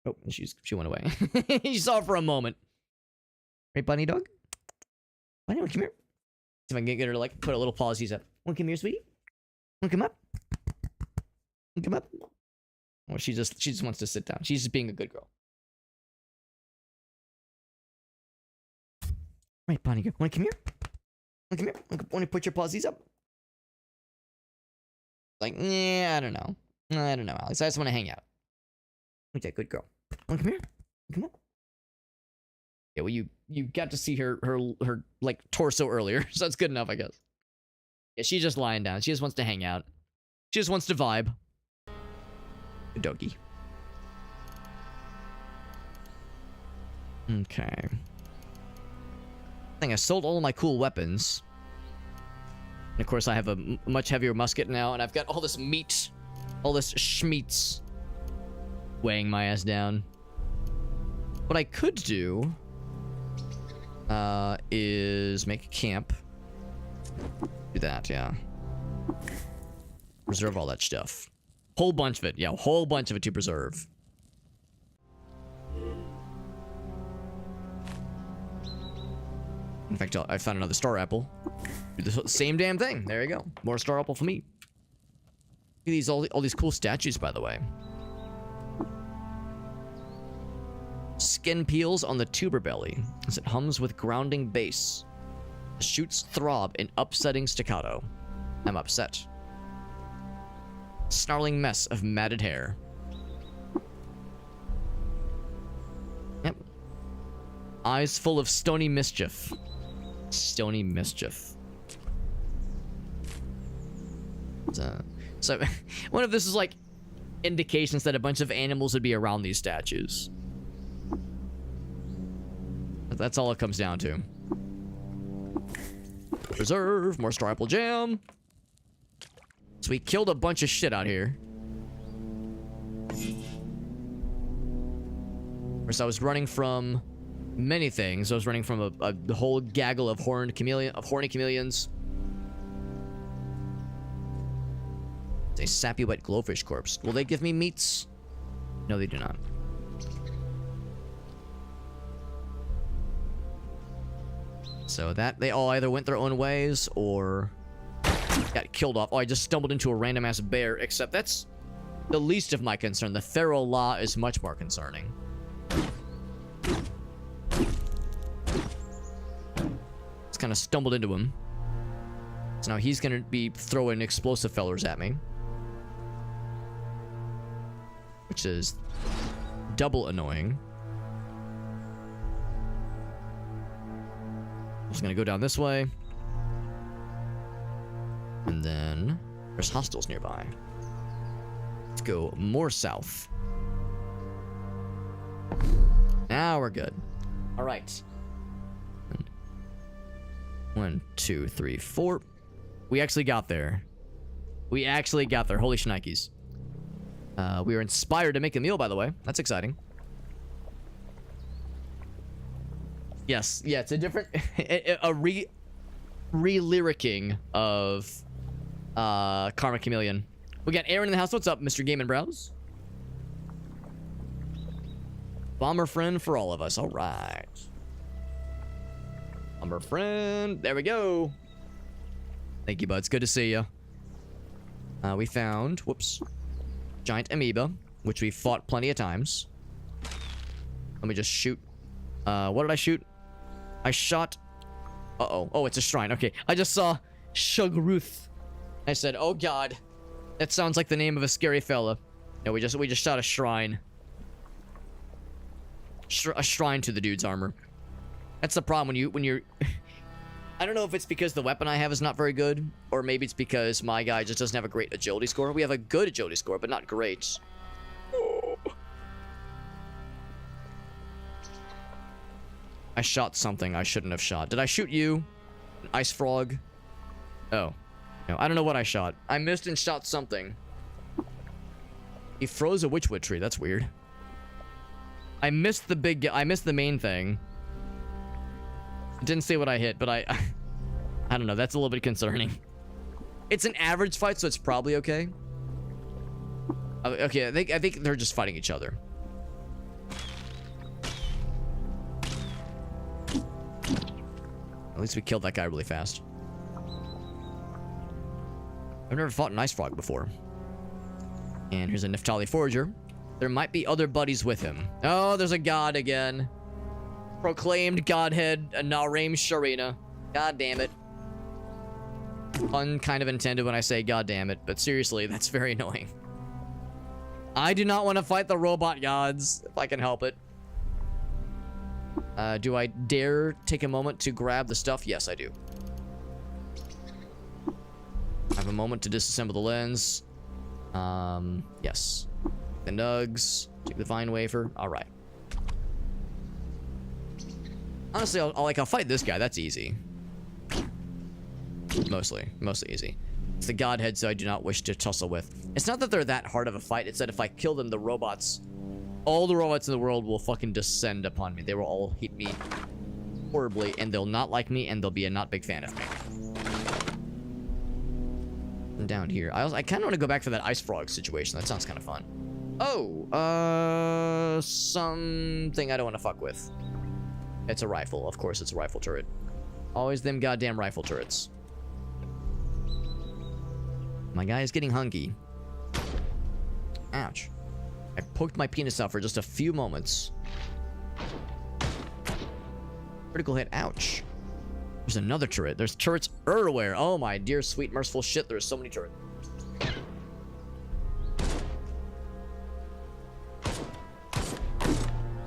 Oh, she went away. You saw her for a moment. Right, bunny dog? Bunny, come here. See if I can get her to like put a little pause. Up. Wanna come here, sweetie? Wanna come up? Wanna come up? Oh, she just wants to sit down. She's just being a good girl. Right, bunny girl. Wanna come here? Come here. Want to put your pawsies up? Like, yeah, I don't know. I don't know, Alex. I just want to hang out. Okay, good girl. Want to come here? Come on. Yeah, well, you got to see her like torso earlier, so that's good enough, I guess. Yeah, she's just lying down. She just wants to hang out. She just wants to vibe. Good doggy. Okay. I sold all of my cool weapons. And of course, I have a much heavier musket now, and I've got all this meat, all this schmeats weighing my ass down. What I could do is make a camp. Do that, yeah. Preserve all that stuff. Whole bunch of it, yeah, whole bunch of it to preserve. In fact, I found another star apple. Do the same damn thing. There you go. More star apple for me. Look at these, all these cool statues, by the way. Skin peels on the tuber belly as it hums with grounding bass. The shoots throb in upsetting staccato. I'm upset. Snarling mess of matted hair. Yep. Eyes full of stony mischief. Stony mischief. So, one of this is like indications that a bunch of animals would be around these statues. That's all it comes down to. Preserve more star apple jam. So we killed a bunch of shit out here. First, I was running from many things. I was running from a whole gaggle of horny chameleons. a sappy wet glowfish corpse. Will they give me meats? No, they do not. So that they all either went their own ways or got killed off. Oh, I just stumbled into a random ass bear, except that's the least of my concern. The feral law is much more concerning. Just kind of stumbled into him. So now he's gonna be throwing explosive fellers at me, which is double annoying. I'm just gonna go down this way. And then there's hostiles nearby. Let's go more south. Now we're good. All right. 1, 2, 3, 4. We actually got there. We actually got there. Holy shnikes. We were inspired to make a meal, by the way. That's exciting. Yes, yeah, it's a different, a re-lyricking of Karma Chameleon. We got Aaron in the house. What's up, Mr. Game and Browse? Bomber friend for all of us. All right. Bomber friend. There we go. Thank you, buds. Good to see you. We found, whoops, giant amoeba, which we fought plenty of times. Let me just shoot. What did I shoot? I shot. Uh-oh. Oh, it's a shrine. Okay. I just saw Shugruth. I said, oh god. That sounds like the name of a scary fella. No, we just shot a shrine. A shrine to the dude's armor. That's the problem when you're I don't know if it's because the weapon I have is not very good, or maybe it's because my guy just doesn't have a great agility score. We have a good agility score, but not great. Oh. I shot something I shouldn't have shot. Did I shoot you? An ice frog? Oh. No, I don't know what I shot. I missed and shot something. He froze a witchwood tree. That's weird. I missed the main thing. It didn't say what I hit, but I don't know. That's a little bit concerning. It's an average fight, so it's probably okay. Okay, I think they're just fighting each other. At least we killed that guy really fast. I've never fought an ice frog before. And here's a Neftali Forager. There might be other buddies with him. Oh, there's a god again. Proclaimed godhead, Narim Sharina. God damn it. Pun kind of intended when I say god damn it, but seriously, that's very annoying. I do not want to fight the robot gods, if I can help it. Do I dare take a moment to grab the stuff? Yes, I do. I have a moment to disassemble the lens. Yes. The nugs. Take the vine wafer. All right. Honestly, I'll fight this guy. That's easy. Mostly easy. It's the godhead, so I do not wish to tussle with. It's not that they're that hard of a fight. It's that if I kill them, the robots, all the robots in the world will fucking descend upon me. They will all hate me horribly, and they'll not like me, and they'll be a not big fan of me. And down here, I kind of want to go back for that ice frog situation. That sounds kind of fun. Oh, something I don't want to fuck with. It's a rifle. Of course, it's a rifle turret. Always them goddamn rifle turrets. My guy is getting hungry. Ouch. I poked my penis out for just a few moments. Critical hit. Ouch. There's another turret. There's turrets everywhere. Oh my dear sweet merciful shit. There's so many turrets.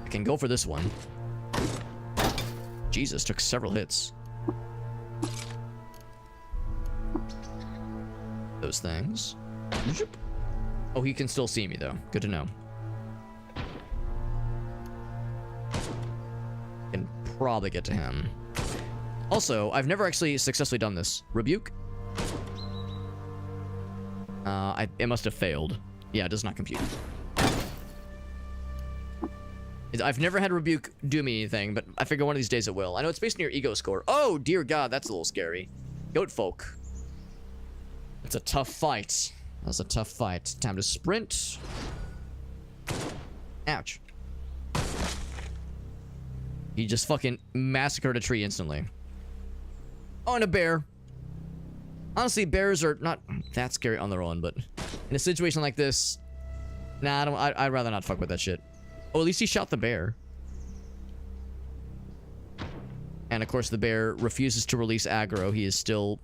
I can go for this one. Jesus, took several hits. Those things. Oh, he can still see me though. Good to know. Can probably get to him. Also, I've never actually successfully done this. Rebuke? It must have failed. Yeah, it does not compute. I've never had Rebuke do me anything, but I figure one of these days it will. I know it's based on your ego score. Oh, dear God, that's a little scary. Goat folk. It's a tough fight. was a tough fight. Time to sprint. Ouch. He just fucking massacred a tree instantly. Oh, and a bear. Honestly, bears are not that scary on their own, but in a situation like this, nah, I'd rather not fuck with that shit. Oh, at least he shot the bear. And of course, the bear refuses to release aggro. He is still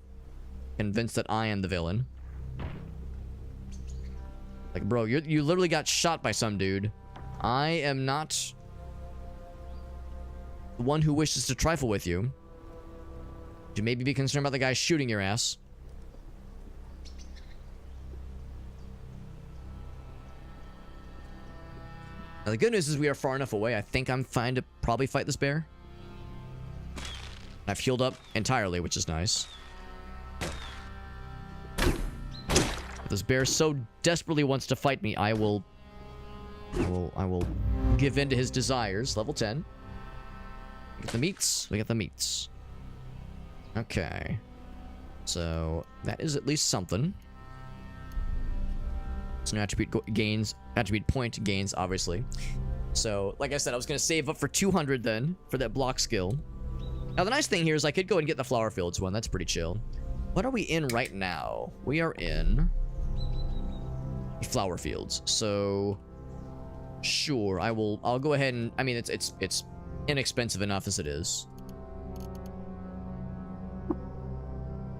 convinced that I am the villain. Like, bro, you literally got shot by some dude. I am not the one who wishes to trifle with you. You maybe be concerned about the guy shooting your ass. Now, the good news is we are far enough away. I think I'm fine to probably fight this bear. I've healed up entirely, which is nice. If this bear so desperately wants to fight me, I will give in to his desires. Level 10. We get the meats. We get the meats. Okay. So, that is at least something. It's no attribute gains, attribute point gains, obviously. So, like I said, I was going to save up for 200 then, for that block skill. Now, the nice thing here is I could go and get the flower fields one. That's pretty chill. What are we in right now? We are in flower fields. So, sure, I'll go ahead and, I mean, it's inexpensive enough as it is.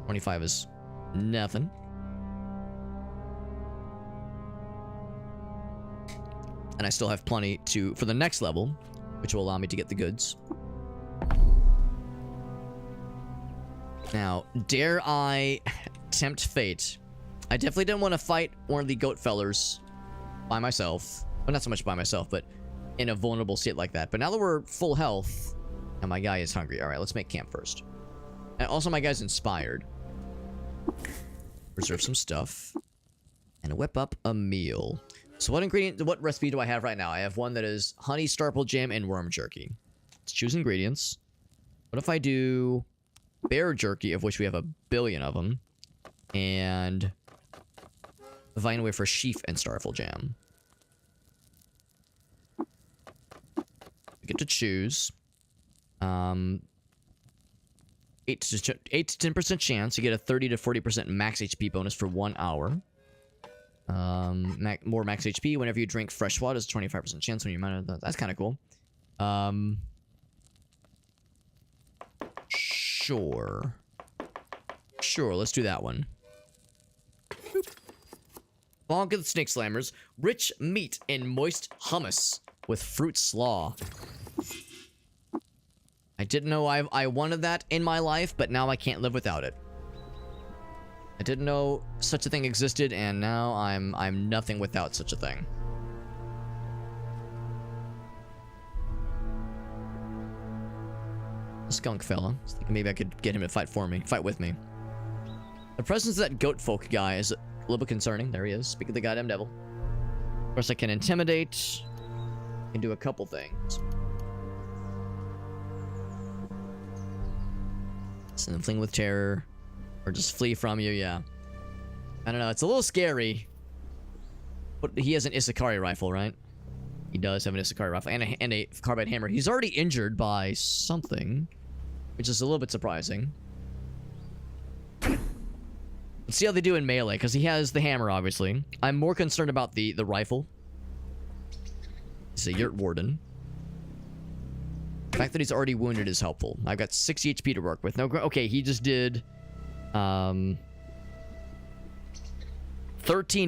25 is nothing. And I still have plenty for the next level, which will allow me to get the goods. Now, dare I tempt fate? I definitely didn't want to fight one of the goat fellers by myself. Well, not so much by myself, but in a vulnerable state like that. But now that we're full health, and my guy is hungry. All right, let's make camp first. And also, my guy's inspired. Reserve some stuff. And whip up a meal. So what recipe do I have right now? I have one that is honey, starple jam, and worm jerky. Let's choose ingredients. What if I do bear jerky, of which we have a billion of them, and vine away for sheaf and starful jam? We get to choose 8 to 10% chance. You get a 30 to 40% max HP bonus for 1 hour. More max HP whenever you drink fresh water. Is 25% chance when you mine it. That's kind of cool. Sure, let's do that one. Bonk of the Snake Slammers. Rich meat in moist hummus with fruit slaw. I didn't know I wanted that in my life, but now I can't live without it. I didn't know such a thing existed, and now I'm nothing without such a thing. Skunk fella. I was thinking maybe I could get him to fight with me. The presence of that goat folk guy is a little bit concerning. There he is. Speak of the goddamn devil. Of course, I can intimidate. I can do a couple things. Send them fling with terror. Or just flee from you, yeah. I don't know, it's a little scary. But he has an Isakari rifle, right? He does have an Isakari rifle and a carbide hammer. He's already injured by something, which is a little bit surprising. Let's see how they do in melee, because he has the hammer, obviously. I'm more concerned about the rifle. He's a Yurt Warden. The fact that he's already wounded is helpful. I've got 60 HP to work with. No, okay, he just did 13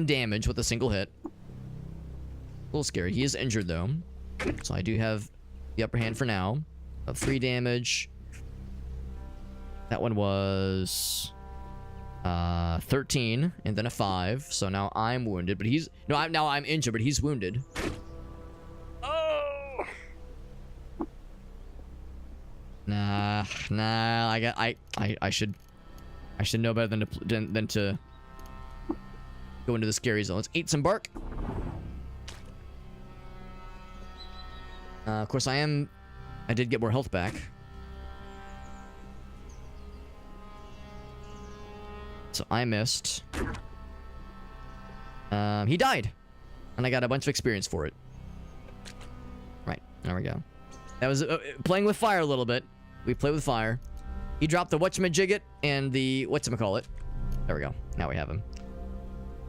damage with a single hit. A little scary. He is injured though, so I do have the upper hand for now. 3 damage. That one was 13, and then a 5. So now I'm wounded, but he's now I'm injured, but he's wounded. Oh! Nah. I should know better than to go into the scary zone. Let's eat some bark. Of course, I did get more health back. So I missed. He died. And I got a bunch of experience for it. Right, there we go. That was playing with fire a little bit. We played with fire. He dropped the whatchamajigget and the whatchamacallit. There we go. Now we have him.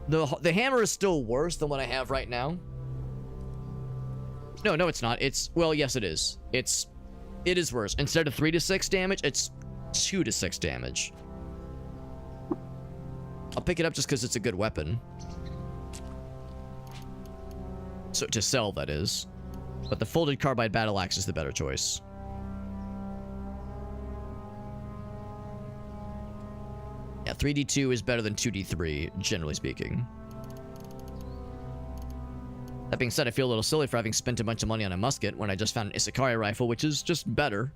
The hammer is still worse than what I have right now. No, it's not. Well, yes, it is. It is worse. Instead of 3 to 6 damage, it's 2 to 6 damage. I'll pick it up just because it's a good weapon. So to sell, that is. But the folded carbide battle axe is the better choice. Yeah, 3d2 is better than 2d3, generally speaking. That being said, I feel a little silly for having spent a bunch of money on a musket when I just found an Isakari rifle, which is just better.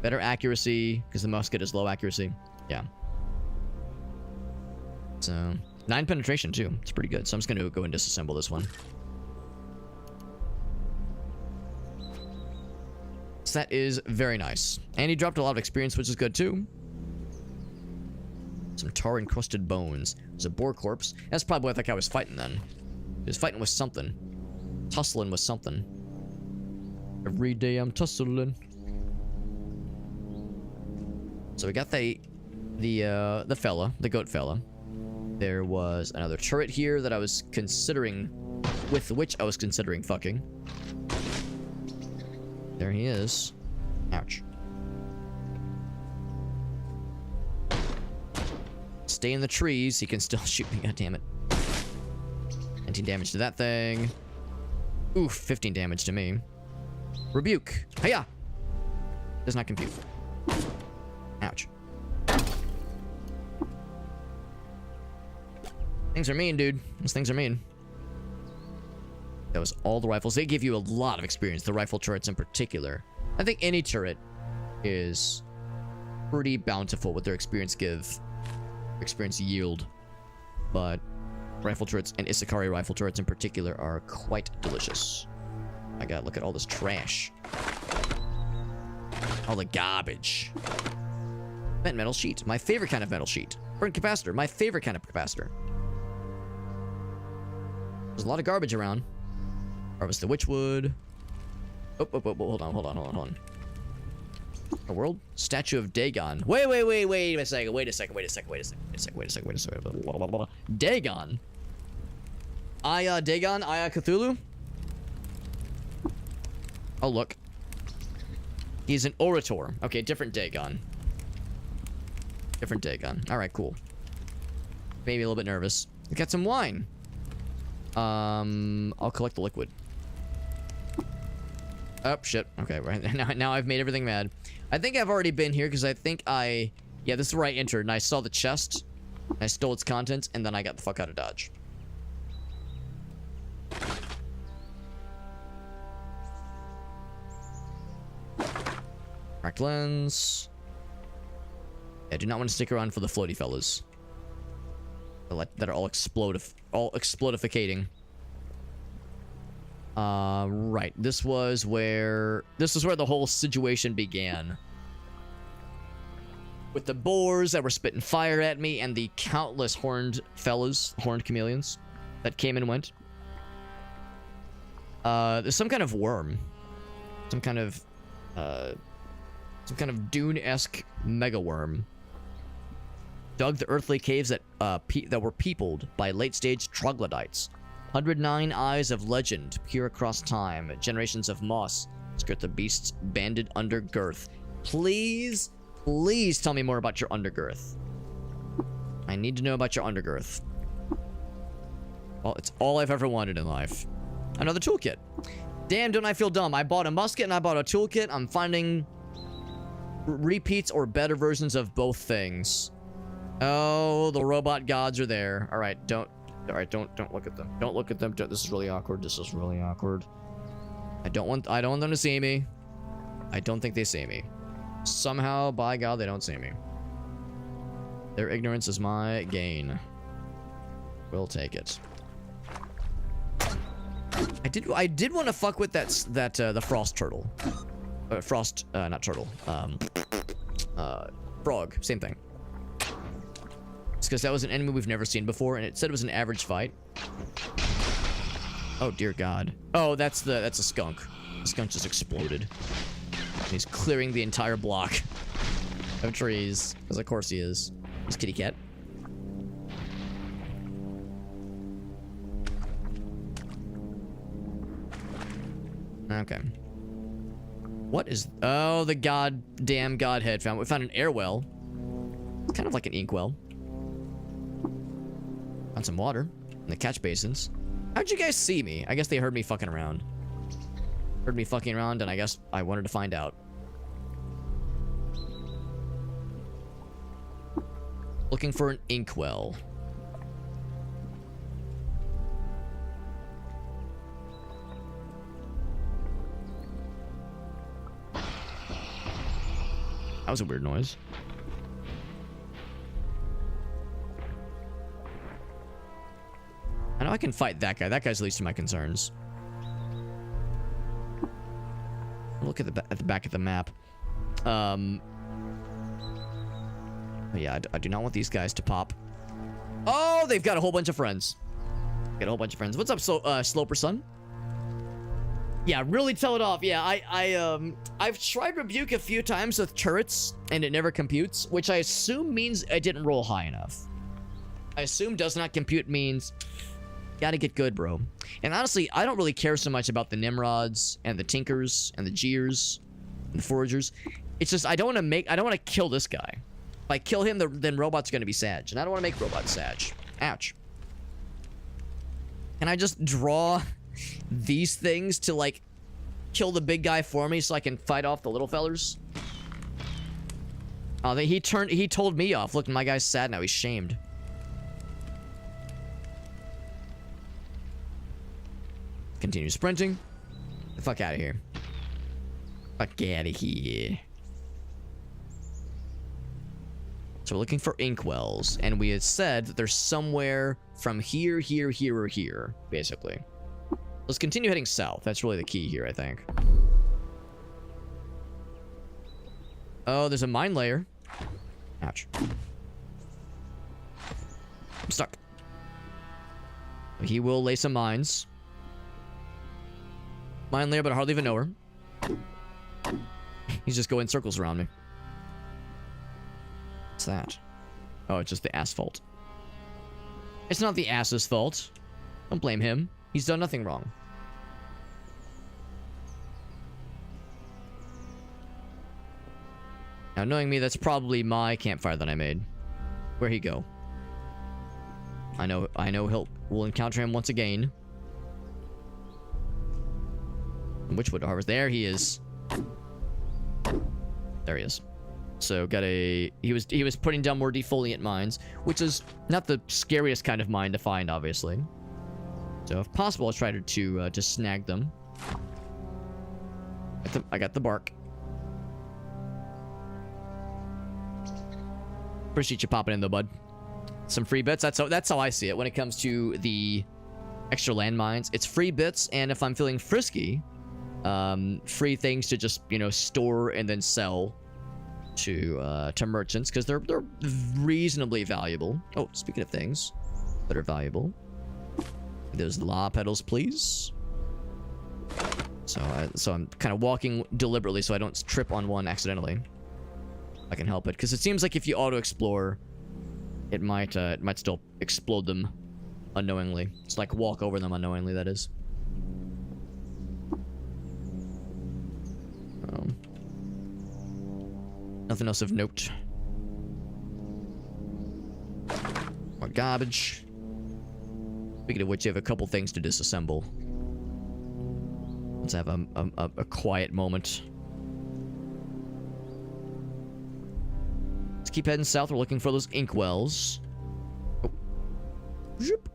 Better accuracy, because the musket is low accuracy. Yeah. So, 9 penetration, too. It's pretty good. So I'm just going to go and disassemble this one. So that is very nice. And he dropped a lot of experience, which is good, too. Some tar-encrusted bones. There's a boar corpse. That's probably what that guy was fighting then. He was fighting with something. Tussling with something. Every day I'm tussling. So we got the fella, the goat fella. There was another turret here that I was considering, with which I was considering fucking. There he is. Ouch. Stay in the trees. He can still shoot me. God damn it. 19 damage to that thing. Oof, 15 damage to me. Rebuke. Hiya! Does not compute. Ouch. Things are mean, dude. Those things are mean. That was all the rifles. They give you a lot of experience, the rifle turrets in particular. I think any turret is pretty bountiful with their experience yield. But rifle turrets and Isakari rifle turrets in particular are quite delicious. My god, look at all this trash. All the garbage. Bent metal sheet. My favorite kind of metal sheet. Burnt capacitor. My favorite kind of capacitor. There's a lot of garbage around. Harvest the witchwood. Oh, hold on. A world? Statue of Dagon. Wait a second. Dagon? Dagon? Cthulhu? Oh, look. He's an orator. Okay, different Dagon. Different Dagon. Alright, cool. Maybe a little bit nervous. We got some wine. I'll collect the liquid. Oh, shit. Okay, right. Now I've made everything mad. I think I've already been here because I think yeah, this is where I entered and I saw the chest. I stole its contents and then I got the fuck out of Dodge. Cracked lens. I do not want to stick around for the floaty fellas. That are all explodificating. Right. This was where the whole situation began. With the boars that were spitting fire at me and the countless horned chameleons that came and went. There's some kind of worm. Some kind of Dune-esque mega worm. Dug the earthly caves that were peopled by late-stage troglodytes. 109 eyes of legend peer across time. Generations of moss skirt the beast's banded undergirth. Please tell me more about your undergirth. I need to know about your undergirth. Well, it's all I've ever wanted in life. Another toolkit. Damn, don't I feel dumb. I bought a musket and I bought a toolkit. I'm finding repeats or better versions of both things. Oh, the robot gods are there. All right, don't look at them. Don't look at them. This is really awkward. I don't want them to see me. I don't think they see me. Somehow, by God, they don't see me. Their ignorance is my gain. We'll take it. I did want to fuck with the frost turtle. Not turtle. Frog. Same thing. because that was an enemy we've never seen before, and it said it was an average fight. Oh, dear God. Oh, that's a skunk. The skunk just exploded. And he's clearing the entire block of trees, because of course he is. He's kitty cat. Okay. What is... Oh, the goddamn godhead found... We found an air well. It's kind of like an inkwell. Found some water in the catch basins. How'd you guys see me? I guess they heard me fucking around. Heard me fucking around, and I guess I wanted to find out. Looking for an inkwell. That was a weird noise. I know I can fight that guy. That guy's the least of my concerns. Look at the back of the map. Yeah, I do not want these guys to pop. Oh, they've got a whole bunch of friends. Got a whole bunch of friends. What's up, Sloper Son? Yeah, really tell it off. Yeah, I've tried rebuke a few times with turrets, and it never computes, which I assume means I didn't roll high enough. I assume does not compute means gotta get good, bro. And honestly, I don't really care so much about the Nimrods and the Tinkers and the Jeers and the Foragers. It's just I don't want to kill this guy. If I kill him, then Robot's gonna be Sag, and I don't want to make Robot Sag. Ouch. Can I just draw these things to, like, kill the big guy for me so I can fight off the little fellers? Oh, he told me off. Look, my guy's sad now. He's shamed. Continue sprinting. Get the fuck out of here. Fuck out of here. So we're looking for inkwells, and we had said that there's somewhere from here, here, here, or here, basically. Let's continue heading south. That's really the key here, I think. Oh, there's a mine layer. Ouch. I'm stuck. He will lay some mines. Mine layer, but I hardly even know her. He's just going circles around me. What's that? Oh, it's just the asphalt. It's not the ass's fault. Don't blame him. He's done nothing wrong. Now, knowing me, that's probably my campfire that I made. Where'd he go? I know we'll encounter him once again. Which wood to harvest? There he is. There he is. So he was putting down more defoliant mines, which is not the scariest kind of mine to find, obviously. So if possible, I'll try to snag them. I got the bark. Appreciate you popping in though, bud. Some free bits. That's how I see it when it comes to the extra landmines. It's free bits, and if I'm feeling frisky, free things to just, you know, store and then sell to merchants, because they're reasonably valuable. Oh, speaking of things that are valuable, those law pedals, please. So I'm kind of walking deliberately so I don't trip on one accidentally. I can help it, because it seems like if you auto-explore, it might still explode them unknowingly. It's like walk over them unknowingly, that is. Nothing else of note. More garbage. Speaking of which, you have a couple things to disassemble. Let's have a quiet moment. Let's keep heading south. We're looking for those inkwells. Oh. Zoop.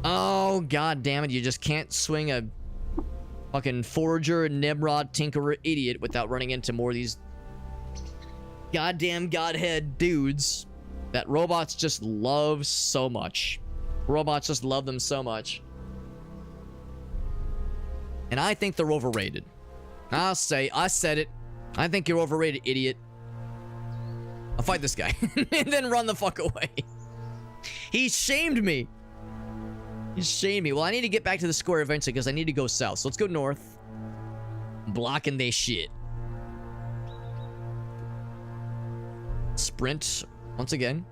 Oh, god damn it. You just can't swing a fucking forager, Nimrod, tinkerer, idiot without running into more of these goddamn godhead dudes that robots just love so much. Robots just love them so much. And I think they're overrated. I said it. I think you're overrated, idiot. I'll fight this guy. And then run the fuck away. He shamed me. He shamed me. Well, I need to get back to the square eventually because I need to go south. So let's go north. Blocking this shit. Sprint once again.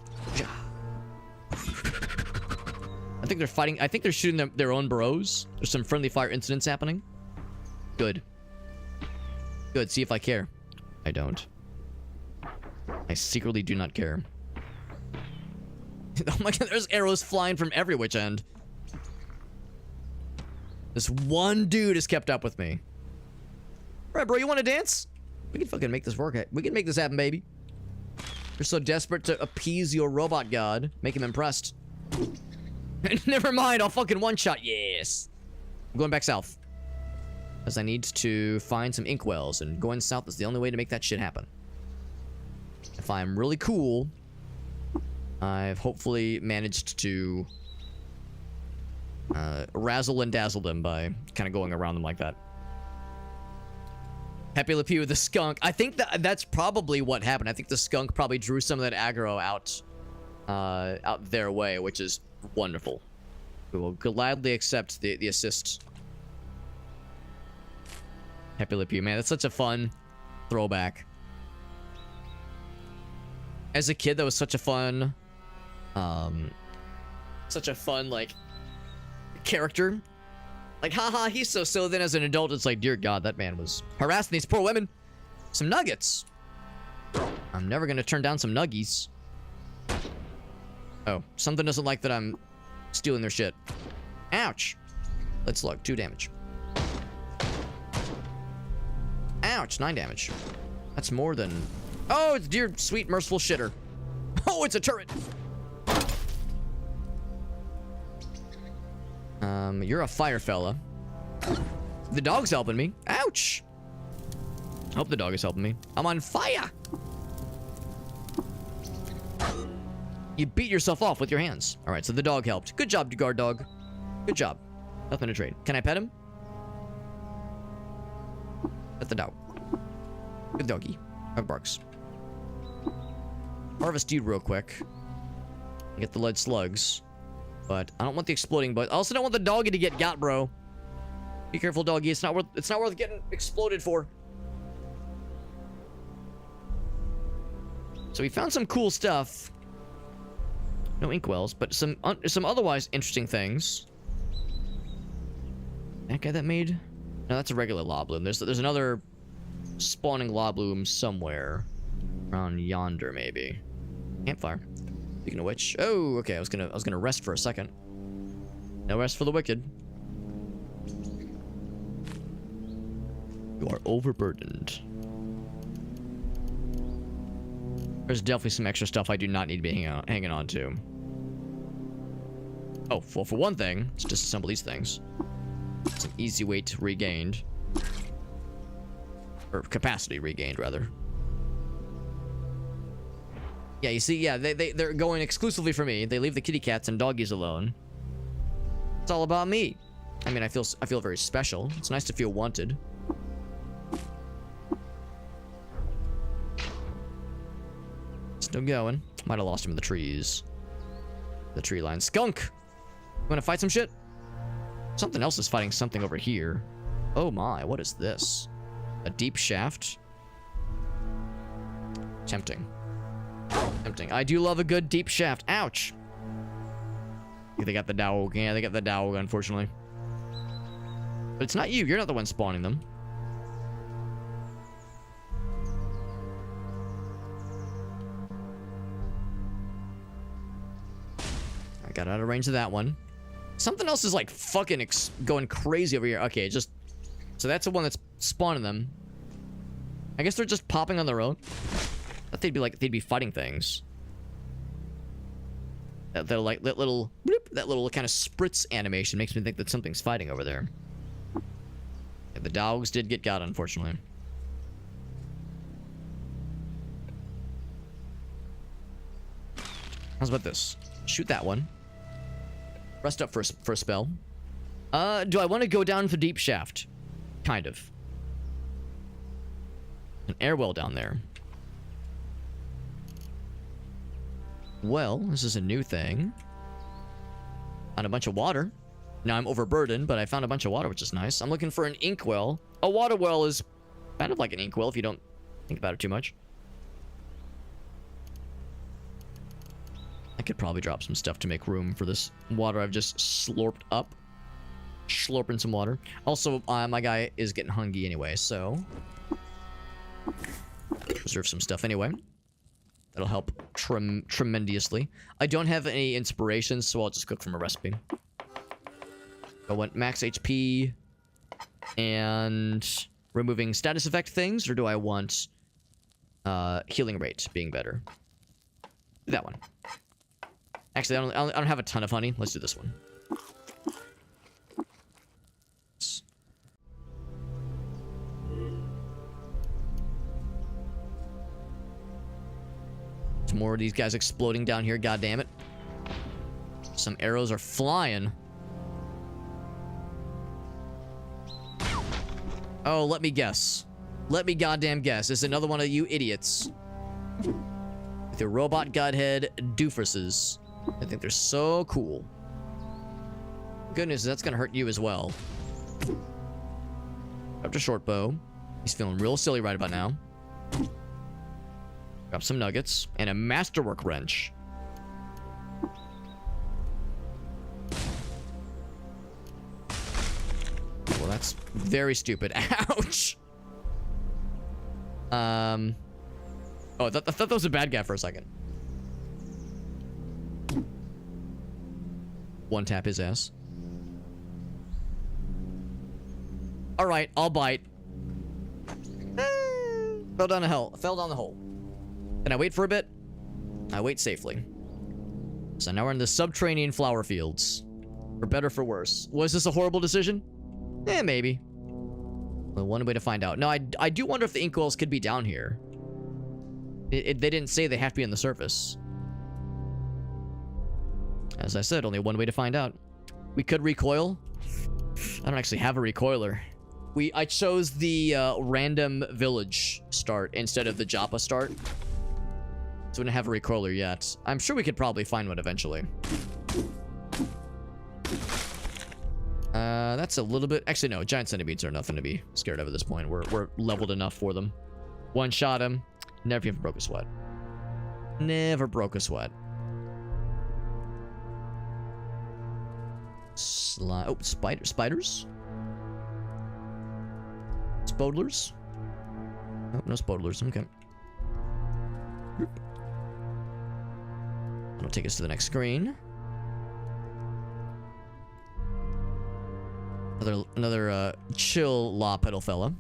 I think they're fighting. I think they're shooting their own bros. There's some friendly fire incidents happening. Good. Good. See if I care. I don't. I secretly do not care. Oh my god, there's arrows flying from every which end. This one dude has kept up with me. Alright, bro, you want to dance? We can fucking make this work. We can make this happen, baby. You're so desperate to appease your robot god. Make him impressed. Never mind, I'll fucking one-shot. Yes. I'm going back south. Because I need to find some inkwells, and going south is the only way to make that shit happen. If I'm really cool, I've hopefully managed to razzle and dazzle them by kind of going around them like that. Happy Le Pew with the skunk. I think that's probably what happened. I think the skunk probably drew some of that aggro out their way, which is wonderful. We will gladly accept the assist. Happy Le Pew, man. That's such a fun throwback. As a kid, that was such a fun, like, character. Like, haha, he's so silly. Then as an adult, it's like, dear God, that man was harassing these poor women. Some nuggets. I'm never gonna turn down some nuggies. Oh, something doesn't like that I'm stealing their shit. Ouch. Let's look. 2 damage. Ouch, 9 damage. That's more than... Oh, it's dear, sweet, merciful shitter. Oh, it's a turret. You're a fire fella. The dog's helping me. Ouch. I hope the dog is helping me. I'm on fire. You beat yourself off with your hands. All right, so the dog helped. Good job, guard dog. Good job. Nothing to trade. Can I pet him? Pet the dog. Good doggy. How barks. Harvest you real quick. Get the lead slugs. But I don't want the exploding bugs. I also don't want the doggy to get got, bro. Be careful, doggy. It's not worth getting exploded for. So we found some cool stuff. No inkwells, but some otherwise interesting things. That guy that made... No, that's a regular lava bloom. There's another spawning lava bloom somewhere. Around yonder, maybe. Campfire. Speaking of which... Oh, okay. I was gonna rest for a second. No rest for the wicked. You are overburdened. There's definitely some extra stuff I do not need to be hanging on to. Oh, well, for one thing, let's disassemble these things. Some easy weight regained. Or capacity regained, rather. Yeah, you see, yeah, they're going exclusively for me. They leave the kitty cats and doggies alone. It's all about me. I mean, I feel very special. It's nice to feel wanted. Still going. Might have lost him in the trees. The tree line. Skunk! You wanna fight some shit? Something else is fighting something over here. Oh my, what is this? A deep shaft? Tempting. Tempting. I do love a good deep shaft. Ouch! They got the dog. Yeah, they got the dog, unfortunately. But it's not you. You're not the one spawning them. I got out of range of that one. Something else is like fucking going crazy over here. Okay, just... So that's the one that's spawning them. I guess they're just popping on their own. I thought they'd be fighting things. That little bloop, that little kind of spritz animation makes me think that something's fighting over there. Yeah, the dogs did get got, unfortunately. How's about this? Shoot that one. Rest up for a spell. Do I want to go down the deep shaft? Kind of. An air well down there. Well, this is a new thing. Found a bunch of water. Now I'm overburdened, but I found a bunch of water, which is nice. I'm looking for an inkwell. A water well is kind of like an inkwell if you don't think about it too much. I could probably drop some stuff to make room for this water I've just slurped up. Slurping some water. Also, my guy is getting hungry anyway, so... reserve some stuff anyway. That'll help tremendously. I don't have any inspirations, so I'll just cook from a recipe. I want max HP and removing status effect things, or do I want healing rate being better? That one. Actually, I don't have a ton of honey. Let's do this one. There's more of these guys exploding down here, god damn it. Some arrows are flying. Oh, let me guess. Let me goddamn guess. It's another one of you idiots. With your robot godhead doofuses. I think they're so cool. Good news is that's gonna hurt you as well. Grab a short bow. He's feeling real silly right about now. Grab some nuggets and a masterwork wrench. Well, that's very stupid. Ouch. Oh, I thought that was a bad guy for a second. One tap his ass. All right, I'll bite. Fell down the hole. Fell down the hole. Can I wait for a bit? I wait safely. So now we're in the subterranean flower fields. For better, for worse. Was this a horrible decision? Eh, maybe. Well, one way to find out. No, I do wonder if the inkwells could be down here. They didn't say they have to be on the surface. As I said, only one way to find out. We could recoil. I don't actually have a recoiler. I chose the random village start instead of the Joppa start. So we don't have a recoiler yet. I'm sure we could probably find one eventually. That's a little bit... Actually, no. Giant centipedes are nothing to be scared of at this point. We're leveled enough for them. One shot him. Never even broke a sweat. Never broke a sweat. Oh, spiders? Spodlers? Oh, no spodlers. Okay. That'll take us to the next screen. Another chill law pedal fella.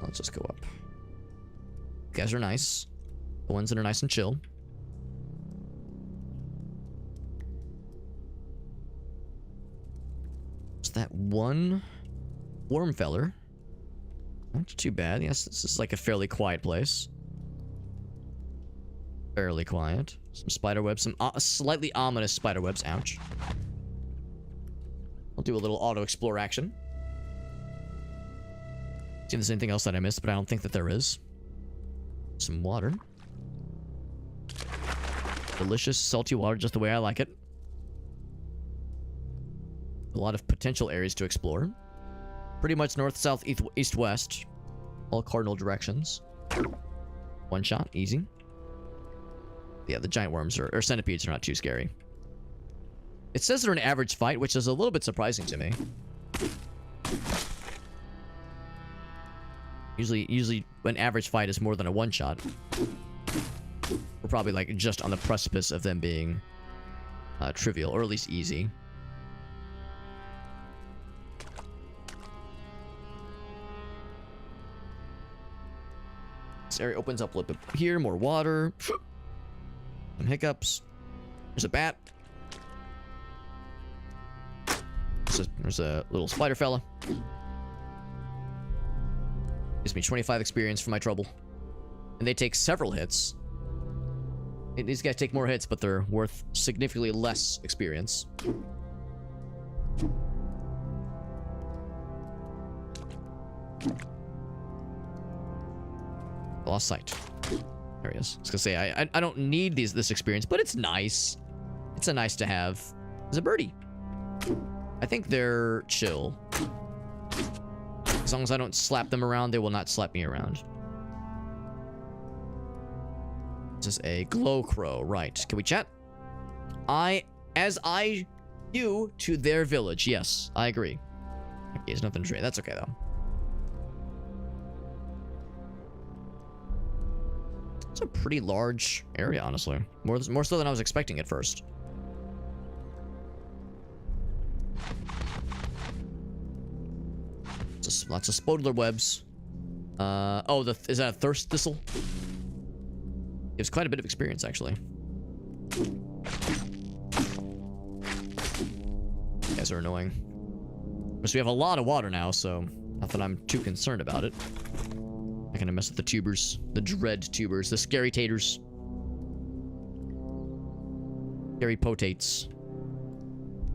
Let's just go up. You guys are nice. The ones that are nice and chill. Is that one worm feller? Not too bad. Yes, this is like a fairly quiet place. Fairly quiet. Some spider webs, some slightly ominous spider webs. Ouch. I'll do a little auto-explore action. See if there's anything else that I missed, but I don't think that there is. Some water. Delicious, salty water, just the way I like it. A lot of potential areas to explore. Pretty much north, south, east, west. All cardinal directions. One shot, easy. Yeah, the giant worms or centipedes are not too scary. It says they're an average fight, which is a little bit surprising to me. Usually an average fight is more than a one-shot. We're probably like just on the precipice of them being trivial, or at least easy. This area opens up a little bit here, more water. Some hiccups. There's a bat. There's a little spider fella. Gives me 25 experience for my trouble. And they take several hits. These guys take more hits, but they're worth significantly less experience. Lost sight. There he is. I was gonna say, I don't need this experience, but it's nice. It's a nice to have. There's a birdie. I think they're chill. As long as I don't slap them around, they will not slap me around. This is a glow crow, right? Can we chat? You to their village. Yes, I agree. Okay, there's nothing to trade. That's okay though. It's a pretty large area, honestly. More so than I was expecting at first. Lots of spodler webs. Oh, is that a thirst thistle? Gives quite a bit of experience, actually. You guys are annoying. Because we have a lot of water now, so not that I'm too concerned about it. I'm not gonna mess with the tubers. The dread tubers. The scary taters. Scary potates.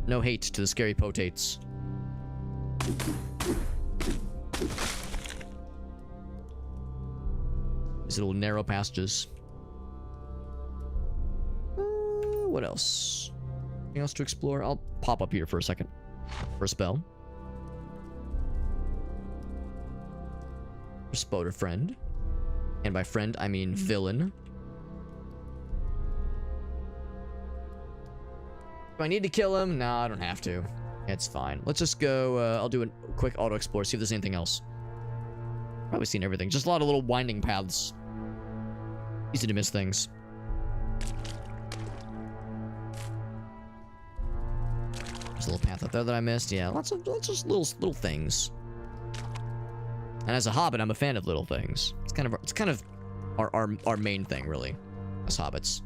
No hate to the scary potates. These little narrow passages. What else? Anything else to explore? I'll pop up here for a second. For a spell. For Spoder friend. And by friend, I mean villain. Do I need to kill him? No, I don't have to. It's fine. Let's just go, I'll do a quick auto explore, see if there's anything else. Probably seen everything. Just a lot of little winding paths. Easy to miss things. There's a little path up there that I missed. Yeah, lots of just little things. And as a hobbit, I'm a fan of little things. It's kind of our main thing, really, as hobbits.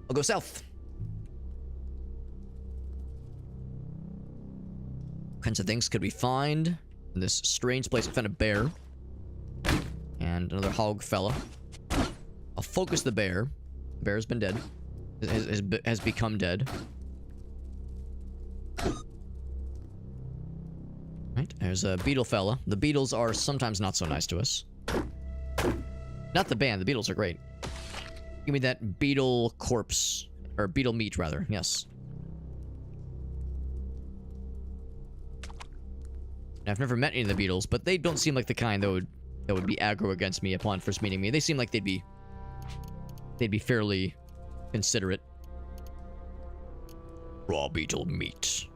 I'll go south. What kinds of things could we find in this strange place? I found a bear. And another hog fella. I'll focus the bear. The bear has been dead. Has become dead. Right, there's a beetle fella. The beetles are sometimes not so nice to us. Not the band, the beetles are great. Give me that beetle corpse. Or beetle meat, rather. Yes. I've never met any of the beetles, but they don't seem like the kind that would be aggro against me upon first meeting me. They seem like they'd be fairly considerate. Raw beetle meat.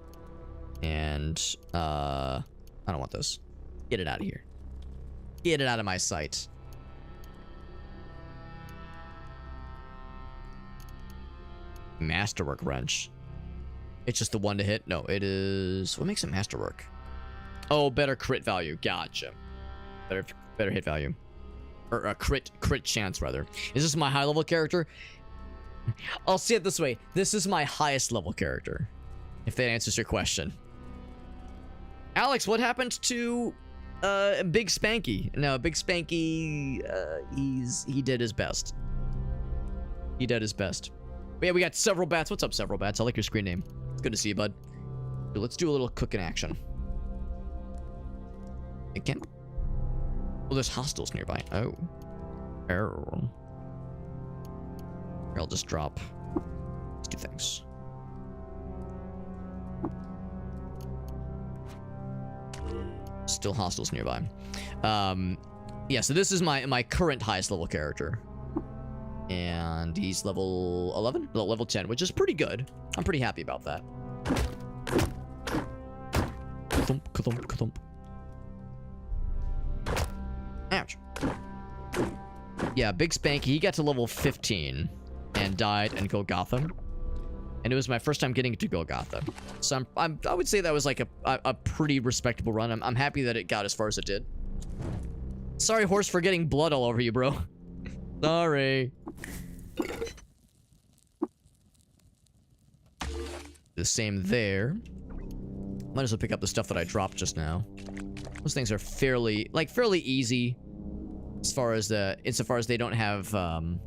And, I don't want this. Get it out of here. Get it out of my sight. Masterwork wrench. It's just the one to hit? No, it is... What makes it masterwork? Oh, better crit value. Gotcha. Better hit value. Or a crit chance, rather. Is this my high level character? I'll say it this way. This is my highest level character. If that answers your question. Alex, what happened to Big Spanky? No, Big Spanky, he did his best. He did his best. But yeah, we got Several Bats. What's up, Several Bats? I like your screen name. It's good to see you, bud. Let's do a little cooking action. Again. Well, there's hostiles nearby. Oh. Oh. I'll just drop. Let's do things. Still hostiles nearby. Yeah, so this is my current highest level character. And he's level 11? No, level 10, which is pretty good. I'm pretty happy about that. Ka-thump, ka-thump, ka-thump. Ouch. Yeah, Big Spanky, he got to level 15 and died in Golgotha. And it was my first time getting to Golgotha. So I would say that was like a pretty respectable run. I'm happy that it got as far as it did. Sorry, horse, for getting blood all over you, bro. Sorry. The same there. Might as well pick up the stuff that I dropped just now. Those things are fairly easy. Insofar as they don't have, oh,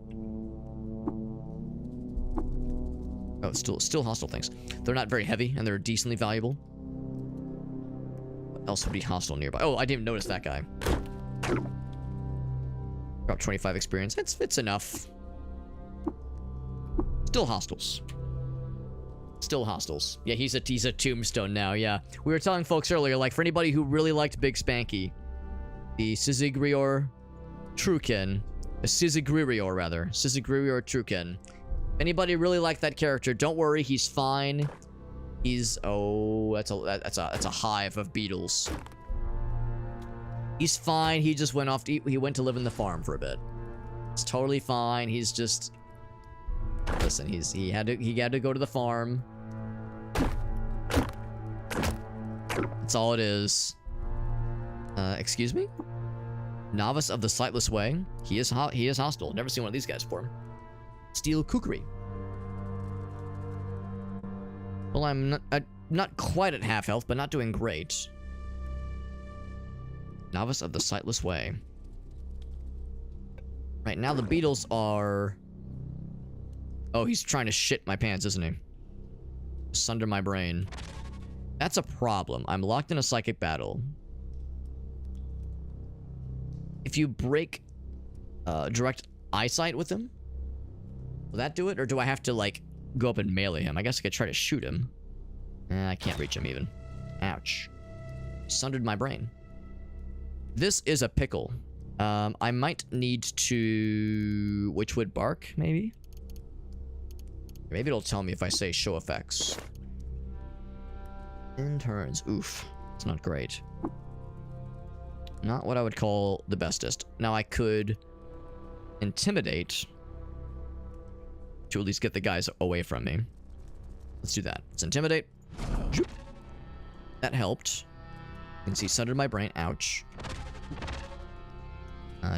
still hostile things. They're not very heavy, and they're decently valuable. else would be hostile nearby? Oh, I didn't even notice that guy. About 25 experience. It's enough. Still hostiles. Still hostiles. Yeah, he's a tombstone now, yeah. We were telling folks earlier, like, for anybody who really liked Big Spanky, the Sizigrior Truekin, Sizigrior rather, Sizigrior Truekin. If anybody really liked that character, don't worry, he's fine. He's, oh, that's a hive of beetles. He's fine. He just went off to he went to live in the farm for a bit. It's totally fine. He's just, listen, he had to go to the farm. That's all it is. Excuse me? Novice of the Sightless Way. He is hostile. Never seen one of these guys before. Steel Kukri. Well, I'm not quite at half health, but not doing great. Novice of the Sightless Way. Right now, the beetles are... Oh, he's trying to shit my pants, isn't he? Sunder my brain. That's a problem. I'm locked in a psychic battle. If you break direct eyesight with him, will that do it? Or do I have to, like, go up and melee him? I guess I could try to shoot him. I can't reach him even. Ouch. Sundered my brain. This is a pickle. I might need to... Witchwood bark, maybe? Maybe it'll tell me if I say show effects. In turns. Oof. It's not great. Not what I would call the bestest. Now I could intimidate to at least get the guys away from me. Let's do that. Let's intimidate. That helped. You can see sundered my brain. Ouch.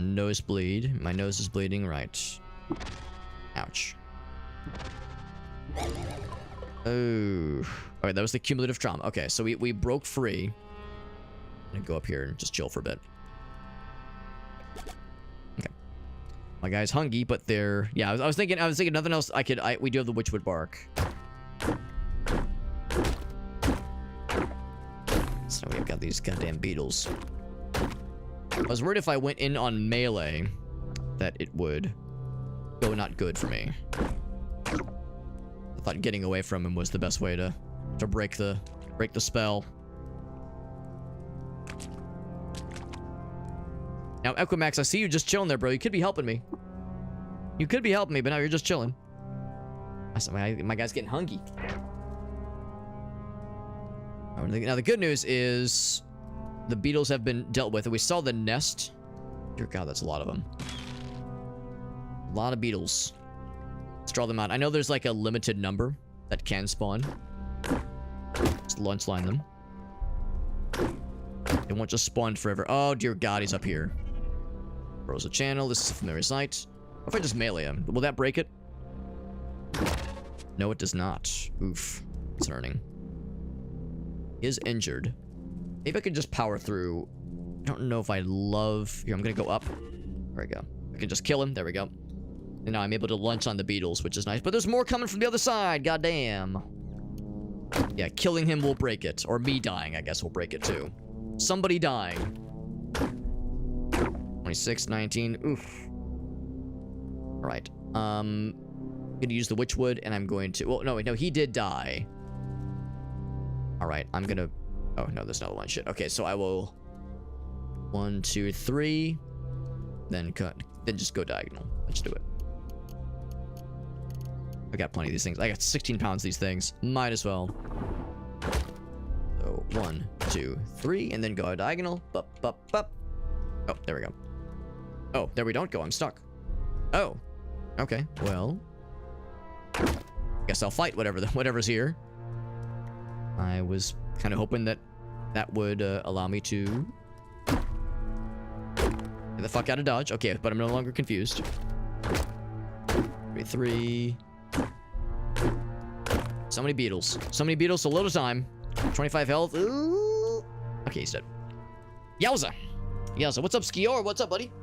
Nosebleed. My nose is bleeding. Right. Ouch. Oh. Alright, that was the cumulative trauma. Okay, so we broke free. I'm gonna go up here and just chill for a bit. Okay. My guy's hungry, but they're... Yeah, I was thinking nothing else we do have the Witchwood bark. So we've got these goddamn beetles. I was worried if I went in on melee that it would go not good for me. I thought getting away from him was the best way to break the spell. Now, Equimax, I see you just chilling there, bro. You could be helping me. You could be helping me, but now you're just chilling. My guy's getting hungry. Now, the good news is the beetles have been dealt with. And we saw the nest. Dear God, that's a lot of them. A lot of beetles. Let's draw them out. I know there's like a limited number that can spawn. Let's lunch line them. They won't just spawn forever. Oh, dear God, he's up here. Rosa channel. This is a familiar sight. What if I just melee him? Will that break it? No, it does not. Oof. Concerning. He is injured. Maybe I could just power through. I don't know if I love... Here, I'm gonna go up. There we go. I can just kill him. There we go. And now I'm able to lunch on the beetles, which is nice. But there's more coming from the other side. Goddamn. Yeah, killing him will break it. Or me dying, I guess, will break it too. Somebody dying. 26, 19. Oof. Alright. I'm gonna use the Witchwood, and I'm going to... Well, no, he did die. Alright, I'm gonna... Oh, no, there's another one. Shit. Okay, so I will... 1, 2, 3. Then cut. Then just go diagonal. Let's do it. I got plenty of these things. I got 16 pounds of these things. Might as well. So, 1, 2, 3. And then go diagonal. Bup, bup, bup. Oh, there we go. Oh, there we don't go. I'm stuck. Oh. Okay, well... Guess I'll fight whatever's here. I was kind of hoping that would allow me to get the fuck out of dodge. Okay, but I'm no longer confused. 3. So many beetles. So many beetles, so little time. 25 health. Ooh. Okay, he's dead. Yowza. Yowza. What's up, Skior? What's up, buddy?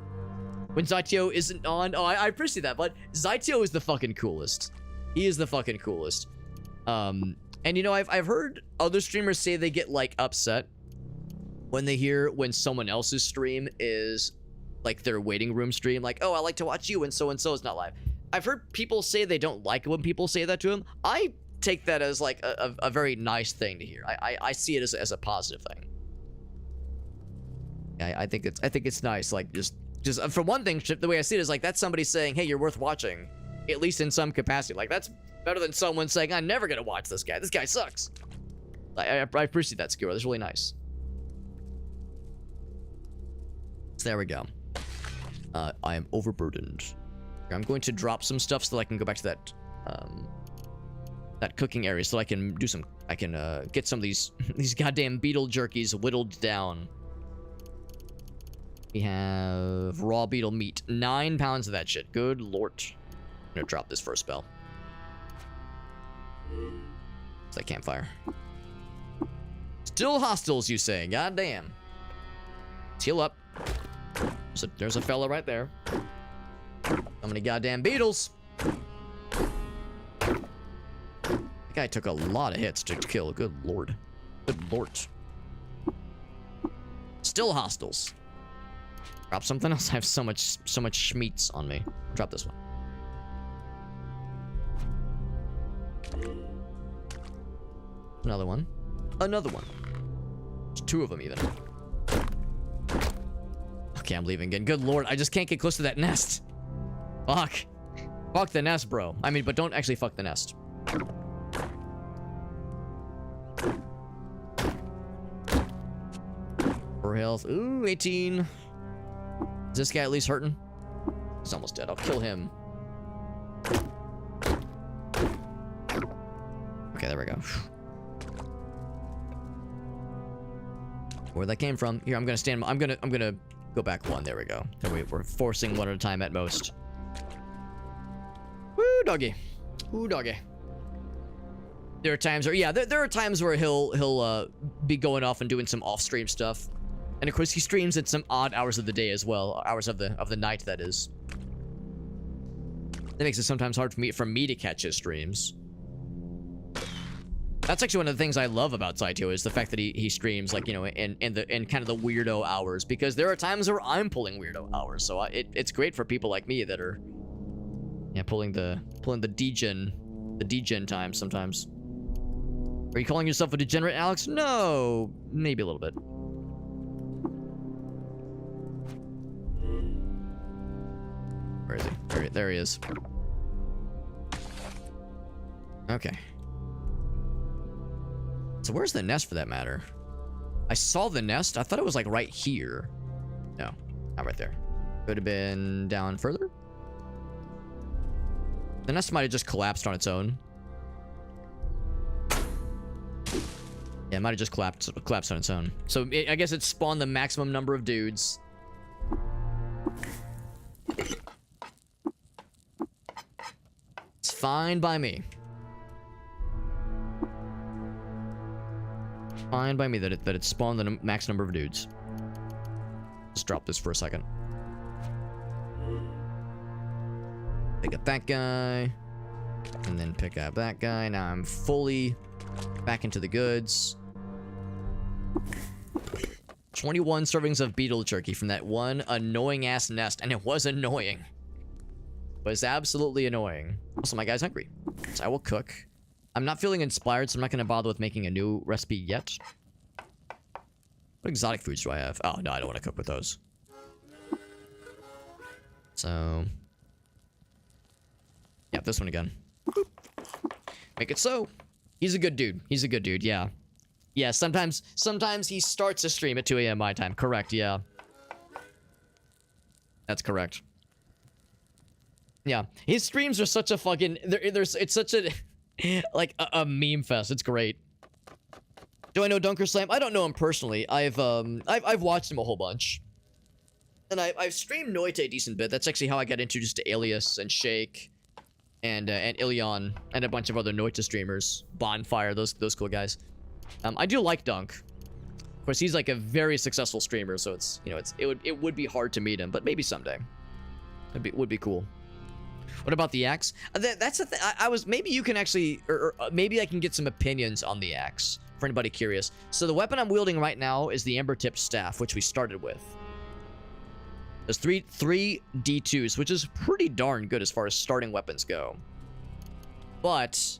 When Zytio isn't on... Oh, I appreciate that, but Zytio is the fucking coolest. He is the fucking coolest. And you know, I've heard other streamers say they get like upset when they hear when someone else's stream is like their waiting room stream, like, oh, I like to watch you when so and so is not live. I've heard people say they don't like it when people say that to them. I take that as like a very nice thing to hear. I see it as a positive thing. I think it's nice. Like just for one thing, the way I see it is like that's somebody saying, hey, you're worth watching, at least in some capacity. Like that's better than someone saying, I'm never gonna watch this guy. This guy sucks. I appreciate that, Skewer. That's really nice. So there we go. I am overburdened. I'm going to drop some stuff so that I can go back to that cooking area so I can do some. I can get some of these goddamn beetle jerkies whittled down. We have raw beetle meat. 9 pounds of that shit. Good lord. I'm gonna drop this first spell. It's that campfire. Still hostiles, you say? Goddamn. Let's heal up. So there's a fella right there. How many goddamn beetles? That guy took a lot of hits to kill. Good lord. Good lord. Still hostiles. Drop something else. I have so much schmeats on me. Drop this one. Another one. Another one. There's 2 of them even. Okay, I'm leaving again. Good lord, I just can't get close to that nest. Fuck. Fuck the nest, bro. I mean, but don't actually fuck the nest. For health. Ooh, 18. Is this guy at least hurting? He's almost dead. I'll kill him. Okay, there we go. Where that came from. Here, I'm gonna stand. I'm gonna go back 1. There we go. We're forcing 1 at a time at most. Woo, doggy. Woo, doggy. There are times where, yeah, there are times where he'll be going off and doing some off-stream stuff, and of course he streams at some odd hours of the day as well, hours of the night, that is. That makes it sometimes hard for me to catch his streams. That's actually one of the things I love about Saito, is the fact that he streams, like, you know, in kind of the weirdo hours, because there are times where I'm pulling weirdo hours, so it's great for people like me that are, yeah, pulling the degen time sometimes. Are you calling yourself a degenerate, Alex? No, maybe a little bit. Where is he? There he is. Okay. So where's the nest, for that matter? I saw the nest. I thought it was like right here. No, not right there. Could have been down further. The nest might have just collapsed on its own. Yeah, it might have just collapsed on its own. So I guess it spawned the maximum number of dudes. It's fine by me. Fine by me that it spawned the max number of dudes. Let's drop this for a second. Pick up that guy. And then pick up that guy. Now I'm fully back into the goods. 21 servings of beetle jerky from that one annoying ass nest. And it was annoying. It was absolutely annoying. Also, my guy's hungry. So I will cook. I'm not feeling inspired, so I'm not going to bother with making a new recipe yet. What exotic foods do I have? Oh, no, I don't want to cook with those. So... yeah, this one again. Boop. Make it so. He's a good dude. He's a good dude, yeah. Yeah, sometimes he starts a stream at 2 a.m. my time. Correct, yeah. That's correct. Yeah, his streams are such a fucking... it's such a... like a meme fest. It's great. Do I know Dunker Slam? I don't know him personally. I've watched him a whole bunch, and I've streamed Noite a decent bit. That's actually how I got introduced to Alias and Shake, and Ilion and a bunch of other Noite streamers. Bonfire, those cool guys. I do like Dunk. Of course, he's like a very successful streamer, so it's, you know, it would be hard to meet him, but maybe someday. It would be cool. What about the axe? That's the thing. I was, maybe you can actually, or maybe I can get some opinions on the axe for anybody curious. So the weapon I'm wielding right now is the Ember Tip Staff, which we started with. There's three D2s, which is pretty darn good as far as starting weapons go. But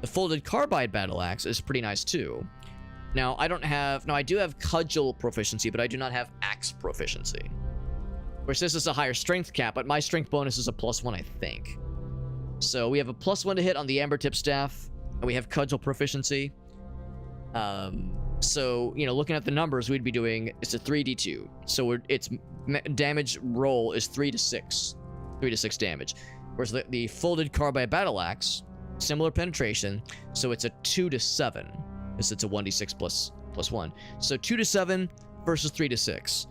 the Folded Carbide Battle Axe is pretty nice too. Now, I do have Cudgel proficiency, but I do not have Axe proficiency. Which this is a higher strength cap, but my strength bonus is a +1, I think. So we have a +1 to hit on the Amber Tip Staff, and we have Cudgel proficiency. So, you know, looking at the numbers, we'd be doing, it's a 3d2. So its damage roll is 3 to 6. 3 to 6 damage. Whereas the Folded Carbide Battle Axe, similar penetration, so it's a 2 to 7. It's a 1d6 plus 1. So 2 to 7 versus 3 to 6.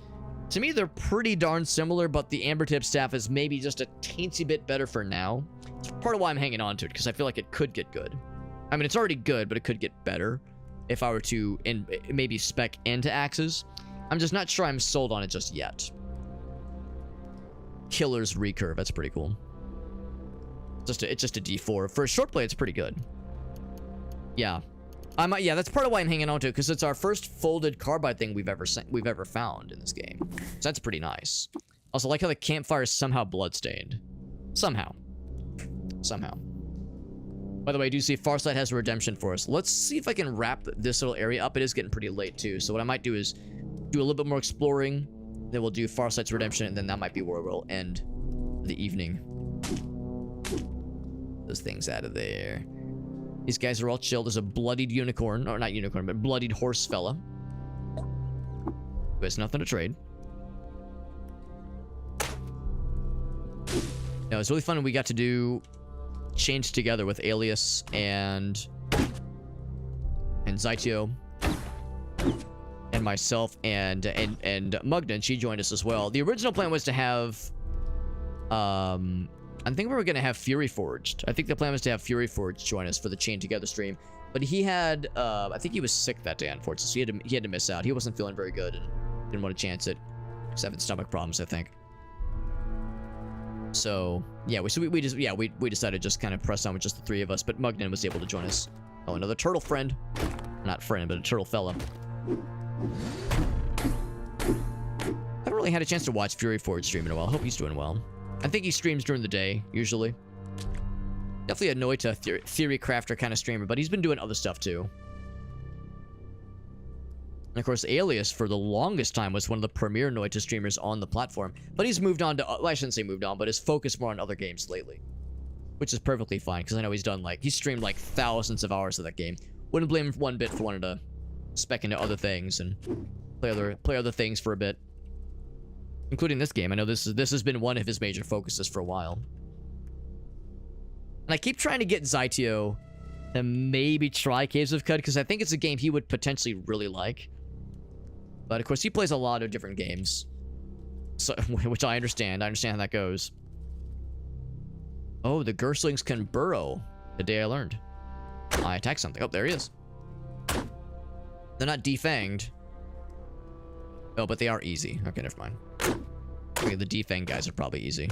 To me, they're pretty darn similar, but the Amber Tip Staff is maybe just a teensy bit better for now. It's part of why I'm hanging on to it, because I feel like it could get good. I mean, it's already good, but it could get better if I were to maybe spec into axes. I'm just not sure I'm sold on it just yet. Killer's Recurve, that's pretty cool. It's just a D4. For a short play, it's pretty good. Yeah. Yeah, that's part of why I'm hanging on to it, because it's our first folded carbide thing we've ever found in this game. So that's pretty nice. Also, I like how the campfire is somehow bloodstained. Somehow. By the way, I do see Farsight has a redemption for us. Let's see if I can wrap this little area up. It is getting pretty late, too. So what I might do is do a little bit more exploring. Then we'll do Farsight's redemption, and then that might be where we'll end the evening. Those things out of there. These guys are all chill. There's a bloodied unicorn. Or not unicorn, but bloodied horse fella. Who has nothing to trade. No, it's really fun when we got to do change together with Alias and Zytio and myself and Mugden. She joined us as well. The original plan was to have I think we were gonna have Fury Forged. I think the plan was to have Fury Forged join us for the Chain Together stream, but he had I think he was sick that day, unfortunately, so he had to miss out. He wasn't feeling very good and didn't want to chance it. He's having stomach problems, I think. So yeah, we decided to just kind of press on with just the three of us, but Mugden was able to join us. Oh, another turtle friend. Not friend, but a turtle fella. Haven't really had a chance to watch Fury Forge stream in a while. Hope he's doing well. I think he streams during the day, usually. Definitely a Noita theory crafter kind of streamer, but he's been doing other stuff too. And of course, Alias, for the longest time, was one of the premier Noita streamers on the platform. But he's moved on to, well, I shouldn't say moved on, but has focused more on other games lately. Which is perfectly fine, because I know he's done, like, he's streamed, like, thousands of hours of that game. Wouldn't blame him one bit for wanting to spec into other things and play other things for a bit. Including this game. I know this has been one of his major focuses for a while. And I keep trying to get Zytio to maybe try Caves of Qud, because I think it's a game he would potentially really like. But, of course, he plays a lot of different games. So, which I understand. I understand how that goes. Oh, the Gerslings can burrow. The day I learned. I attacked something. Oh, there he is. They're not defanged. Oh, but they are easy. Okay, never mind. Okay, the defang guys are probably easy.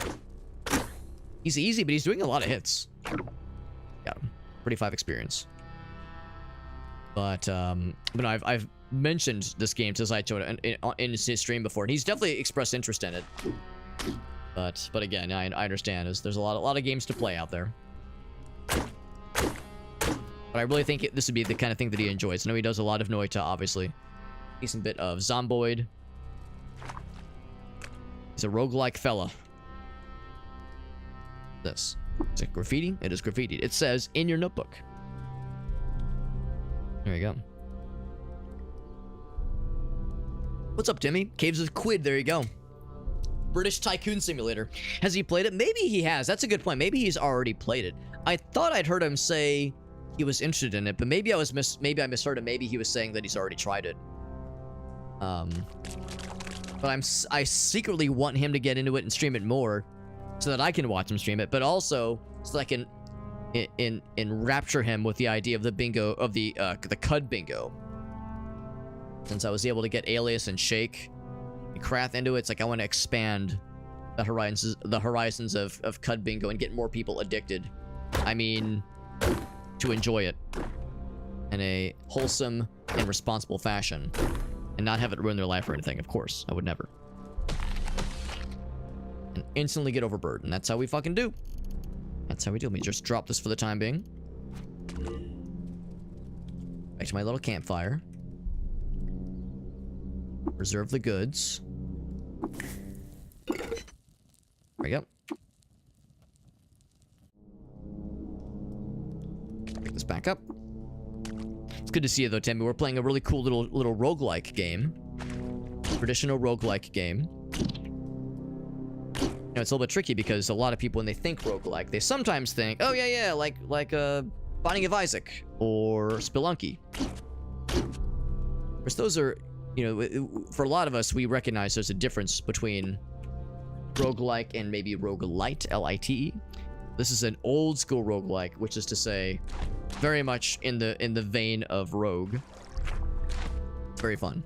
He's easy, but he's doing a lot of hits. Got him. 35 experience. But no, I've mentioned this game to Zytio in his stream before, and he's definitely expressed interest in it. But again, I understand. There's a lot of games to play out there. But I really think this would be the kind of thing that he enjoys. I know he does a lot of Noita, obviously. Decent bit of Zomboid. He's a roguelike fella. This. Is it graffiti? It is graffiti. It says, in your notebook. There you go. What's up, Timmy? Caves of Qud, there you go. British Tycoon Simulator. Has he played it? Maybe he has. That's a good point. Maybe he's already played it. I thought I'd heard him say he was interested in it, but maybe I misheard him. Maybe he was saying that he's already tried it. But I secretly want him to get into it and stream it more, so that I can watch him stream it, but also so that I can enrapture him with the idea of the bingo of the Qud Bingo. Since I was able to get Alias and Shake and Krath into it, it's like I want to expand the horizons of Qud Bingo and get more people addicted. I mean, to enjoy it. in a wholesome and responsible fashion and not have it ruin their life or anything. Of course, I would never. And instantly get overburdened. That's how we fucking do. That's how we do. Let me just drop this for the time being. Back to my little campfire. Reserve the goods. There we go. Pick this back up. It's good to see you though, Tammy. We're playing a really cool little roguelike game. Traditional roguelike game. You know, it's a little bit tricky because a lot of people, when they think roguelike, they sometimes think, oh yeah, like Binding of Isaac or Spelunky. Whereas those are, you know, for a lot of us, we recognize there's a difference between roguelike and maybe roguelite, L-I-T-E. This is an old school roguelike, which is to say, very much in the vein of Rogue. Very fun.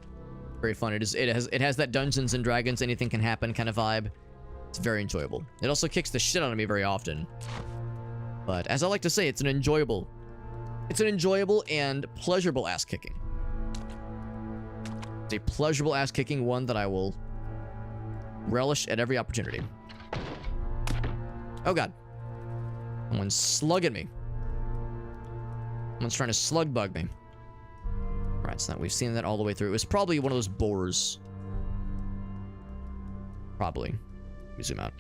Very fun. It has that Dungeons and Dragons, anything can happen kind of vibe. It's very enjoyable. It also kicks the shit out of me very often. But as I like to say, it's an enjoyable and pleasurable ass kicking. It's a pleasurable ass kicking, one that I will relish at every opportunity. Oh god. Someone's slugging me. Someone's trying to slug bug me. Alright, so we've seen that all the way through. It was probably one of those boars. Probably. Let me zoom out.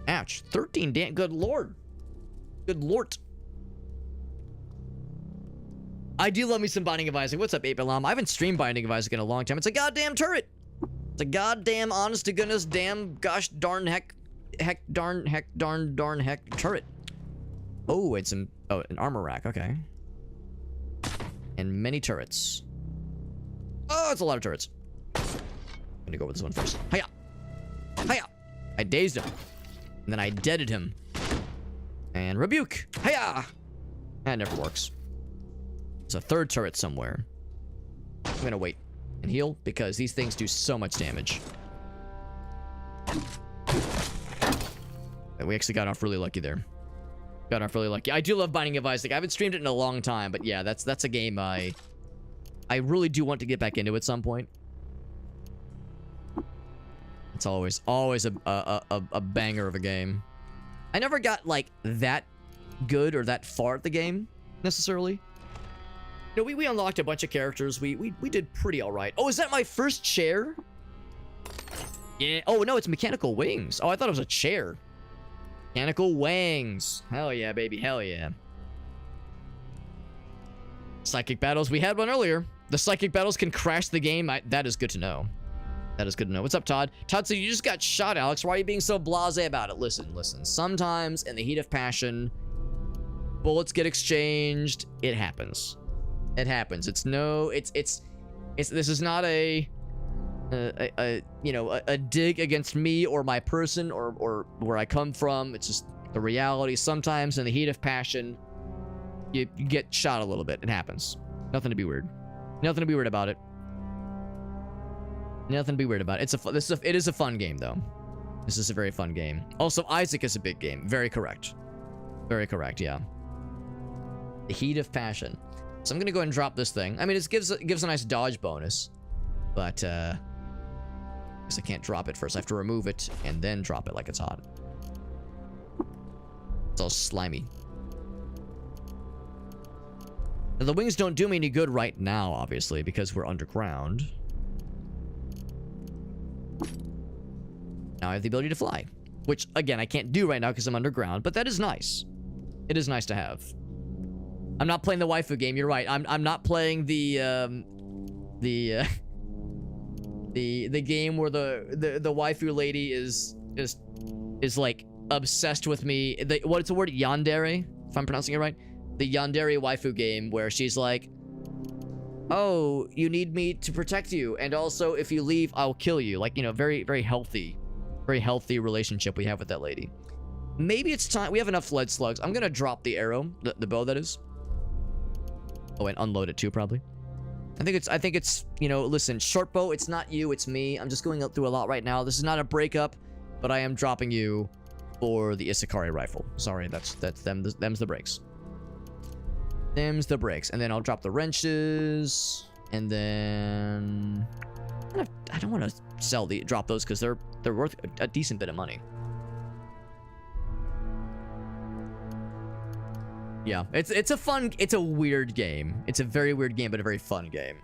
Ouch. 13 damn. Good lord. Good lord. I do love me some Binding of Isaac. What's up, 8-Bit Llama? I haven't streamed Binding of Isaac in a long time. It's a goddamn turret. It's a goddamn honest to goodness damn gosh darn heck turret. Oh, it's an armor rack. Okay. And many turrets. Oh, it's a lot of turrets. I'm gonna go with this one first. Hiya! Hiya! I dazed him. And then I deaded him. And rebuke! Hiya! That never works. There's a third turret somewhere. I'm gonna wait and heal because these things do so much damage. We actually got off really lucky there. Got off really lucky. I do love Binding of Isaac. I haven't streamed it in a long time, but yeah, that's a game I really do want to get back into at some point. It's always a banger of a game. I never got like that good or that far at the game necessarily. You know, we unlocked a bunch of characters. We did pretty all right. Oh, is that my first chair? Yeah. Oh no, it's mechanical wings. Oh, I thought it was a chair. Mechanical wings. Hell yeah, baby. Hell yeah. Psychic battles. We had one earlier. The psychic battles can crash the game. That is good to know. That is good to know. What's up, Todd? Todd said, you just got shot, Alex. Why are you being so blasé about it? Listen. Sometimes in the heat of passion, bullets get exchanged. It happens. It happens. This is not a dig against me or my person or where I come from. It's just the reality. Sometimes in the heat of passion, you get shot a little bit. It happens. Nothing to be weird. Nothing to be weird about it. Nothing to be weird about it. It is a fun game though. This is a very fun game. Also, Isaac is a big game. Very correct. Very correct. Yeah. The heat of passion. So I'm gonna go ahead and drop this thing. I mean, it gives a nice dodge bonus, but I guess I can't drop it first. I have to remove it and then drop it like it's hot. It's all slimy. Now, the wings don't do me any good right now, obviously, because we're underground. Now I have the ability to fly, which again I can't do right now because I'm underground, but that is nice. It is nice to have. I'm not playing the waifu game. You're right. I'm not playing the game where the waifu lady is like obsessed with me. What's the word? Yandere, if I'm pronouncing it right. The yandere waifu game where she's like, oh, you need me to protect you, and also if you leave, I'll kill you. Like, you know, very healthy relationship we have with that lady. Maybe it's time. We have enough lead slugs. I'm gonna drop the arrow, the bow that is. Oh, and unload it too, probably. I think it's, you know, listen, short bow, it's not you, it's me. I'm just going through a lot right now. This is not a breakup, but I am dropping you for the Isakari rifle. Sorry, that's them's the breaks. Them's the bricks. And then I'll drop the wrenches. And then... I don't want to drop those because they're worth a decent bit of money. Yeah, it's a weird game. It's a very weird game, but a very fun game.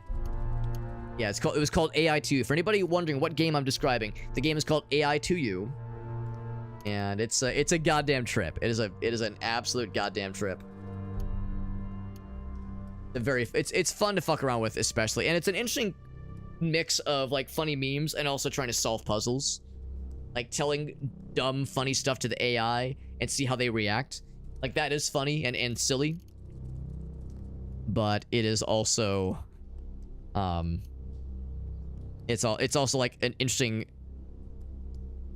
Yeah, it was called AI2. For anybody wondering what game I'm describing, the game is called AI2U. And it's a goddamn trip. It is an absolute goddamn trip. It's fun to fuck around with, especially, and it's an interesting mix of like funny memes and also trying to solve puzzles, like telling dumb funny stuff to the AI and see how they react. Like that is funny and silly, but it is also it's also like an interesting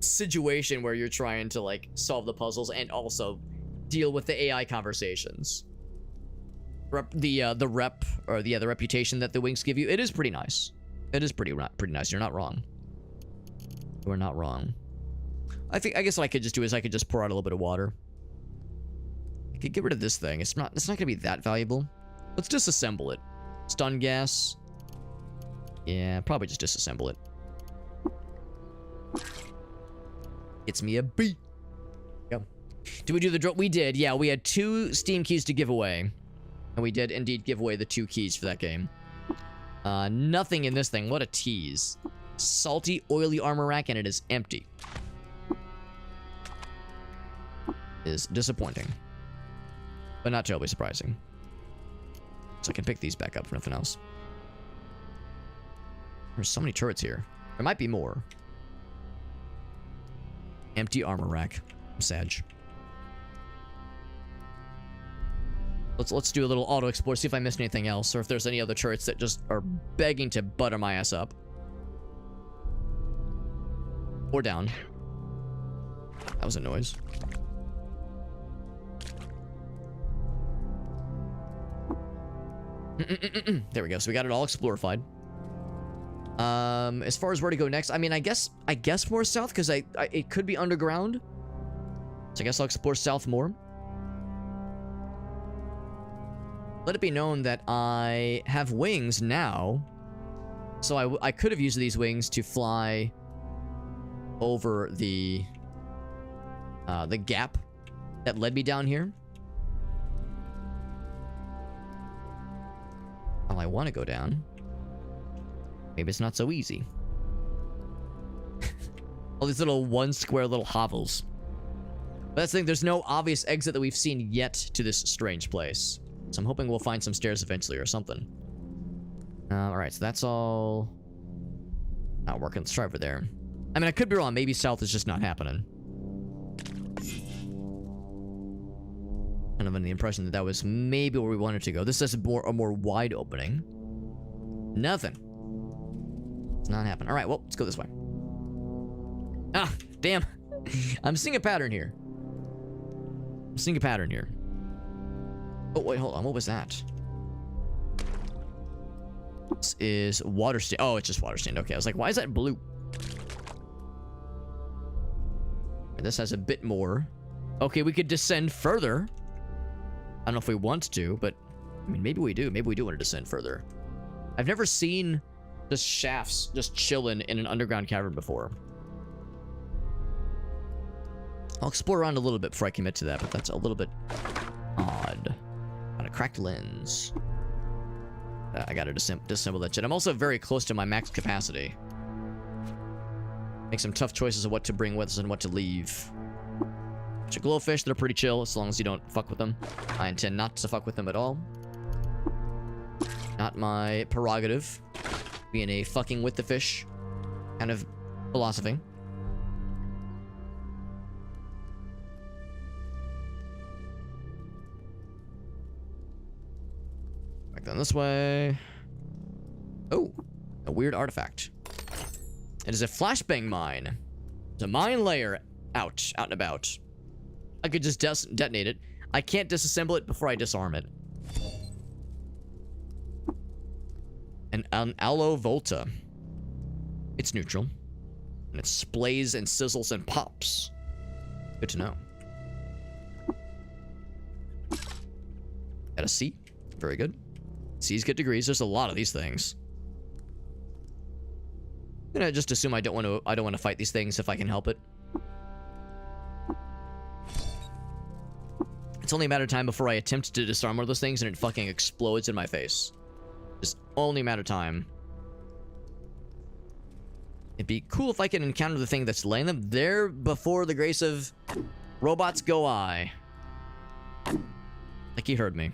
situation where you're trying to like solve the puzzles and also deal with the AI conversations. The reputation that the wings give you, it is pretty nice. It is pretty nice. You're not wrong. You are not wrong. I guess what I could just do is I could just pour out a little bit of water. I could get rid of this thing. It's not gonna be that valuable. Let's disassemble it. Stun gas. Yeah, probably just disassemble it. Gets me a B. Go. Did we do the draw? We did. Yeah, we had 2 Steam keys to give away. And we did indeed give away the 2 keys for that game. Nothing in this thing. What a tease. Salty, oily armor rack, and it is empty. Is disappointing. But not terribly surprising. So I can pick these back up for nothing else. There's so many turrets here. There might be more. Empty armor rack. I'm sad. Let's do a little auto explore, see if I missed anything else, or if there's any other turrets that just are begging to butter my ass up. Or down. That was a noise. There we go. So we got it all explorified. As far as where to go next, I mean, I guess more south because it could be underground. So I guess I'll explore south more. Let it be known that I have wings now. So I could have used these wings to fly over the gap that led me down here. Well, I want to go down. Maybe it's not so easy. All these little one square little hovels. But that's the thing, there's no obvious exit that we've seen yet to this strange place. So I'm hoping we'll find some stairs eventually or something. Alright, so that's all not working. Let's try over there. I mean, I could be wrong. Maybe south is just not happening. Kind of under the impression that that was maybe where we wanted to go. This is a more wide opening. Nothing. It's not happening. Alright, well, let's go this way. Ah, damn. I'm seeing a pattern here. Oh, wait, hold on. What was that? This is water stand. Oh, it's just water stand. Okay, I was like, why is that blue? And this has a bit more. Okay, we could descend further. I don't know if we want to, but I mean, maybe we do. Maybe we do want to descend further. I've never seen just shafts just chilling in an underground cavern before. I'll explore around a little bit before I commit to that, but that's a little bit odd. Got a cracked lens. I gotta disassemble that shit. I'm also very close to my max capacity. Make some tough choices of what to bring with us and what to leave. Bunch of glowfish, they're pretty chill as long as you don't fuck with them. I intend not to fuck with them at all. Not my prerogative. Being a fucking with the fish kind of philosophy. Back down this way. Oh, a weird artifact. It is a flashbang mine. It's a mine layer out and about. I could just detonate it. I can't disassemble it before I disarm it. An aloe volta. It's neutral. And it splays and sizzles and pops. Good to know. Got a C. Very good. C's get degrees. There's a lot of these things. I'm gonna just assume I don't want to fight these things if I can help it. It's only a matter of time before I attempt to disarm one of those things and it fucking explodes in my face. It's only a matter of time. It'd be cool if I could encounter the thing that's laying them there before the grace of robots go I. Like he heard me.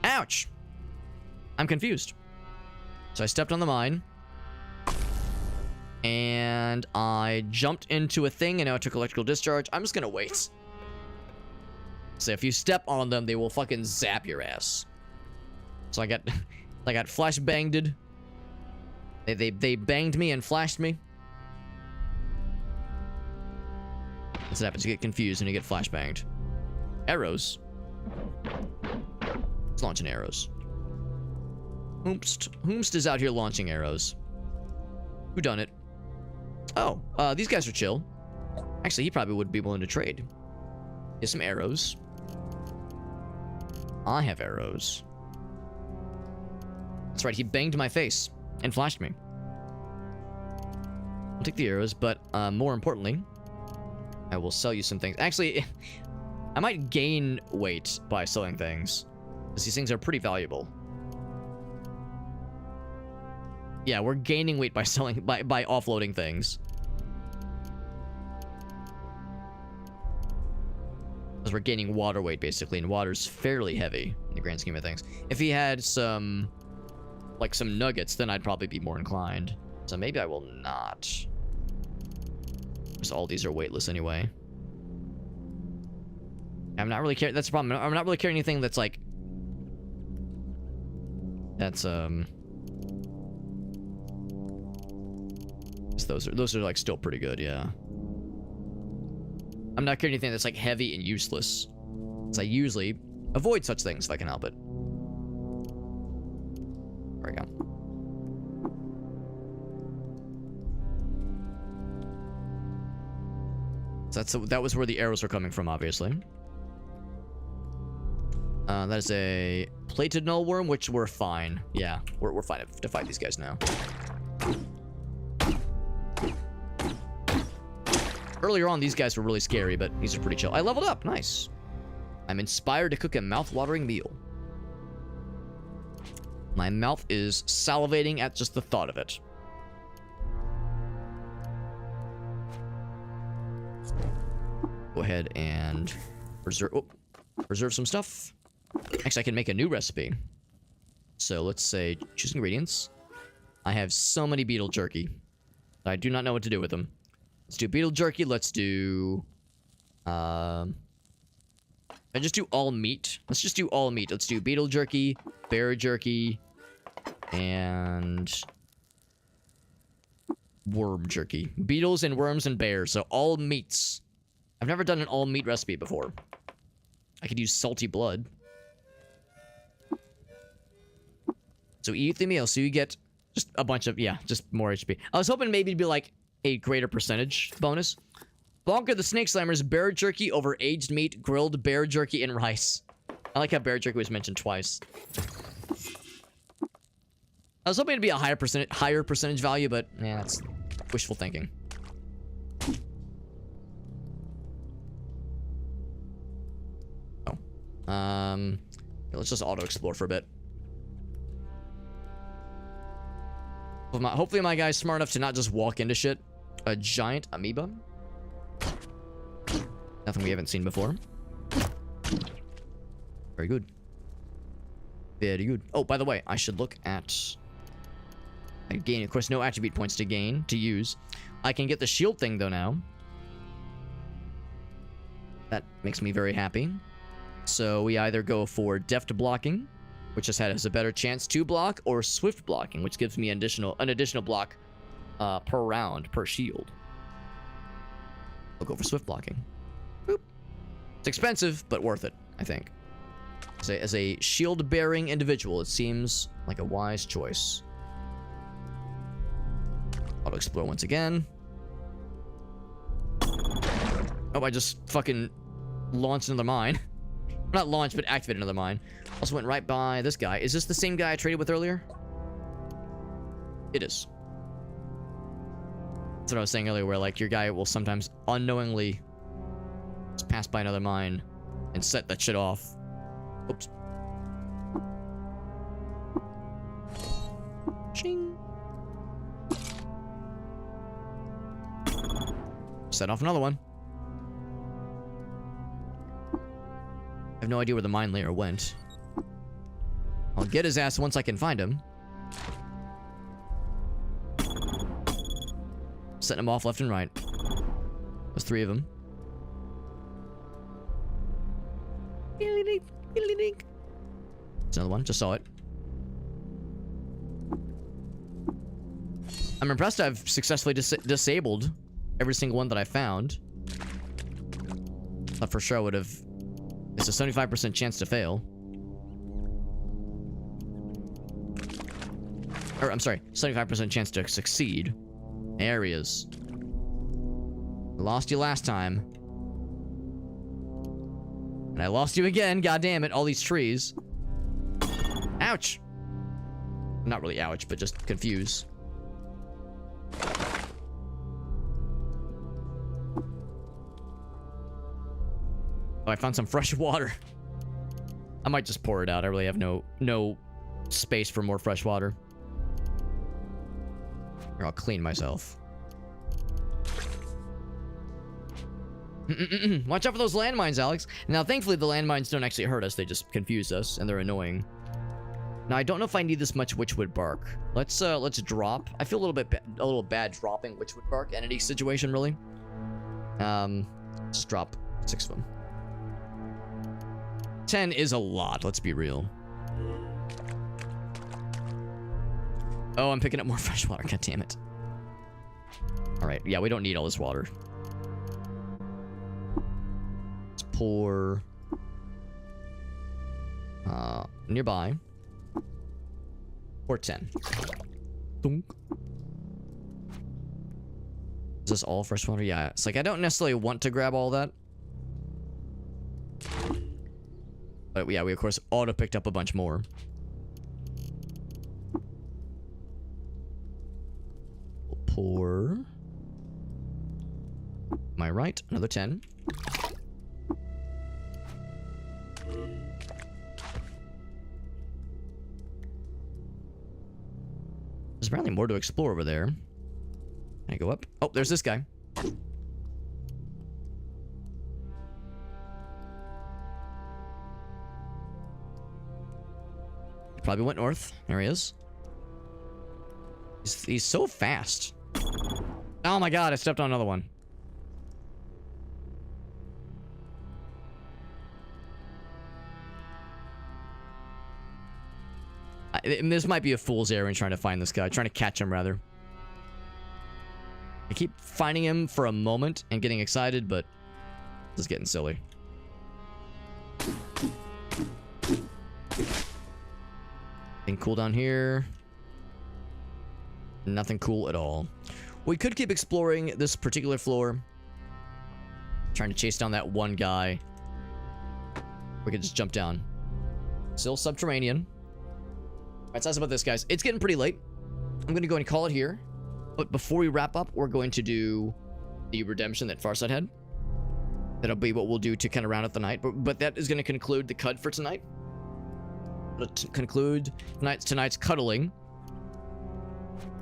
Ouch! I'm confused. So I stepped on the mine. And I jumped into a thing and now it took electrical discharge. I'm just gonna wait. So if you step on them, they will fucking zap your ass. So I got flashbanged. They banged me and flashed me. That's what happens. You get confused and you get flashbanged. Arrows. It's launching arrows. Whomst is out here launching arrows. Who done it? Oh, these guys are chill. Actually, he probably would be willing to trade. Here's some arrows. I have arrows. That's right, he banged my face and flashed me. I'll take the arrows, but more importantly, I will sell you some things. Actually, I might gain weight by selling things, because these things are pretty valuable. Yeah, we're gaining weight by selling, by offloading things. Because we're gaining water weight, basically, and water's fairly heavy in the grand scheme of things. If he had some, like, some nuggets, then I'd probably be more inclined. So maybe I will not. Because all these are weightless anyway. I'm not really carrying, that's the problem. I'm not really carrying anything that's, like, that's, those are like still pretty good, yeah. I'm not carrying anything that's like heavy and useless. So I usually avoid such things if I can help it. There we go. So that was where the arrows were coming from, obviously. That is a plated null worm, which we're fine. Yeah, we're fine to fight these guys now. Earlier on, these guys were really scary, but these are pretty chill. I leveled up. Nice. I'm inspired to cook a mouth-watering meal. My mouth is salivating at just the thought of it. Go ahead and reserve some stuff. Actually, I can make a new recipe. So let's say choose ingredients. I have so many beetle jerky. I do not know what to do with them. Let's do beetle jerky. Let's do... I just do all meat. Let's just do all meat. Let's do beetle jerky, bear jerky, and... worm jerky. Beetles and worms and bears. So all meats. I've never done an all meat recipe before. I could use salty blood. So eat the meal. So you get just a bunch of... yeah, just more HP. I was hoping maybe it'd be like a greater percentage bonus. Bonker the Snake Slammers, bear jerky over aged meat, grilled bear jerky, and rice. I like how bear jerky was mentioned twice. I was hoping it'd be a higher percentage value, but yeah, that's wishful thinking. Oh. Let's just auto-explore for a bit. Hopefully my guy's smart enough to not just walk into shit. A giant amoeba. Nothing we haven't seen before. Very good. Very good. Oh, by the way, I should look at... I gain, of course, no attribute points to gain, to use. I can get the shield thing, though, now. That makes me very happy. So we either go for deft blocking, which just has a better chance to block, or swift blocking, which gives me an additional block per round, per shield. I'll go for swift blocking. Boop. It's expensive, but worth it, I think. As a shield-bearing individual, it seems like a wise choice. Auto-explore once again. Oh, I just fucking launched into the mine. Not launch, but activate another mine. Also went right by this guy. Is this the same guy I traded with earlier? It is. That's what I was saying earlier, where like your guy will sometimes unknowingly just pass by another mine and set that shit off. Oops. Ching. Set off another one. I have no idea where the mine layer went. I'll get his ass once I can find him. Setting him off left and right. There's 3 of them. There's another one. Just saw it. I'm impressed I've successfully disabled every single one that I found. Thought for sure I would have... It's a 75% chance to fail. Or, I'm sorry, 75% chance to succeed. There he is. I lost you last time. And I lost you again, god damn it, all these trees. Ouch! Not really ouch, but just confused. Oh, I found some fresh water. I might just pour it out. I really have no space for more fresh water. Or I'll clean myself. Watch out for those landmines, Alex. Now, thankfully, the landmines don't actually hurt us. They just confuse us, and they're annoying. Now, I don't know if I need this much witchwood bark. Let's drop. I feel a little bad dropping witchwood bark in any situation, really. Just drop 6 of them. 10 is a lot, let's be real. Oh, I'm picking up more fresh water, god damn it. Alright, yeah, we don't need all this water. Let's pour... nearby. Pour 10. Dunk. Is this all fresh water? Yeah, it's like I don't necessarily want to grab all that. But yeah, we of course auto picked up a bunch more. We'll pour. Am I right? Another 10. There's apparently more to explore over there. Can I go up? Oh, there's this guy. Probably went north. There he is. He's so fast. Oh my god, I stepped on another one. This might be a fool's errand trying to find this guy. Trying to catch him, rather. I keep finding him for a moment and getting excited, but this is getting silly. Nothing cool down here. Nothing cool at all. We could keep exploring this particular floor. Trying to chase down that one guy. We could just jump down. Still subterranean. Alright, so that's about this, guys. It's getting pretty late. I'm going to go and call it here. But before we wrap up, we're going to do the redemption that Farsight had. That'll be what we'll do to kind of round up the night. But that is going to conclude the Qud for tonight. To conclude tonight's cuddling.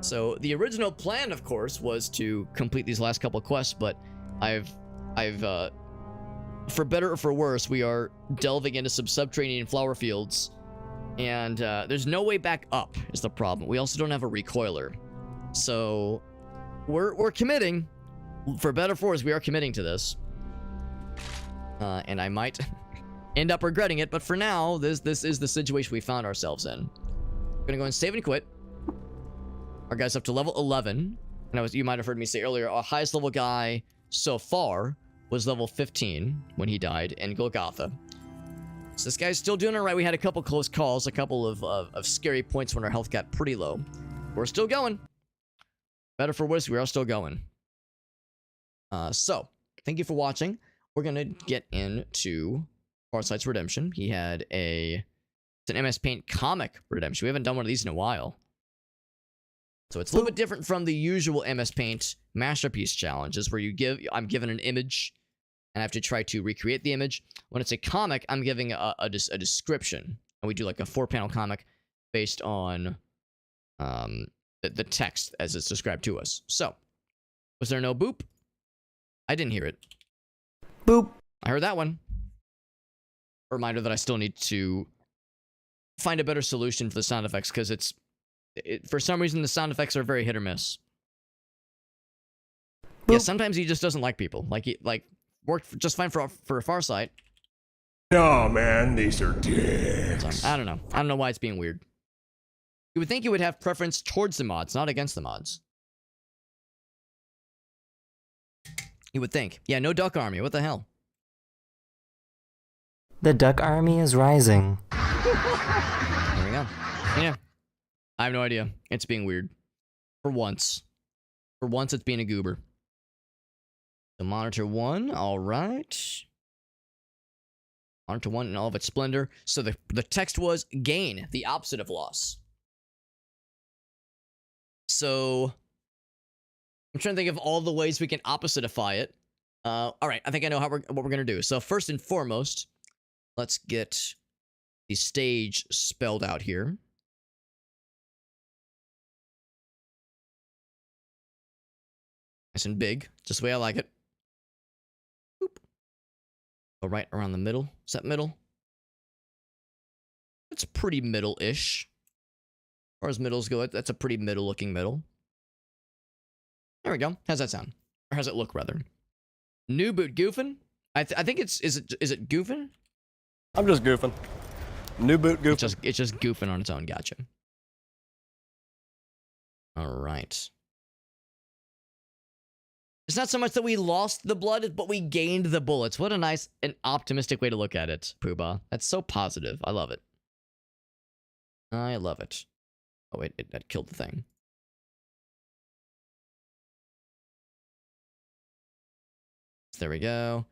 So the original plan, of course, was to complete these last couple quests, but I've for better or for worse, we are delving into some subterranean flower fields, and there's no way back up is the problem. We also don't have a recoiler, so we're committing. For better or for worse, we are committing to this, and I might end up regretting it, but for now, this is the situation we found ourselves in. We're gonna go and save and quit. Our guy's up to level 11, and you might have heard me say earlier, our highest level guy so far was level 15 when he died in Golgotha. So this guy's still doing all right. We had a couple close calls, a couple of scary points when our health got pretty low. We're still going. Better for worse, we are still going. So thank you for watching. We're gonna get into Farsight's Redemption. He had it's an MS Paint comic redemption. We haven't done one of these in a while. So it's a little bit different from the usual MS Paint masterpiece challenges where I'm given an image and I have to try to recreate the image. When it's a comic, I'm giving a description. And we do like a 4-panel comic based on the text as it's described to us. So, was there no boop? I didn't hear it.
Boop.
I heard that one. A reminder that I still need to find a better solution for the sound effects because for some reason the sound effects are very hit or miss. Boop. Yeah, sometimes he just doesn't like people. Like worked just fine for Farsight.
No, man, these are dicks.
So, I don't know. I don't know why it's being weird. You would think you would have preference towards the mods, not against the mods. You would think. Yeah, no Duck Army. What the hell?
The Duck Army is rising.
There we go. Yeah. I have no idea. It's being weird. For once. For once, it's being a goober. The monitor 1. All right. Monitor 1 in all of its splendor. So the text was gain, the opposite of loss. So I'm trying to think of all the ways we can oppositify it. All right, I think I know what we're gonna do. So first and foremost, let's get the stage spelled out here. Nice and big, just the way I like it. Boop. Go right around the middle. Is that middle? It's pretty middle-ish. As far as middles go, that's a pretty middle-looking middle. There we go. How's that sound? Or how's it look, rather? New boot goofing? I think it's... Is it goofing?
I'm just goofing. New boot goofing.
It's just goofing on its own. Gotcha. All right. It's not so much that we lost the blood, but we gained the bullets. What a nice and optimistic way to look at it, Poobah. That's so positive. I love it. I love it. Oh, wait, that killed the thing. There we go.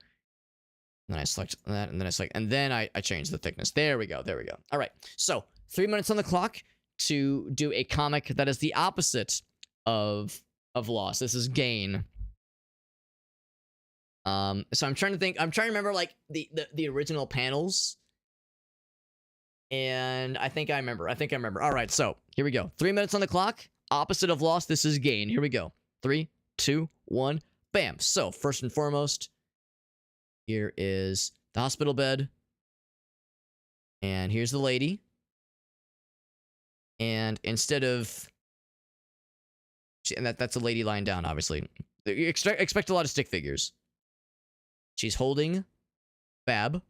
And then I select that, and then I change the thickness. There we go, there we go. All right, so 3 minutes on the clock to do a comic that is the opposite of loss. This is gain. So I'm trying to remember like the original panels. And I think I remember. All right, so here we go. 3 minutes on the clock. Opposite of loss. This is gain. Here we go. 3, 2, 1. Bam. So first and foremost, here is the hospital bed. And here's the lady. And instead of... And that's a lady lying down, obviously. You expect a lot of stick figures. She's holding Bab.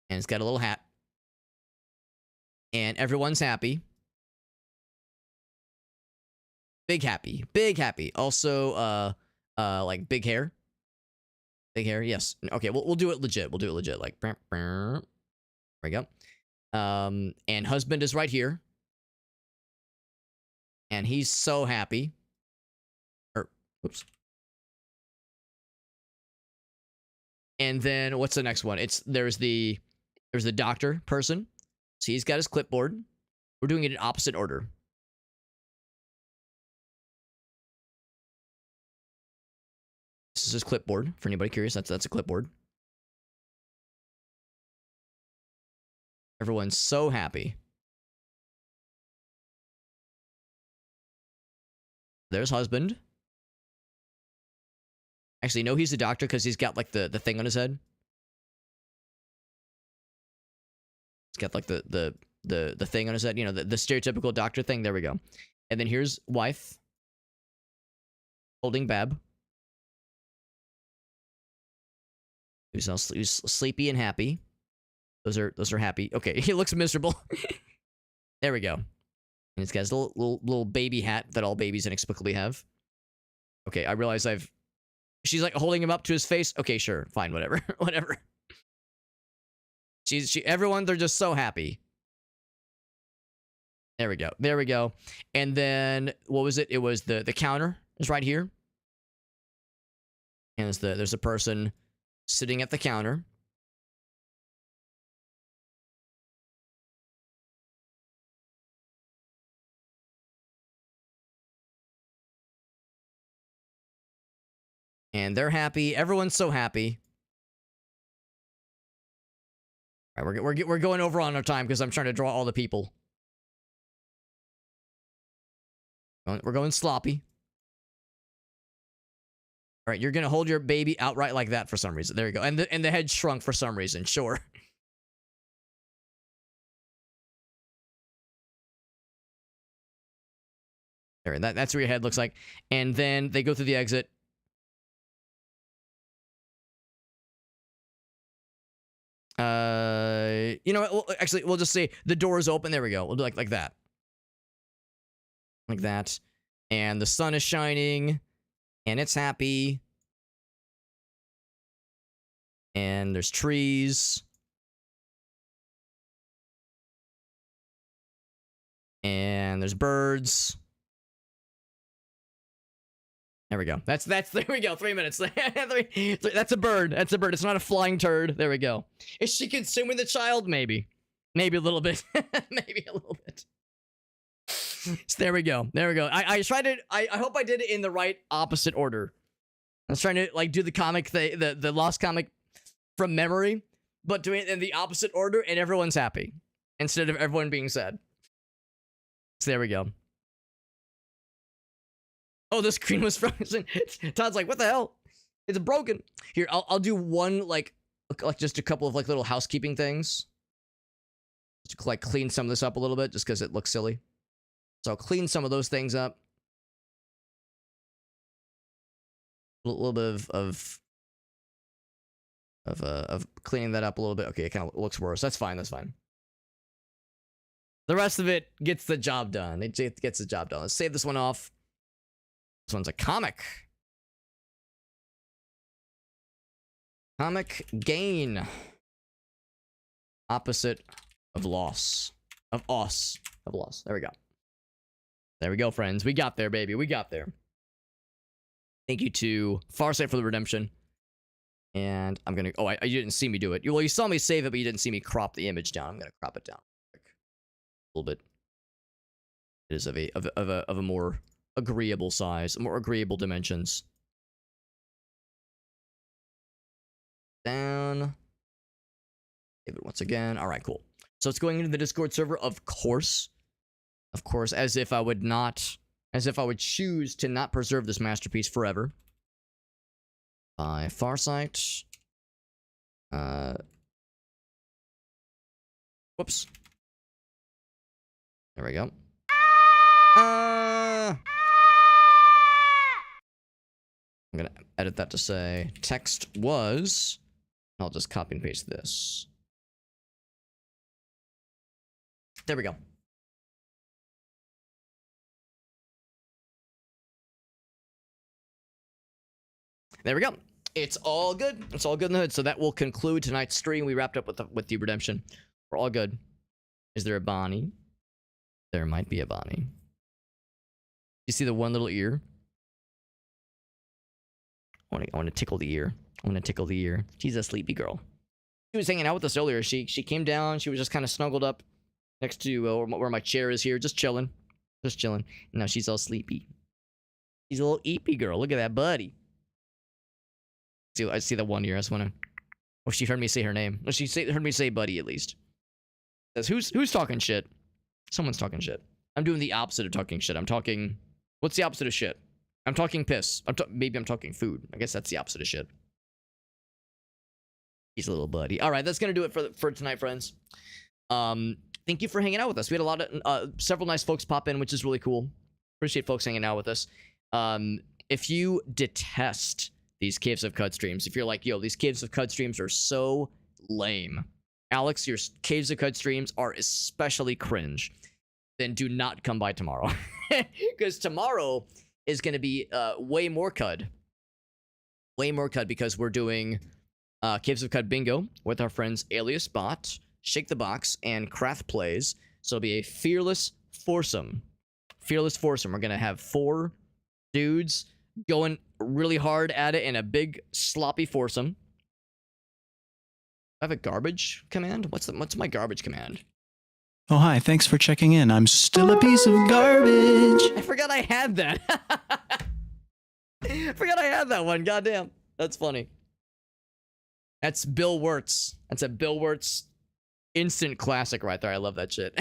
And it's got a little hat. And everyone's happy. Big happy. Big happy. Also, like big hair. Big hair, yes. Okay, we'll do it legit. We'll do it legit. Like, there we go. And husband is right here. And he's so happy. Oops. And then what's the next one? There's the doctor person. So he's got his clipboard. We're doing it in opposite order. This is his clipboard. For anybody curious, that's a clipboard. Everyone's so happy. There's husband. Actually, no, he's the doctor because he's got like the thing on his head. He's got like the thing on his head, you know, the stereotypical doctor thing. There we go. And then here's wife holding Bab. Who's sleepy and happy. Those are happy. Okay, he looks miserable. There we go. And he's got his little baby hat that all babies inexplicably have. Okay, I realize she's like holding him up to his face. Okay, sure, fine, whatever, whatever. Everyone, they're just so happy. There we go. There we go. And then what was it? It was the counter. is right here. And there's a person sitting at the counter. And they're happy. Everyone's so happy. All right, we're going over on our time because I'm trying to draw all the people. We're going sloppy. All right, you're gonna hold your baby outright like that for some reason. There you go. And the head shrunk for some reason. Sure. There, that's what your head looks like. And then they go through the exit. You know what? Well, actually, we'll just say the door is open. There we go. We'll do like that. Like that. And the sun is shining. And it's happy. And there's trees. And there's birds. There we go. That's there we go. 3 minutes. That's a bird. That's a bird. It's not a flying turd. There we go. Is she consuming the child? Maybe. Maybe a little bit. Maybe a little bit. So there we go. There we go. I tried to. I hope I did it in the right opposite order. I was trying to like do the comic the lost comic from memory, but doing it in the opposite order, and everyone's happy instead of everyone being sad. So there we go. Oh, the screen was frozen. Todd's like, what the hell? It's broken. Here, I'll do one like just a couple of like little housekeeping things. Just to like clean some of this up a little bit, just because it looks silly. So I'll clean some of those things up. A little bit of cleaning that up a little bit. Okay, it kind of looks worse. That's fine. That's fine. The rest of it gets the job done. It gets the job done. Let's save this one off. This one's a comic. Comic gain. Opposite of loss. Of os. Of loss. There we go. There we go, friends. We got there, baby. We got there. Thank you to Farsight for the redemption. And I'm gonna... Oh, you didn't see me do it. Well, you saw me save it, but you didn't see me crop the image down. I'm gonna crop it down. A little bit. It is of a more agreeable size, more agreeable dimensions. Down. Save it once again. All right, cool. So it's going into the Discord server, of course. Of course, as if I would choose to not preserve this masterpiece forever. By Farsight. Whoops. There we go. I'm gonna edit that to say text was. I'll just copy and paste this. There we go. There we go. It's all good. It's all good in the hood. So that will conclude tonight's stream. We wrapped up with the redemption. We're all good. Is there a Bonnie? There might be a Bonnie. You see the one little ear? I want to tickle the ear. I want to tickle the ear. She's a sleepy girl. She was hanging out with us earlier. She came down. She was just kind of snuggled up next to where my chair is here, just chilling. Just chilling. And now she's all sleepy. She's a little eepy girl. Look at that buddy. See, I see that one ear. I just want to... Oh, she heard me say her name. Well, heard me say buddy, at least. Says, who's talking shit? Someone's talking shit. I'm doing the opposite of talking shit. I'm talking... What's the opposite of shit? I'm talking piss. Maybe I'm talking food. I guess that's the opposite of shit. He's a little buddy. All right, that's gonna do it for tonight, friends. Thank you for hanging out with us. We had a lot of several nice folks pop in, which is really cool. Appreciate folks hanging out with us. If you detest these Caves of Qud streams, if you're like, yo, these Caves of Qud streams are so lame, Alex, your Caves of Qud streams are especially cringe, then do not come by tomorrow. Because tomorrow is going to be way more Qud. Way more Qud because we're doing Caves of Qud Bingo with our friends Alias Bot, Shake the Box, and Craft Plays. So it'll be a fearless foursome. Fearless foursome. We're going to have 4 dudes going really hard at it in a big sloppy foursome. I have a garbage command. What's my garbage command?
Oh, hi. Thanks for checking in. I'm still a piece of garbage.
I forgot I had that. Forgot I had that one. Goddamn. That's funny. That's Bill Wirtz. That's a Bill Wirtz instant classic right there. I love that shit.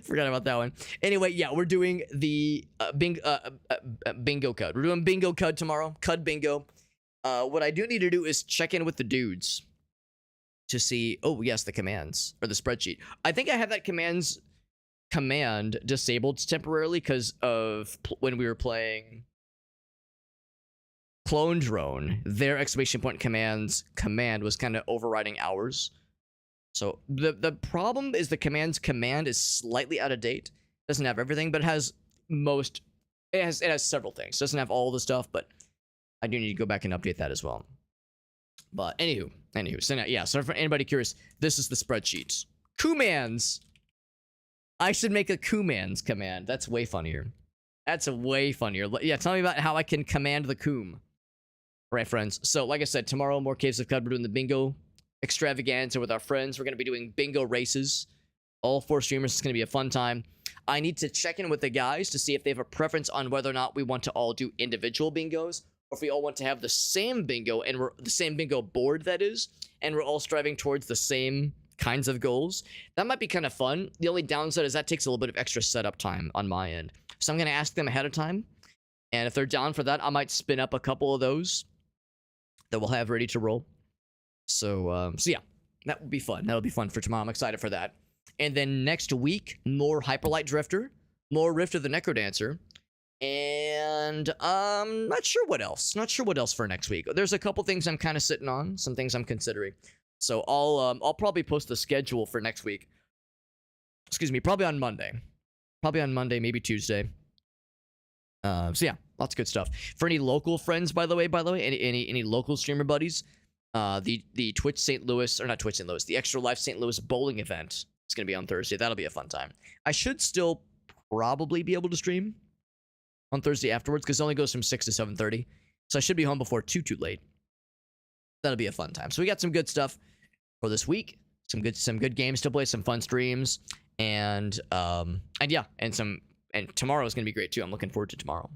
Forgot about that one. Anyway, yeah, we're doing the bingo cud. We're doing bingo cud tomorrow. Qud Bingo. What I do need to do is check in with the dudes to see, oh yes, the commands or the spreadsheet. I think I have that command disabled temporarily because of when we were playing Clone Drone. Their exclamation point command was kind of overriding ours. So the problem is the command's command is slightly out of date. Doesn't have everything, but it has several things. Doesn't have all the stuff, but I do need to go back and update that as well. But anywho, so now, yeah, so for anybody curious, this is the spreadsheet. Commands. I should make a commands command. That's way funnier. That's way funnier. Yeah, tell me about how I can command the coom. Right, friends. So, like I said, tomorrow, more Caves of Qud. We're doing the bingo extravaganza with our friends. We're going to be doing bingo races. All 4 streamers. It's going to be a fun time. I need to check in with the guys to see if they have a preference on whether or not we want to all do individual bingos, or if we all want to have the same bingo, and we're the same bingo board, that is, and we're all striving towards the same kinds of goals. That might be kind of fun. The only downside is that takes a little bit of extra setup time on my end. So I'm going to ask them ahead of time, and if they're down for that, I might spin up a couple of those that we'll have ready to roll. So yeah, that will be fun. That'll be fun for tomorrow. I'm excited for that. And then next week, more Hyperlight Drifter, more Rift of the Necrodancer, and not sure what else. Not sure what else for next week. There's a couple things I'm kind of sitting on, some things I'm considering. So I'll probably post the schedule for next week. Excuse me, probably on Monday. Maybe Tuesday. So yeah, lots of good stuff. For any local friends, by the way, any local streamer buddies, the Twitch St. Louis, or not Twitch St. Louis, the Extra Life St. Louis bowling event is going to be on Thursday. That'll be a fun time. I should still probably be able to stream on Thursday afterwards, because it only goes from 6 to 7:30. So I should be home before too late. That'll be a fun time. So we got some good stuff for this week. Some good games to play, some fun streams, and yeah, and tomorrow is gonna be great too. I'm looking forward to tomorrow.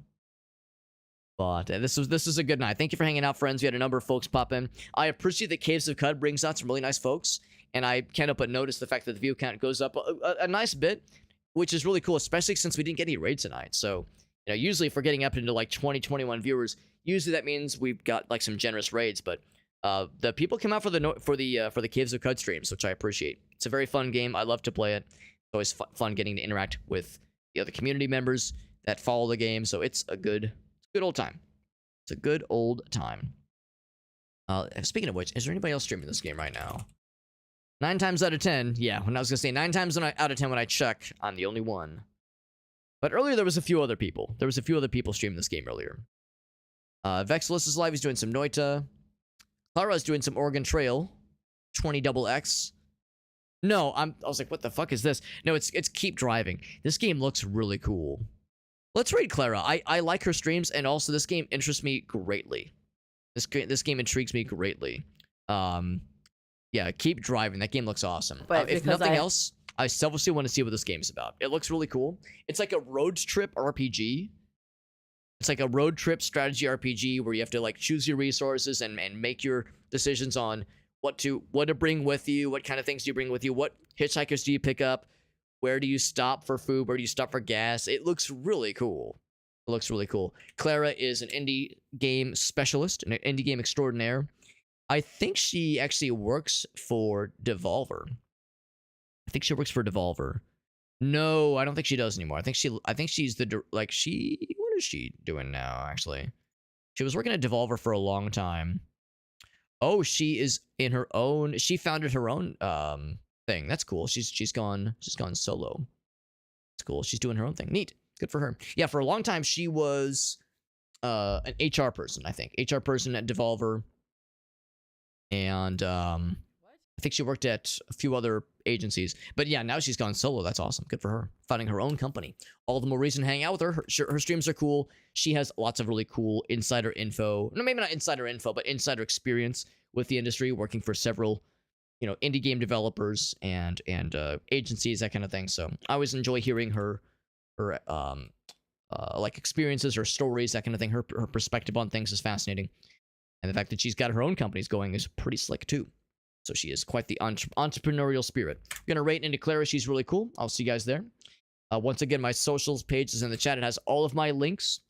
But this is a good night. Thank you for hanging out, friends. We had a number of folks pop in. I appreciate that Caves of Qud brings out some really nice folks, and I can't help but notice the fact that the view count goes up a nice bit, which is really cool, especially since we didn't get any raids tonight. So, you know, usually if we're getting up into like 20, 21 viewers, usually that means we've got like some generous raids. But the people come out for the Caves of Qud streams, which I appreciate. It's a very fun game. I love to play it. It's always fun getting to interact with the other community members that follow the game. So it's a good old time. It's a good old time. Speaking of which, is there anybody else streaming this game right now? 9 times out of 10, yeah. When I was gonna say 9 times out of 10 when I check, I'm the only one. But earlier there was a few other people. There was a few other people streaming this game earlier. Vexilus is live. He's doing some Noita. Clara's doing some Oregon Trail. 20XX. No, I was like, what the fuck is this? No, it's Keep Driving. This game looks really cool. Let's raid Clara. I like her streams, and also this game interests me greatly. This game intrigues me greatly. Yeah, Keep Driving. That game looks awesome.
But
if nothing else, I selfishly want to see what this game is about. It looks really cool. It's like a road trip RPG. It's like a road trip strategy RPG where you have to like choose your resources and make your decisions on what to bring with you, what kind of things do you bring with you, what hitchhikers do you pick up, where do you stop for food, where do you stop for gas. It looks really cool. It looks really cool. Clara is an indie game specialist, an indie game extraordinaire. I think she actually works for Devolver. No, I don't think she does anymore. I think she's the what is she doing now, actually? She was working at Devolver for a long time. Oh, she is in her own, she founded her own thing. That's cool. She's gone solo. It's cool. She's doing her own thing. Neat. Good for her. Yeah, for a long time she was an HR person, I think. HR person at Devolver. And I think she worked at a few other agencies. But yeah, now she's gone solo. That's awesome. Good for her. Founding her own company. All the more reason to hang out with her. Her streams are cool. She has lots of really cool insider info. No, maybe not insider info, but insider experience with the industry, working for several, you know, indie game developers and agencies, that kind of thing. So I always enjoy hearing her like experiences, her stories, that kind of thing. Her perspective on things is fascinating. And the fact that she's got her own companies going is pretty slick too. So she is quite the entrepreneurial spirit. I'm going to rate and declare her. She's really cool. I'll see you guys there. Once again, my socials page is in the chat. It has all of my links.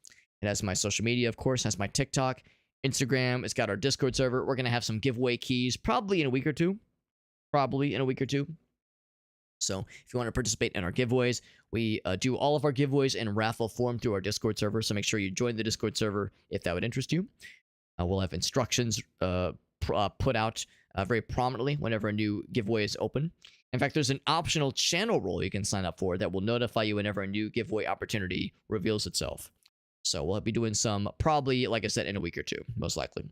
It has my social media, of course. It has my TikTok, Instagram. It's got our Discord server. We're going to have some giveaway keys probably in a week or two. So if you want to participate in our giveaways, we do all of our giveaways in raffle form through our Discord server. So make sure you join the Discord server if that would interest you. We'll have instructions put out very prominently whenever a new giveaway is open. In fact, there's an optional channel role you can sign up for that will notify you whenever a new giveaway opportunity reveals itself. So we'll be doing some probably, like I said, in a week or two, most likely.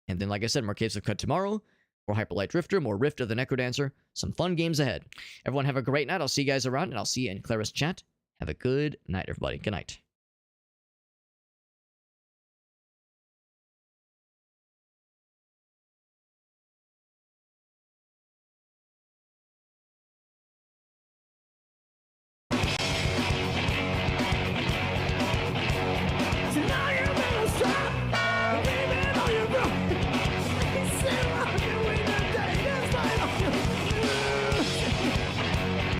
And then, like I said, more Caves of Qud tomorrow, more Hyperlight Drifter, more Rift of the Necrodancer, some fun games ahead. Everyone have a great night. I'll see you guys around, and I'll see you in Claris chat. Have a good night, everybody. Good night.